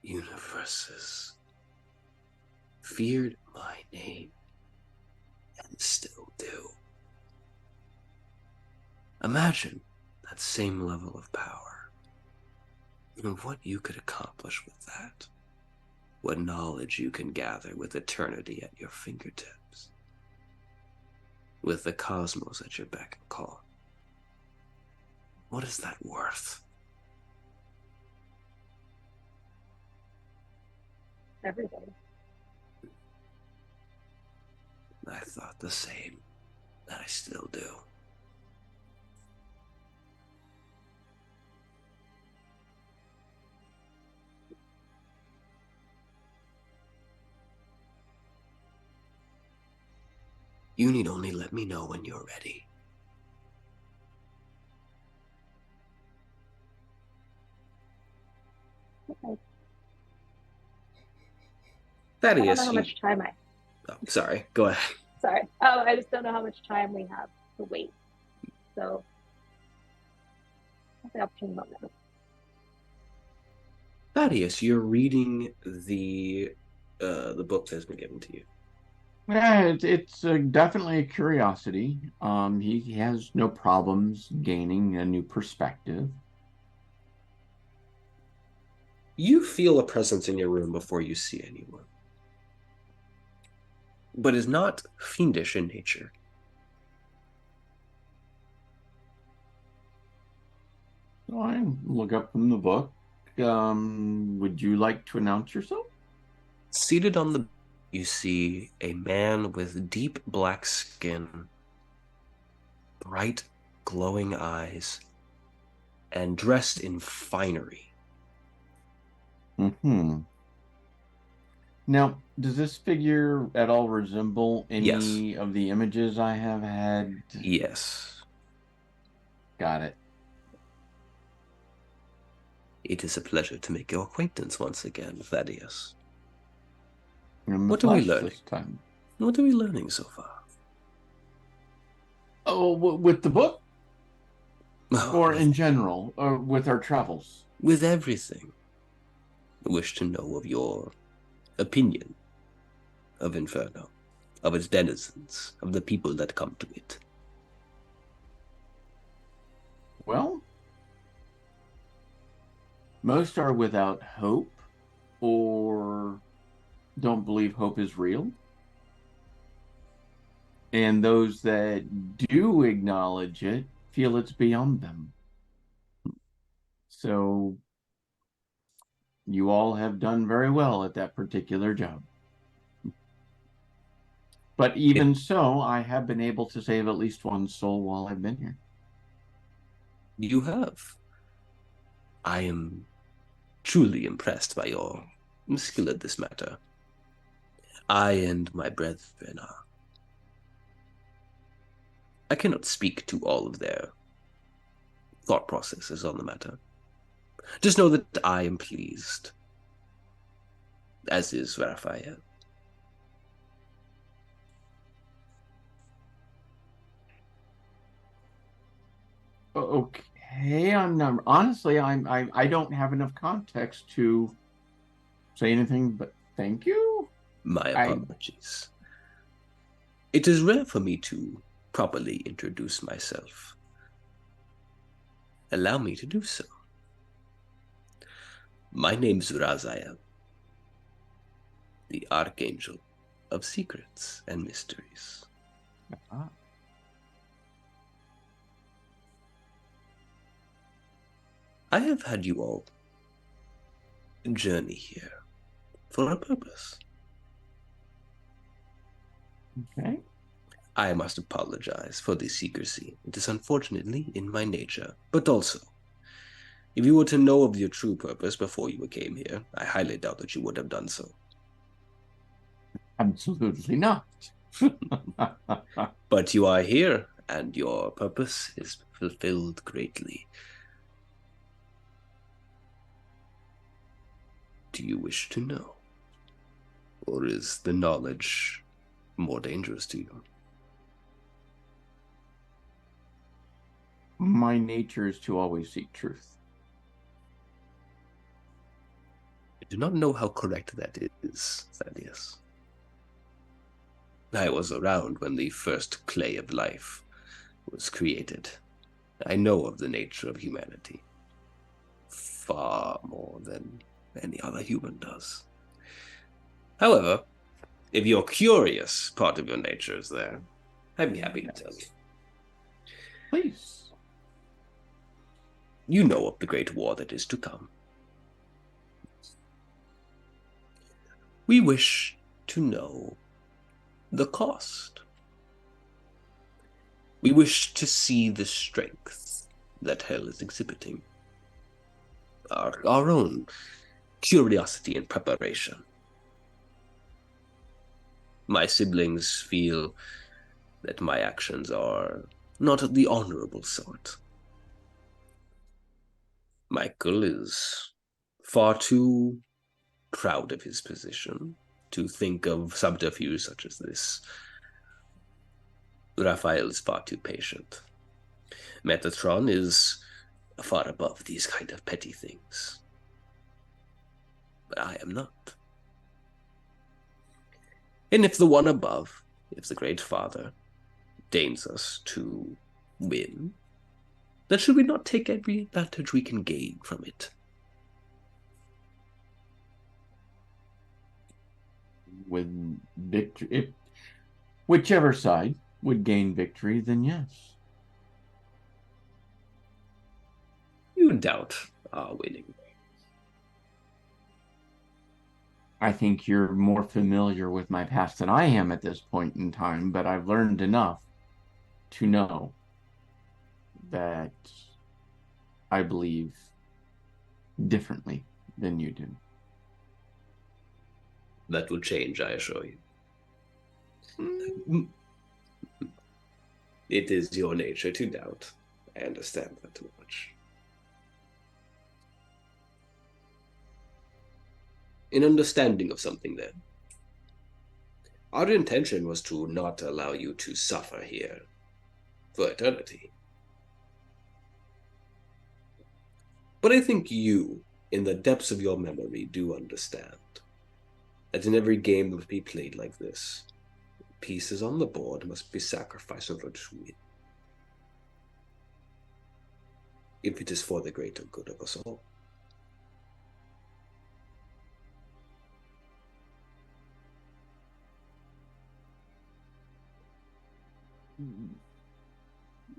universes feared my name and still do. Imagine that same level of power and what you could accomplish with that. What knowledge you can gather with eternity at your fingertips. With the cosmos at your beck and call. What is that worth? Everybody. I thought the same, and I still do. You need only let me know when you're ready. Okay. I don't Thaddeus, know how much time I. Oh, sorry. Go ahead. Sorry. Oh, I just don't know how much time we have to wait. So, I'll the opportunity moment. Thaddeus, you're reading the book that's been given to you. Yeah, it's definitely a curiosity. He has no problems gaining a new perspective. You feel a presence in your room before you see anyone, but is not fiendish in nature. So I look up from the book. Would you like to announce yourself? Seated on the you see a man with deep black skin, bright glowing eyes, and dressed in finery. Mm-hmm. Now, does this figure at all resemble any of the images I have had? Yes. Got it. It is a pleasure to make your acquaintance once again, Thaddeus. What are we learning this time? What are we learning so far? Oh, with the book? Or with, in general, or with our travels? With everything. I wish to know of your opinion of Inferno, of its denizens, of the people that come to it. Well, Most are without hope or don't believe hope is real. And those that do acknowledge it feel it's beyond them. So you all have done very well at that particular job. But even so, I have been able to save at least one soul while I've been here. You have. I am truly impressed by your skill at this matter. I and my brethren are. I cannot speak to all of their thought processes on the matter. Just know that I am pleased, as is Raphael. Okay, I'm not, honestly, I don't have enough context to say anything but thank you. My apologies. It is rare for me to properly introduce myself. Allow me to do so. My name's Raziel, the Archangel of Secrets and Mysteries. Ah. I have had you all journey here for a purpose. Okay. I must apologize for the secrecy. It is unfortunately in my nature. But also, if you were to know of your true purpose before you came here, I highly doubt that you would have done so. Absolutely not. But you are here, and your purpose is fulfilled greatly. Do you wish to know? Or is the knowledge more dangerous to you? My nature is to always seek truth. I do not know how correct that is, Thaddaeus. I was around when the first clay of life was created. I know of the nature of humanity far more than any other human does. However, if your curious part of your nature is there, I'd be happy to tell you. Please. You know of the great war that is to come. We wish to know the cost. We wish to see the strength that hell is exhibiting. Our own curiosity and preparation. My siblings feel that my actions are not of the honorable sort. Michael is far too proud of his position to think of subterfuge such as this. Raphael is far too patient. Metatron is far above these kind of petty things. But I am not. And if the one above, if the Great Father, deigns us to win, then should we not take every advantage we can gain from it? With victory, if whichever side would gain victory, then yes. You doubt our winning. I think you're more familiar with my past than I am at this point in time, but I've learned enough to know that I believe differently than you do. That will change, I assure you. It is your nature to doubt. I understand that too much. In understanding of something then, our intention was to not allow you to suffer here for eternity. But I think you, in the depths of your memory, do understand that in every game that must be played like this, pieces on the board must be sacrificed in order to win. If it is for the greater good of us all.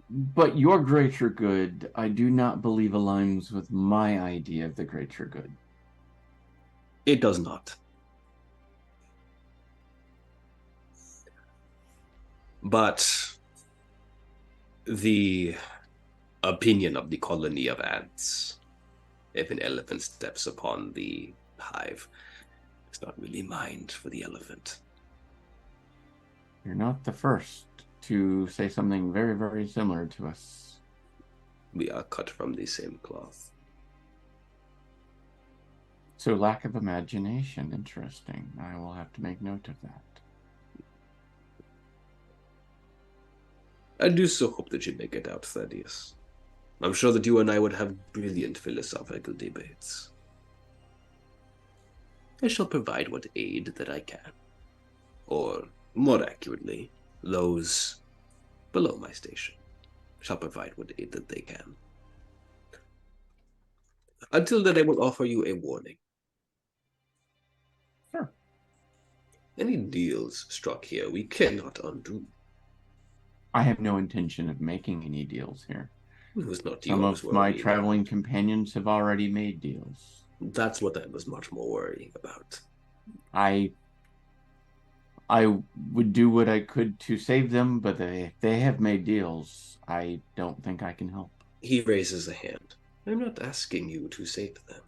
But your greater good, I do not believe aligns with my idea of the greater good. It does not. But the opinion of the colony of ants, if an elephant steps upon the hive, is not really mined for the elephant. You're not the first to say something very, very similar to us. We are cut from the same cloth. So lack of imagination, interesting. I will have to make note of that. I do so hope that you make it out, Thaddaeus. I'm sure that you and I would have brilliant philosophical debates. I shall provide what aid that I can. Or, more accurately, those below my station shall provide what aid that they can. Until then, I will offer you a warning. Sure. Any deals struck here we cannot undo. I have no intention of making any deals here. It was not Some yours of my worrying traveling about. companions have already made deals. That's what I was much more worrying about. I would do what I could to save them, but if they have made deals, I don't think I can help. He raises a hand. I'm not asking you to save them.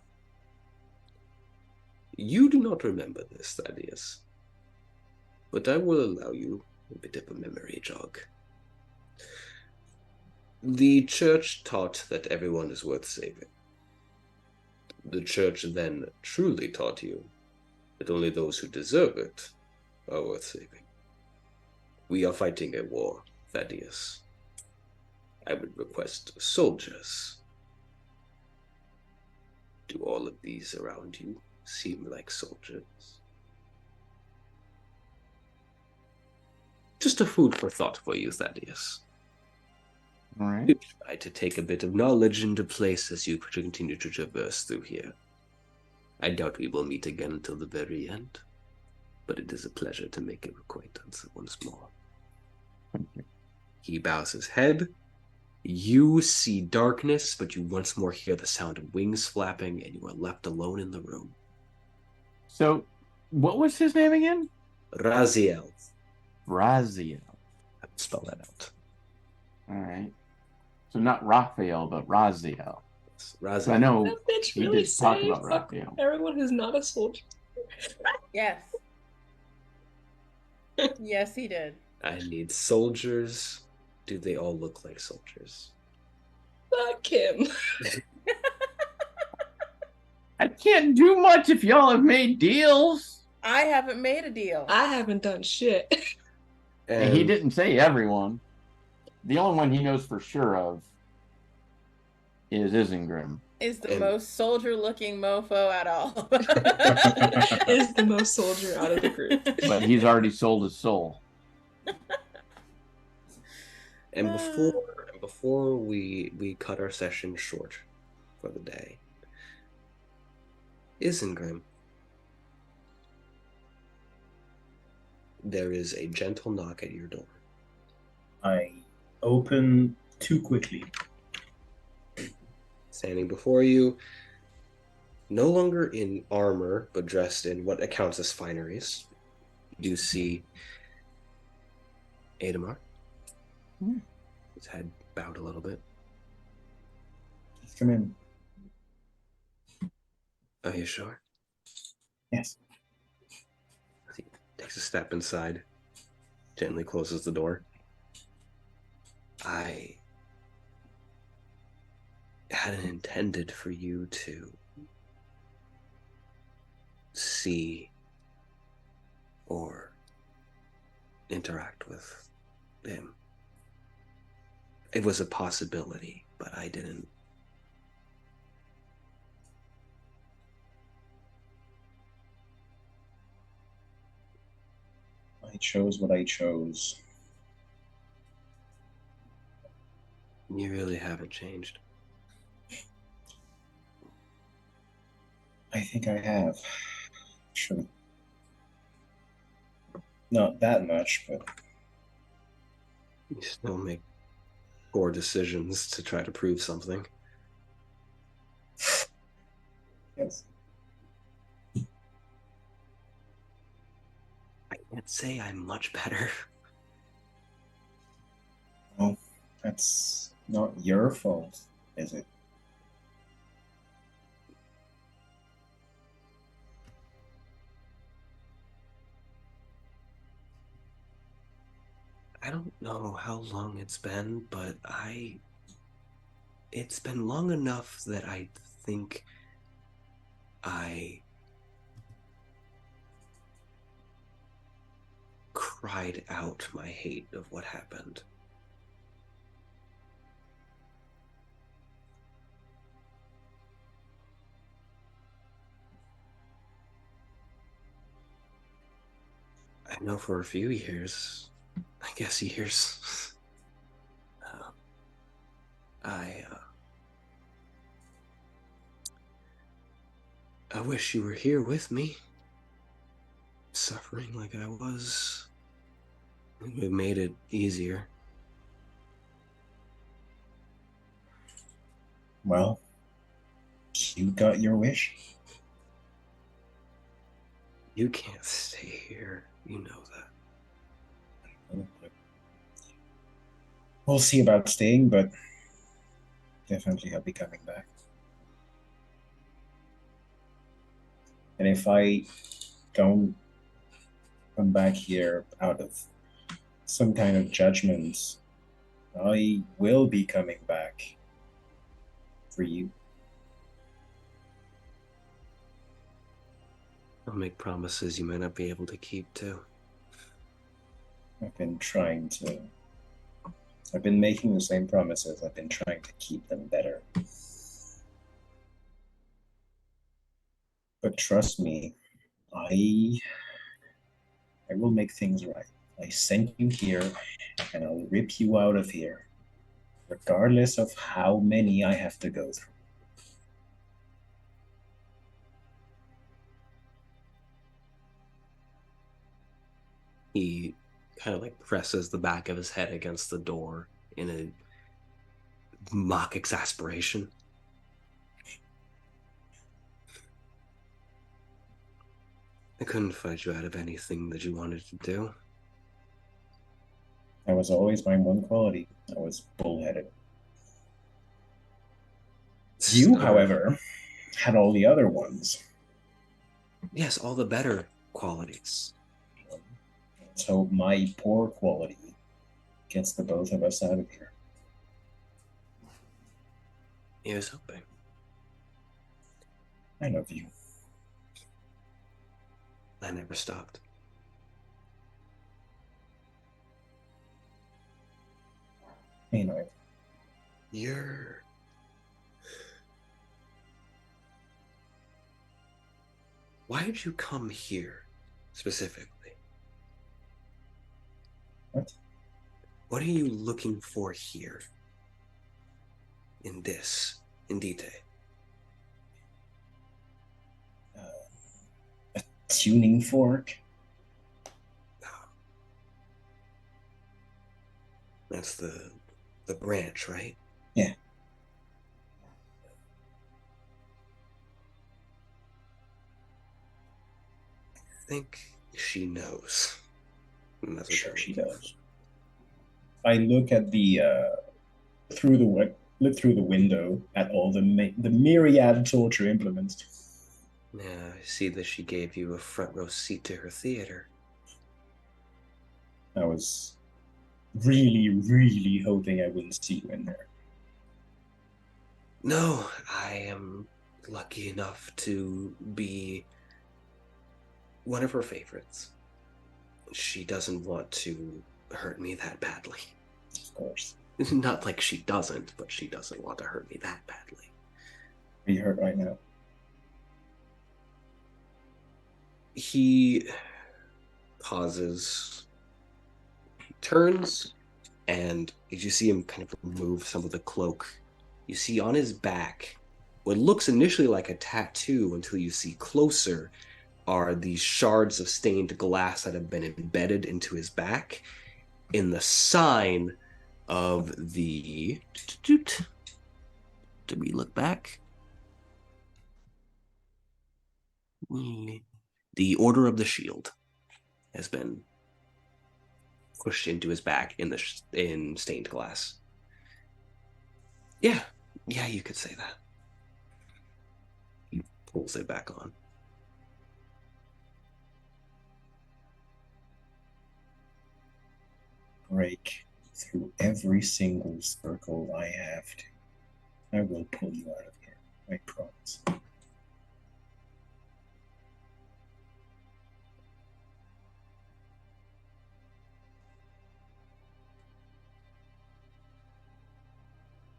You do not remember this, Thaddeus. But I will allow you a bit of a memory jog. The church taught that everyone is worth saving. The church then truly taught you that only those who deserve it are worth saving. We are fighting a war, Thaddeus. I would request soldiers. Do all of these around you seem like soldiers? Just a food for thought for you, Thaddeus. All right. You try to take a bit of knowledge into place as you continue to traverse through here. I doubt we will meet again until the very end, but it is a pleasure to make your acquaintance once more. Thank you. He bows his head. You see darkness, but you once more hear the sound of wings flapping, and you are left alone in the room. So, what was his name again? Raziel. Raziel. Spell that out. All right. So not Raphael, but Raziel. Raziel. So I know That bitch we really did talk say about fuck Raphael. everyone who's not a soldier. Yes. Yes, he did. I need soldiers. Do they all look like soldiers? Fuck him. I can't do much if y'all have made deals. I haven't made a deal. I haven't done shit. And he didn't say everyone. The only one he knows for sure of is Isengrim. Is the most soldier-looking mofo at all. Is the most soldier out of the group. But he's already sold his soul. And before we cut our session short for the day, Isengrim, there is a gentle knock at your door. I open too quickly. Standing before you, no longer in armor, but dressed in what accounts as fineries, you do see Adamar. His head bowed a little bit. Just come in. Are you sure? Yes. He takes a step inside, gently closes the door. I hadn't intended for you to see or interact with him. It was a possibility, but I didn't. I chose what I chose. You really haven't changed. I think I have. Sure. Not that much, but You still make poor decisions to try to prove something. Yes. I can't say I'm much better. Well, that's not your fault, is it? I don't know how long it's been, but it's been long enough that I think I cried out my hate of what happened. I know for a few years, I guess years, I wish you were here with me, suffering like I was. It would have made it easier. Well, you got your wish. You can't stay here. You know that. We'll see about staying, but definitely I'll be coming back. And if I don't come back here out of some kind of judgment, I will be coming back for you. I'll make promises you might not be able to keep, too. I've been making the same promises. I've been trying to keep them better. But trust me, I will make things right. I sent you here, and I'll rip you out of here, regardless of how many I have to go through. He kind of like presses the back of his head against the door in a mock exasperation. I couldn't fight you out of anything that you wanted to do. That was always my one quality. I was bullheaded. You, however, had all the other ones. Yes, all the better qualities. Let's hope my poor quality gets the both of us out of here. Here's hoping. I love you. I never stopped. Anyway. Why did you come here, specifically? What? What are you looking for here? In detail? A tuning fork? That's the branch, right? Yeah. I think she knows. That's sure she does. I look at the look through the window at all the myriad torture implements. Yeah, I see that she gave you a front row seat to her theater. I was really, really hoping I wouldn't see you in there. No, I am lucky enough to be one of her favorites. She doesn't want to hurt me that badly. Of course. Not like she doesn't, but she doesn't want to hurt me that badly. Are you hurt right now? He pauses, turns, and as you see him kind of remove some of the cloak, you see on his back what looks initially like a tattoo until you see closer are these shards of stained glass that have been embedded into his back in the sign of the... Did we look back? The Order of the Shield has been pushed into his back in stained glass. Yeah, you could say that. He pulls it back on. Break through every single circle I have to. I will pull you out of here. I promise.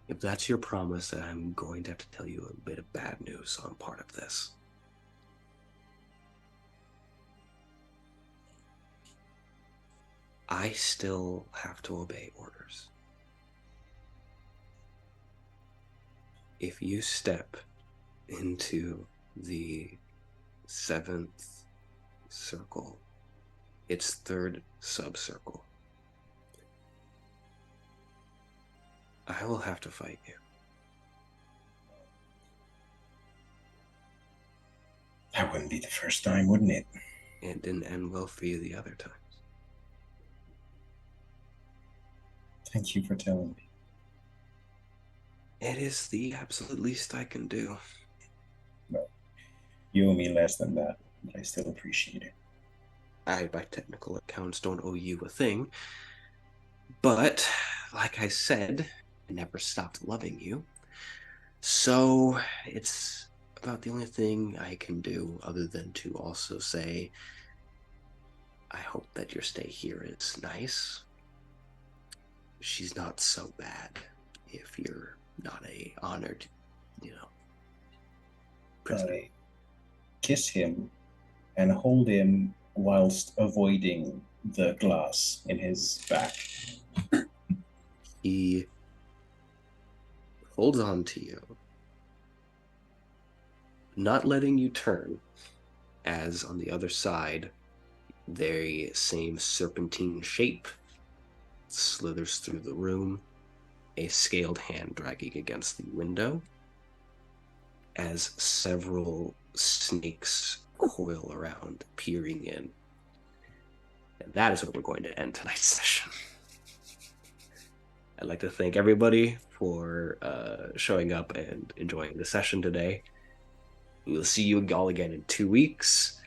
If that's your promise, then I'm going to have to tell you a bit of bad news on part of this. I still have to obey orders. If you step into the 7th circle, its 3rd subcircle, I will have to fight you. That wouldn't be the first time, wouldn't it? It didn't end well for you the other times. Thank you for telling me. It is the absolute least I can do. No, you owe me less than that, but I still appreciate it. I, by technical accounts, don't owe you a thing. But, like I said, I never stopped loving you. So, it's about the only thing I can do other than to also say, I hope that your stay here is nice. She's not so bad if you're not a honored, prisoner. I kiss him and hold him whilst avoiding the glass in his back. He holds on to you, not letting you turn, as on the other side, the same serpentine shape slithers through the room, a scaled hand dragging against the window, as several snakes coil around, peering in. And that is where we're going to end tonight's session. I'd like to thank everybody for showing up and enjoying the session today. We'll see you all again in 2 weeks.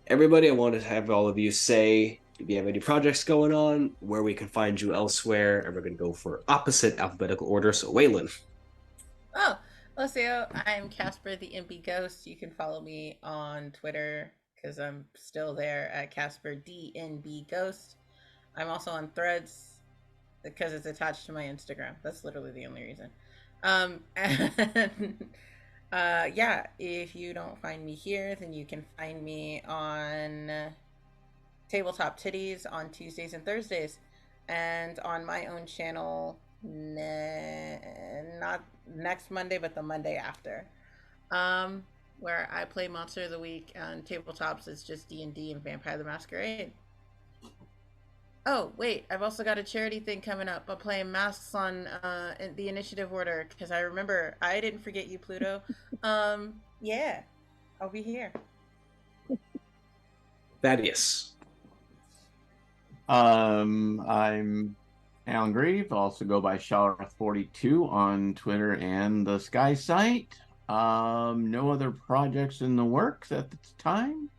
Everybody, I want to have all of you say if you have any projects going on, where we can find you elsewhere, and we're going to go for opposite alphabetical order. So, Weylin. Oh, Lucio, I'm Casper the NB Ghost. You can follow me on Twitter because I'm still there at Casper DNB Ghost. I'm also on Threads because it's attached to my Instagram. That's literally the only reason. Yeah, if you don't find me here, then you can find me on Tabletop Titties on Tuesdays and Thursdays, and on my own channel, not next Monday, but the Monday after, where I play Monster of the Week, and Tabletops is just D&D and Vampire the Masquerade. Oh, wait, I've also got a charity thing coming up. I'm playing Masks on the Initiative Order, because I remember I didn't forget you, Pluto. Yeah, I'll be here. Thaddaeus. I'm Alan Grieve. Also go by Shalrath42 on Twitter and the Sky site. No other projects in the works at this time,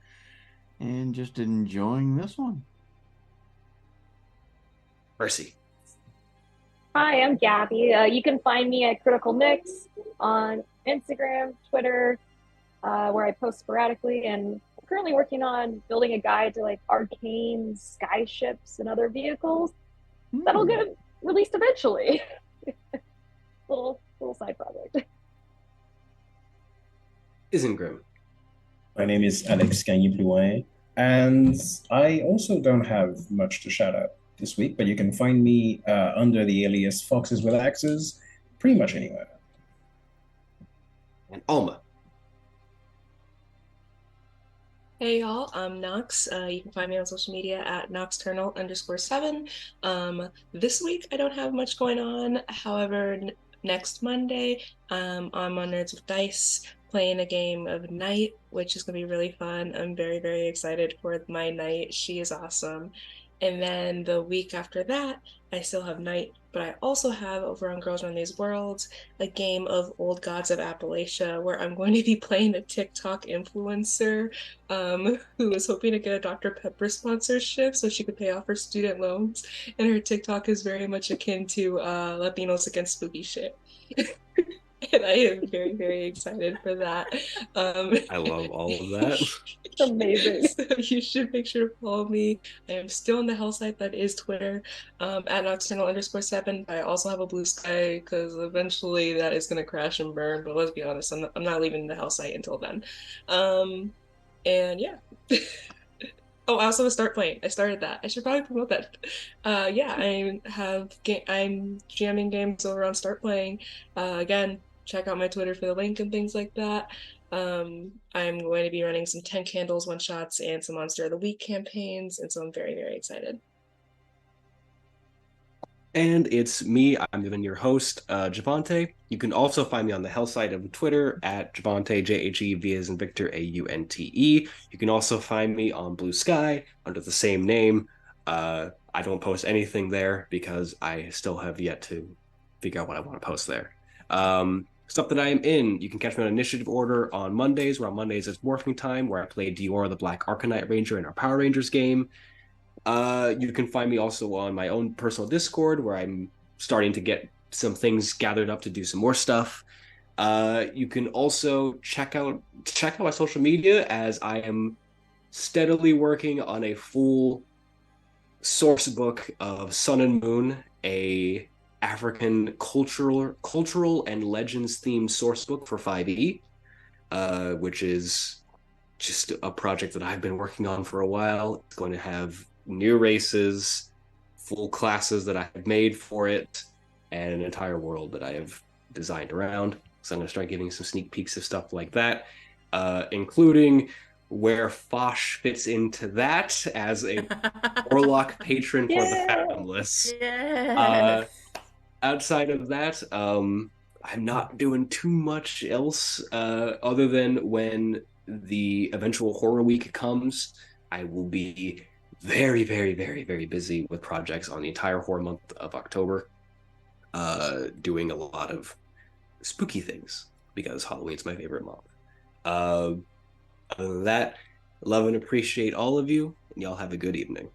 and just enjoying this one. Mercy. Hi, I'm Gabby. You can find me at Critical Mix on Instagram, Twitter, where I post sporadically, and I'm currently working on building a guide to like arcane skyships and other vehicles. That'll get released eventually. little side project. Isengrim. My name is Alex Gagné-Blouin, and I also don't have much to shout out this week, but you can find me under the alias Foxes with Axes pretty much anywhere. And Alma. Hey y'all, I'm Nox. You can find me on social media at Noxternal_7. This week I don't have much going on. However, next Monday, I'm on Nerds with Dice playing a game of Night, which is gonna be really fun. I'm very, very excited for my Night. She is awesome. And then the week after that, I still have Night, but I also have over on Girls Run These Worlds a game of Old Gods of Appalachia where I'm going to be playing a TikTok influencer who was hoping to get a Dr. Pepper sponsorship so she could pay off her student loans. And her TikTok is very much akin to Latinos Against Spooky Shit. And I am very, very excited for that. I love all of that. It's amazing. So you should make sure to follow me. I am still on the hell site that is Twitter, at Nocturnal_7. I also have a Blue Sky because eventually that is going to crash and burn. But let's be honest, I'm not leaving the hell site until then. And yeah. Oh, I also have a Start Playing. I started that. I should probably promote that. Yeah, I'm jamming games over on Start Playing. Again, check out my Twitter for the link and things like that. I'm going to be running some 10 Candles one shots and some Monster of the Week campaigns, and so I'm very, very excited. And it's me. I'm even your host, Jhevaunte. You can also find me on the hell side of Twitter at Jhevaunte, Jhev as in Victor, Aunte. You can also find me on Blue Sky under the same name. I don't post anything there because I still have yet to figure out what I want to post there. Stuff that I am in, you can catch me on Initiative Order on Mondays, where on Mondays is Morphing Time, where I play Diora the Black Arcanite Ranger in our Power Rangers game. You can find me also on my own personal Discord, where I'm starting to get some things gathered up to do some more stuff. You can also check out my social media, as I am steadily working on a full source book of Sun and Moon, a African cultural and legends themed source book for 5e, which is just a project that I've been working on for a while. It's going to have new races, full classes that I have made for it, and an entire world that I have designed around. So I'm going to start giving some sneak peeks of stuff like that, including where Fosh fits into that as a Warlock patron for the Fathomless. Yes. Outside of that, I'm not doing too much else other than when the eventual horror week comes. I will be very, very, very, very busy with projects on the entire horror month of October, doing a lot of spooky things because Halloween's my favorite month. Other than that, love and appreciate all of you, and y'all have a good evening.